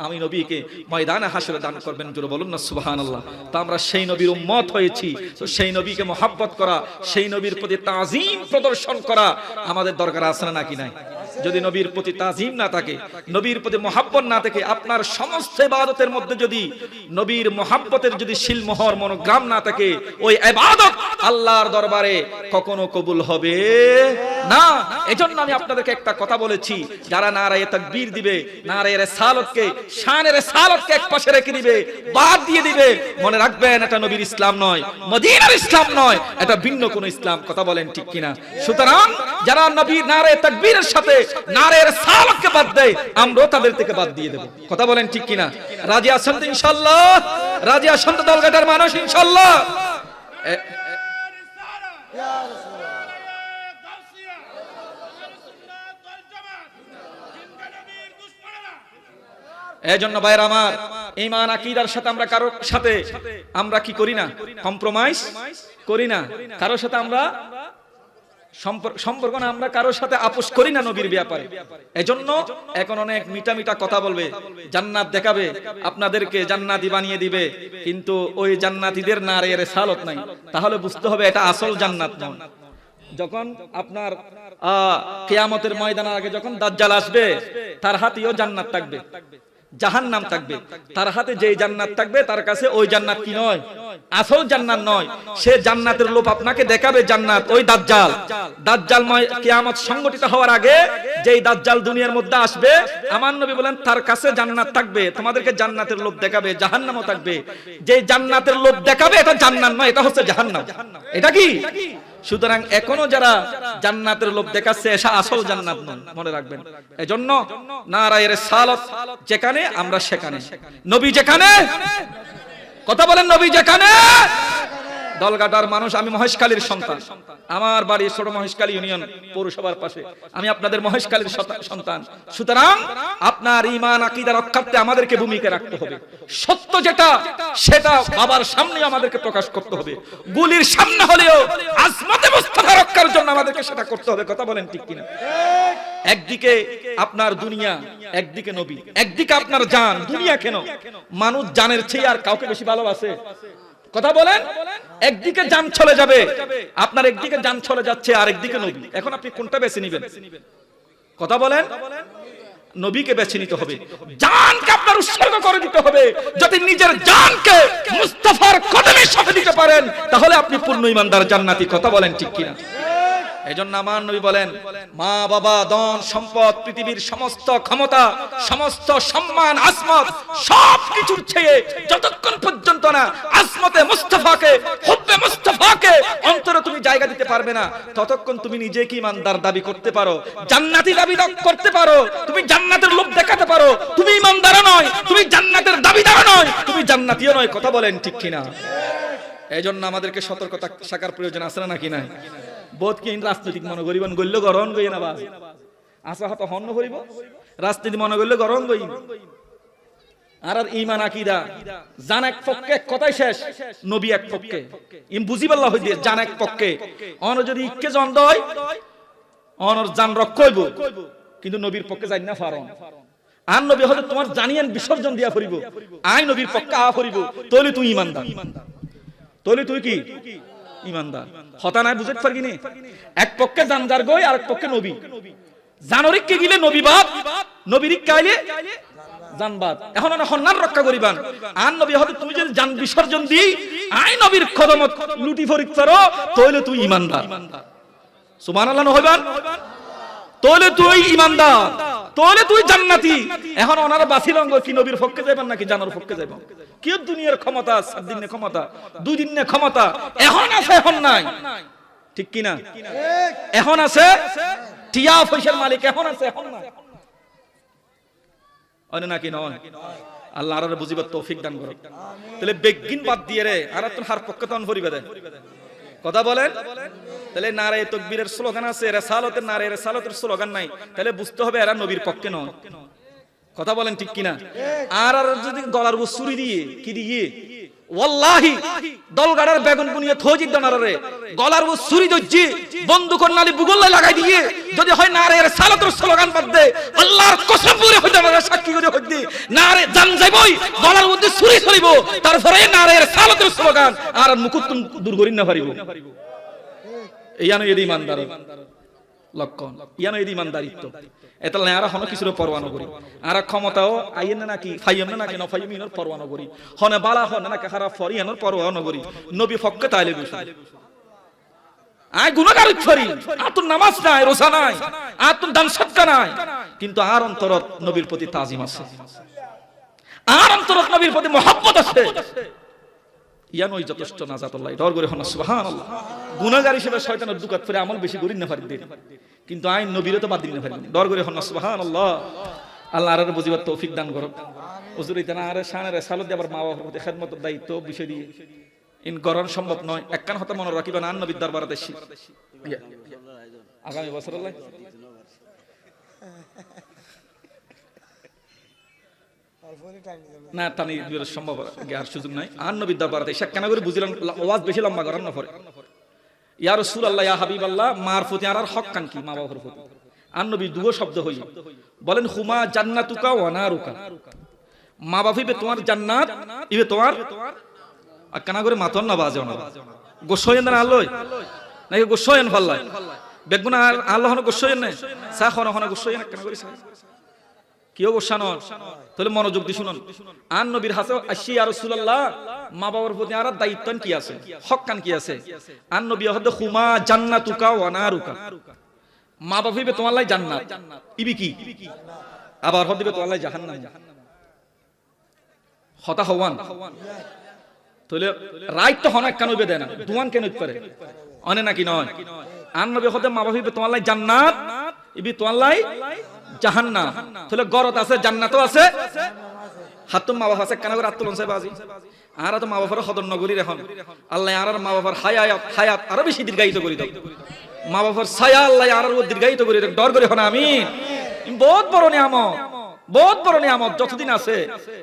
আমি নবীকে ময়দানে হাশরে দান করবেন। জোরে বলুন না সুবহানাল্লাহ। তো আমরা সেই নবীর উম্মত হয়েছি, তো সেই নবীকে মহব্বত করা, সেই নবীর প্রতি তাজিম প্রদর্শন করা আমাদের দরকার আছে না নাকি নাই? যদি নবীর প্রতি তাজিম না থাকে, নবীর প্রতি মহব্বত না থাকে, আপনার সমস্ত ইবাদতের মধ্যে যদি নবীর মহব্বতের যদি শিলমোহর মনোগ্রাম না থাকে, ওই ইবাদত আল্লাহর দরবারে কখনো কবুল হবে না। এজন্য আমি আপনাদেরকে একটা কথা বলেছি, যারা নারায়ে তাকবীর দিবে, নারায়ে রিসালাতকে, শানে রিসালাতকে এক পাশে রেখে দিবে, বাদ দিয়ে দিবে, মনে রাখবেন এটা নবীর ইসলাম নয়, মদিনার ইসলাম নয়, এটা ভিন্ন কোন ইসলাম। কথা বলেন ঠিক কিনা? সুতরাং যারা নবীর নারায়ে তাকবীরের সাথে নারায়ে রিসালাতকে বাদ দেয়, আমরাও তাদের থেকে বাদ দিয়ে দেব। কথা বলেন ঠিক কিনা? রাজি আছেন তো ইনশাআল্লাহ? রাজি আছেন তো দলগাটার মানুষ ইনশাআল্লাহ? এজন্য ভাইরা আমার, ঈমান আকীদার সাথে আমরা কারোর সাথে আমরা কি করি না? কম্প্রোমাইজ করি না। কারোর সাথে আমরা সম্পর্ক না, আমরা কারোর সাথে আপোষ করি না নবীর ব্যাপারে। এজন্য এখন অনেক মিঠা মিঠা কথা বলবে, জান্নাত দেখাবে, আপনাদেরকে জান্নাতি বানিয়ে দিবে, কিন্তু ওই জান্নাতীদের নারায়ে রিসালাত নাই, তাহলে বুঝতে হবে এটা আসল জান্নাত নয়। যখন আপনার কিয়ামতের ময়দানের আগে যখন দাজ্জাল আসবে, তার হাতেও জান্নাত থাকবে, জাহান্নাম থাকবে। তার হাতে যেই জান্নাত থাকবে তার কাছে ওই জান্নাত কি নয়, আসল জান্নাত নয়। সে জান্নাতের লোভ আপনাকে দেখাবে জান্নাত, ওই দাজ্জাল। দাজ্জাল কিয়ামত সংগঠিত হওয়ার আগে যেই দাজ্জাল দুনিয়ার মধ্যে আসবে, আমার নবী বলেন তার কাছে জান্নাত থাকবে, তোমাদেরকে জান্নাতের লোভ দেখাবে, জাহান্নামও থাকবে। যেই জান্নাতের লোভ দেখাবে এটা জান্নাত নয়, এটা হচ্ছে জাহান্নাম। এটা কি? সুতরাং এখনো যারা জান্নাতের লোভ দেখাচ্ছে এটা আসল জান্নাত নয়, মনে রাখবেন। এজন্য নারায়ে রিসালাত যেখানে আমরা সেখানে, নবী যেখানে, কথা বলেন, নবী যেখানে। দলগাটার মানুষ, আমি মহেশখালীর সন্তান, আমার বাড়ি ছোট মহেশখালী ইউনিয়ন পৌরসভার পাশে, আমি আপনাদের মহেশখালীর সন্তান। সুতরাং আপনার ঈমান আকীদা রক্ষার্থে আমাদেরকে ভূমিকা রাখতে হবে। সত্য যেটা সেটা বাবার সামনে আমাদেরকে প্রকাশ করতে হবে, গুলির সামনে হলেও আজমতে মুস্তাফা রক্ষার জন্য আমাদেরকে সেটা করতে হবে। কথা বলেন ঠিক কিনা? একদিকে আপনার দুনিয়া, একদিকে নবী, একদিকে আপনার জান। দুনিয়া কেন? মানুষ জানের চেয়ে আর কাউকে বেশি ভালোবাসে? কথা বলেন। একদিকে জান চলে যাবে, আপনার একদিকে জান চলে যাচ্ছে, আর একদিকে নবী। এখন আপনি কোনটা বেছে নেবেন? কথা বলেন। নবীকে বেছে নিতে হবে, জানকে আপনার উৎসর্গ করে দিতে হবে। যদি নিজের জানকে মুস্তাফার কদমে সঁপে দিতে পারেন তাহলে আপনি পূর্ণ ঈমানদার জান্নাতি। কথা বলেন ঠিক কিনা? এজন্য আমার নবী বলেন, মা বাবা, ধন সম্পদ, পৃথিবীর সমস্ত ক্ষমতা, সমস্ত সম্মান, আসমত, সবকিছুর চেয়ে যতক্ষণ পর্যন্ত না আসমতে মুস্তাফাকে, হুব্বে মুস্তাফাকে অন্তরে তুমি জায়গা দিতে পারবে না, ততক্ষণ তুমি নিজেকে ঈমানদার দাবি করতে পারো, জান্নাতি দাবি করতে পারো, তুমি জান্নাতের লোভ দেখাতে পারো, তুমি ঈমানদার নয়, তুমি জান্নাতের দাবিদার নয়, তুমি জান্নাতীয় নয়। কথা বলেন ঠিক কিনা? এজন্য আমাদেরকে সতর্কতা থাকার প্রয়োজন আছে না নাকি নাই? বোধ কি রাজনৈতিক মনে করিবেন, গল্য গরম গই না বাস আসা হত হন্য করিব, রাজনীতি মনে করলে গরম গই। আর ঈমান আকীদা জান এক পক্ষে, কথাই শেষ, নবী এক পক্ষে। ইম বুঝিবাল্লাহ হই দিয়ে জান এক পক্ষে, অন যদি ইকে জন দয় অনর জান রক্ষ হইব, কিন্তু নবীর পক্ষে যাই না ফারন। আর নবী হয়তো তোমার জানিয়েন বিসর্জন দিয়া করিব, আই নবীর পক্ষে আ করিব, তইলে তুই ঈমানদার, তইলে তুই কি ঈমানদার। হতা নাই বুঝতে পারবি না? এক পক্ষে জানদার গই, আর এক পক্ষে নবী। জানরিককে গিলে নবীবাদ, নবীরিক কাইলে জানবাদ। এখন না হন্নার রক্ষা করিবান, আর নবী হবে তুমি যদি জান বিসর্জন দি আই নবীর কদমত লুটি ফরিক করো, তইলে তুই ঈমানদার। সুবহানাল্লাহ হইবান, তইলে তুই ঈমানদার, তইলে তুই জান্নাতি। এখন ওনারা বাসিলঙ্গ কি নবীর পক্ষে যাবেন নাকি জানার পক্ষে যাবেন? কি দুনিয়ার ক্ষমতা, 7 দিনের ক্ষমতা, 2 দিনের ক্ষমতা, এখন আছে এখন নাই, ঠিক কি না? এখন আছে টিয়া পয়সার মালিক, এখন আছে এখন নাই, অনে নাকি নয়? আল্লাহ আর বুঝিবার তৌফিক দান করুক। তাহলে বেগিন বাদ দিয়ে রে আর তোর হার পক্ষে তখন ভরিবে দে। কথা বলেন। তাহলে নারে তাকবীরের স্লোগান আছে, রিসালাতের নারে রিসালাতের স্লোগান নাই, তাহলে বুঝতে হবে এরা নবীর পক্ষে নয়। কথা বলেন ঠিক কিনা? আর যদি গলার উপর ছুরি দিয়ে কি দিয়ে ওয়াল্লাহি দলগাড়ার বেগুন বুনিয়ে থজিদ দনারে গলার উপর ছুরি দজ্জি বন্দুকের নালি বুগলে লাগাই দিয়ে যদি হয় নারে রিসালাতের স্লোগান বাদ দে, আল্লাহর কসম করে হইতে আমরা সাক্ষী করে হইতে নারে জান যাইবই, গলার মধ্যে ছুরি ছড়িব, তারপরে নারে রিসালাতের স্লোগান আর মুকুত দূর করি না পারিব। ইয়ানো এর ঈমানদার লক্ষণ, ইয়ানো এর ঈমানদারিত্ব। এতলে আর হন কিছুর পরোয়া না করি, আর ক্ষমতাও আইন নাকি ফাইম না নাকি নফাইম ইনর পরোয়া না করি, হনে বালা হনে নাকি খারাপ ফরিয়ানোর পরোয়া না করি। নবী পক্ষে তাইলে বসে আই গুনাহগার করি, আর তোর নামাজ নাই, রোজা নাই, আর তোর দান সদকা নাই, কিন্তু আর অন্তরত নবীর প্রতি তাজিম আছে, আর অন্তরত নবীর প্রতি মহব্বত আছে। ইয়ানোই যথেষ্ট নাজাতুল্লাহ, ডর করে হন সুবহানাল্লাহ। গুনাহগার হিসেবে শয়তানের দুকাত ফিরে আমল বেশি করি না পারি দিন, কিন্তু আইন নবীরও তো বাদ দিন না পারি, ডর করে হন সুবহানাল্লাহ। আল্লাহ আর বুঝিবার তৌফিক দান করুক। হুজুর ইতানা আর শানের রিসালাত দিয়ে আবার মা বাবার প্রতি খেদমতের দায়িত্ব বিষয় দিয়ে ইন গরণ সম্ভব নয়। একখান হতে মনে রাখিবেন আর নবীর দরবারে দেশি আগামী বছর আল্লাহ না টানি সম্ভব আর সুযোগ নাই। আর নবীর দরবারে এসে কেন করে বুঝলাম ওয়াজ বেশি লম্বা করার না পরে ইয়া রাসূলুল্লাহ ইয়া হাবিবাল্লাহ, মার প্রতি আর হক কান কি? মা বাবার প্রতি। আর নবী দুগো শব্দ হই বলেন হুমা জান্নাতুকা ওয়া নারুকা, মা বাপ হইবে তোমার জান্নাত, ইবে তোমার। আর কেন করে মাতন না বাজে না গোসই না আলোয় নাকি গোসয়েন ফাল্লাই বেগুন আর আল্লাহ গোসয়েন নাই চা খন খন গোসয়েন কেন করিস কিও গোসা নন তাহলে মনোযোগ দিয়ে শুনুন আন নবীর হাতে আসি আর রাসূলুল্লাহ মা বাবার প্রতি আর দায়িত্ব কি আছে হক কান কি আছে আন নবী হদে খুমা জান্নাতুকা ওয়া নারুকা মা বাবা হইবে তোমার লাই জান্নাত ইবি কি আবার হদিবে তোমার লাই জাহান্নাম হতা হওয়ান তাহলে রাইট তো হনা কেন হইবে দেয় না দুয়ান কেন করে অনে নাকি নয় আন নবী হদে মা বাবা হইবে তোমার লাই জান্নাত ইবি তোমার লাই জাহান্নাম তাহলে গরত আছে জান্নাতও আছে হাতুম মা বাবা আছে কেন করে আত্মলন সাহেব আজি আর তো মা বাবার সদর নগরীর এখন আল্লাহ আর মা বাবার হায়াত আরো বেশি দীর্ঘায়িত করে দাও মা বাবার ছায়া আল্লাহ আর দীর্ঘায়িত করে দাও ডর করে হন আমিন বহুত বড় নিয়ামত যতদিন আছে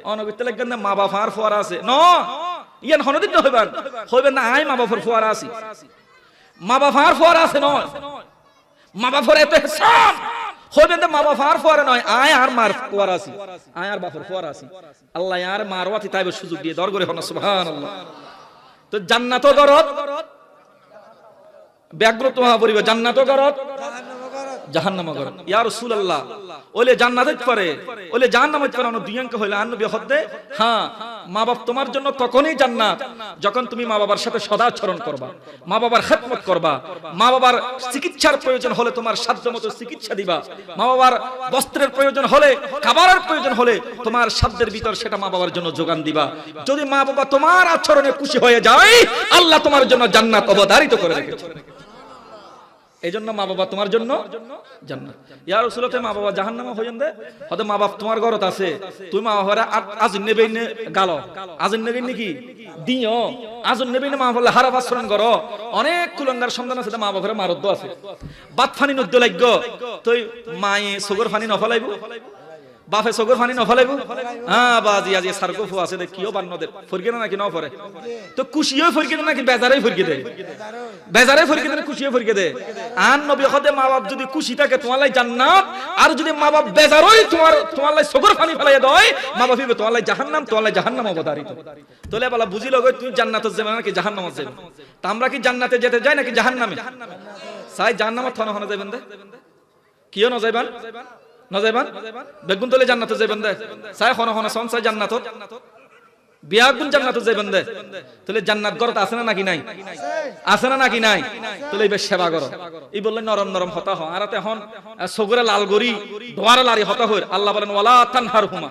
অনবিত লাগেন মা বাবার ফোয়ারা আছে ন ইয়ান হনদিন হইবেন না আই মা বাবার ফোয়ারা আছে মা বাবার ফোয়ারা আছে নয় মা বাবার এত হেসান হইবেন না মা বাবার ফোয়ারা নয় আয় আর মার ফোয়ারা আছে আয় আর বাবার ফোয়ারা আছে আল্লাহ আর মারওয়াতি তাইবে সুযোগ দিয়ে দর করে হন সুবহানাল্লাহ তো জান্নাতও গরত ব্যাগ্রত হওয়া পরিবে জান্নাতও গরত জাহান্নামও গরত ইয়া রাসূলুল্লাহ ওলে জান্নাতের পরে ওলে জাহান্নামের পরে অন্য দুই অঙ্ক হইলো নবী হদে হ্যাঁ মা বাপ তোমার জন্য তখনই জান্নাত যখন তুমি মা বাবার সাথে সদাচরণ করবা মা বাবার খেদমত করবা মা বাবার চিকিৎসার প্রয়োজন হলে তোমার সাধ্যমতো চিকিৎসা দিবা মা বাবার বস্ত্রের প্রয়োজন হলে খাবারের প্রয়োজন হলে তোমার সাধ্যের ভিতর সেটা মা বাবার জন্য যোগান দিবা যদি মা বাবা তোমার আচরণে খুশি হয়ে যায় আল্লাহ তোমার জন্য জান্নাত অবধারিত করে রেখেছে এইজন্য মা বাবা তোমার জন্য জান্নাত ইয়া রাসূলুল্লাহ মা বাবা জাহান্নামে হইন দে হয়তো মা বাপ তোমার ঘরত আছে তুমি মা বাবারে আজ নেবেই নে গালো আজ নেবেই নাকি দিও আজ নেবেই না মা বলে হারাপ আচরণ করো অনেক কুলঙ্গার সন্তান আছে মা বাবারে মারদ আছে বাত ফানি নদ্য লাগগ তুই মায়ে সুগর ফানি নফলাইবো বাপে সগর ফানি নফলাইব হ্যাঁ বাজি আজি সারকফু আছে দে কিও বান্নদের ফরকে না নাকি ন পরে তো খুশিও ফরকে না নাকি বেজারাই ফরকে দে বেজারাই ফরকে দে খুশিও ফরকে দে আন নবী খদে মা বাপ যদি খুশি থাকে তোমার লাই জান্নাত আর যদি মা বাপ বেজারই তোমার লাই সগর ফানি ফেলাই দেয় মা বাপ হইবে তোমার লাই জাহান্নাম অবধারিত তোলে বলা বুঝি লগে তুই জান্নাতে যাবে নাকি জাহান্নামে যাবে তা আমরা কি জান্নাতে যেতে যাই নাকি জাহান্নামে সাই জাহান্নামে থনা হনা যাবেন দে কিও না যাইবান না যাইবান বেগুন তলে জান্নাতে যাইবেন দে সাই হন হন সন সাই জান্নাত বিয়া গুণ জান্নাতে যাইবেন দে তাহলে জান্নাত গরত আছে না নাকি নাই আছে না নাকি নাই তাহলে এবার সেবা করো এই বললেন নরম নরম হতা হ আর তে হন সগরে লাল গরি দোয়ারে লারি হতা হই আল্লাহ বলেন ওয়ালা তানহারহুমা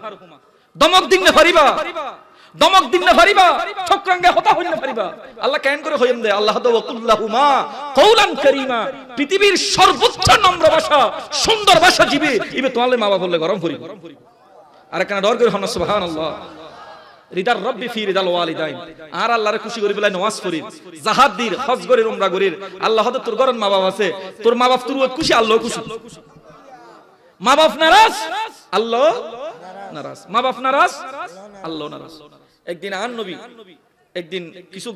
দমক দিন না পারিবা চক্রাঙ্গে হতা হই না পারিবা আল্লাহ কেন করে হইম দে আল্লাহ তো ওয়াকুল্লাহুমা কওলান কারীমা পৃথিবীর সর্বোচ্চ নম্র ভাষা সুন্দর ভাষা জিবে ইবে তোয়ালে মা বাবা বললে গরম করি আর কেন ডর করে হন সুবহানাল্লাহ রিদার রব্বি ফি রিদাল ওয়ালিদাইন আর আল্লাহরে খুশি করি বলে নামাজ পড়ি জাহাদ দির হজ করি উমরা করি আল্লাহ তো তোর গরন মা বাবা আছে তোর মা বাপ তোর খুশি আল্লাহ খুশি মা বাপ নারাজ আল্লাহ নারাজ মা বাপ নারাজ আল্লাহ নারাজ একদিন আন নবী একদিন কিছু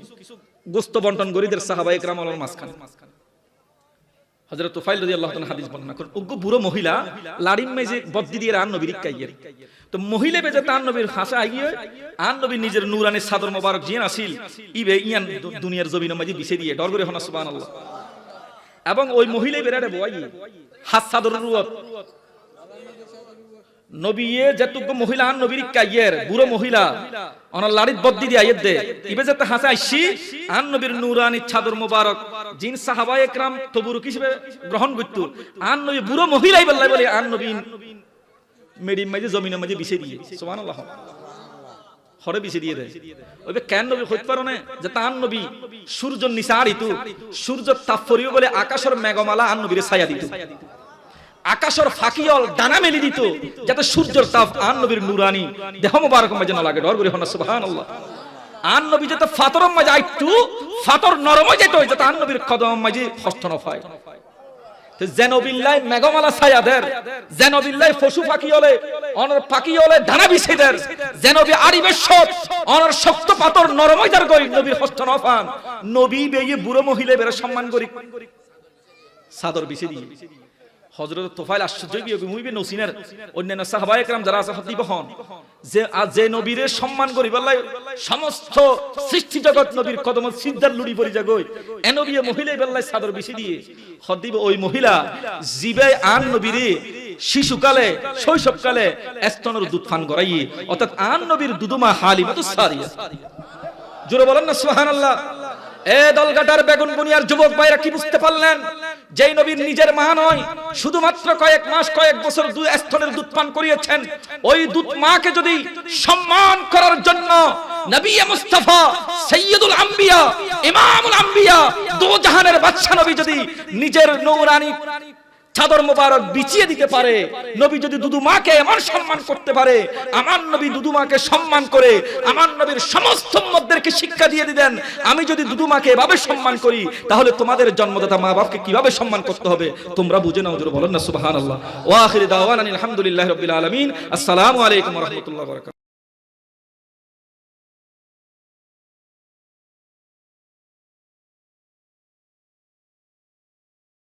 গোশত বন্টন গরিদের সাহাবায়ে کرام আল্লাহর মাঝখানে হযরত তুফাইল রাদিয়াল্লাহু তাআলা হাদিস বর্ণনা করেন ওগো বুড়ো মহিলা লাড়িম মেজে বদ্দি দিয়ে আন নবীর কাইয়ের তো মহিলা বেজে আন নবীর হাসা আইয়ে আন নবী নিজের নূরানি চাদর মোবারক জিন আসিল ইবে ইয়ান দুনিয়ার জমিন মাঝে বিছে দিয়ে ডর করে হনা সুবহানাল্লাহ এবং ওই মহিলাই বেরারে বই হাত চাদরের রূপ নবীয়ে যেতুক মহিলা আন নবীর কাইয়ের বুড়ো মহিলা অনার লাড়িত বদ্দি দিয়ে আইয়ে দে ইবে যেতে হাসা আইছি আন নবীর নূরানি চাদর মোবারক জিন সাহাবায়ে کرام তবুরুক হিসেবে গ্রহণ করত আন নবী বুড়ো মহিলাই বললাই বলে আন নবী মেডিম মাঝে জমিনের মাঝে বিছে দিয়ে সুবহানাল্লাহ হরে বিছে দিয়ে দেয় ওইবে কেন নবী হইতে পারো না যে তান নবী সূর্যের নিচে আড়িতু সূর্য তাপ পড়িও বলে আকাশের মেঘমালা আন নবীর ছায়া দিত আকাশের ফাকিয়ল ডানা মেলি দিত যাতে সূর্যের তাপ আন নবীর নূরানি দেহ মোবারক মাঝে না লাগে ডর করে হন সুবহানাল্লাহ আন নবী যাতে ফাতরম মাঝে আইতু ফাতর নরম হয়ে যেত যাতে আন নবীর কদম মাঝে কষ্ট না পায় তো জেনবিল্লাহ মেঘমালা ছায়া দের জেনবিল্লাহ পশু পাখি হলে অনর পাখি হলে ডানা বিছিয়ে দের জেনবি আরিবেশত অনর শক্ত পাথর নরম হয়ে যার কই নবীর কষ্ট না পান নবী বেয়ে বুড়ো মহিলা বের সম্মান করি চাদর বিছিয়ে দিয়ে হযরত তোফাইল আশ্চর্য গিয়ে মুইবে নসিনের অন্যান্য সাহাবায়ে কেরাম যারা আছে হদিব হন যে আজ যে নবীরে সম্মান করি বললাই সমস্ত সৃষ্টি জগৎ নবীর কদম সিজদার লুড়ি পড়ি যাগই এ নবী মহিলাই বললাই চাদর বিছি দিয়ে হদিব ওই মহিলা জিবে আন নবীরে শিশুকালে শৈশবকালে স্তনের দুধ পান করাইয়ে অর্থাৎ আন নবীর দুধমা হালিমাতুস সারিয়া জোরে বলেন না সুবহানাল্লাহ। এ দলগাটার বেগুন বুনিয়ার যুবক ভাইরা কি বুঝতে পারলেন? যেই নবীর নিজের মা নয়, শুধুমাত্র কয়েক মাস কয়েক বছর দুই স্তনের দুধ পান করিয়েছেন, ওই দুধ মাকে যদি সম্মান করার জন্য নবী মুস্তাফা সাইয়্যিদুল আম্বিয়া ইমামুল আম্বিয়া দো জাহানের বাদশা নবী যদি নিজের নূরানি চাদর মোবারক বিছিয়ে দিতে পারে, নবী যদি দুদু মাকে এমন সম্মান করতে পারে, আমার নবী দুদু মাকে সম্মান করে আমার নবীর সমস্ত উম্মতদেরকে শিক্ষা দিয়ে দিবেন, আমি যদি দুদু মাকে এভাবে সম্মান করি তাহলে তোমাদের জন্মদাতা মা বাপকে কিভাবে সম্মান করতে হবে তোমরা বুঝে নাও। জোরে বলেন না সুবহানাল্লাহ। ওয়া আখিরু দাওয়ানা আলহামদুলিল্লাহি রাব্বিল আলামিন। আসসালামু আলাইকুম ওয়া রাহমাতুল্লাহি ওয়া বারাকাতুহু।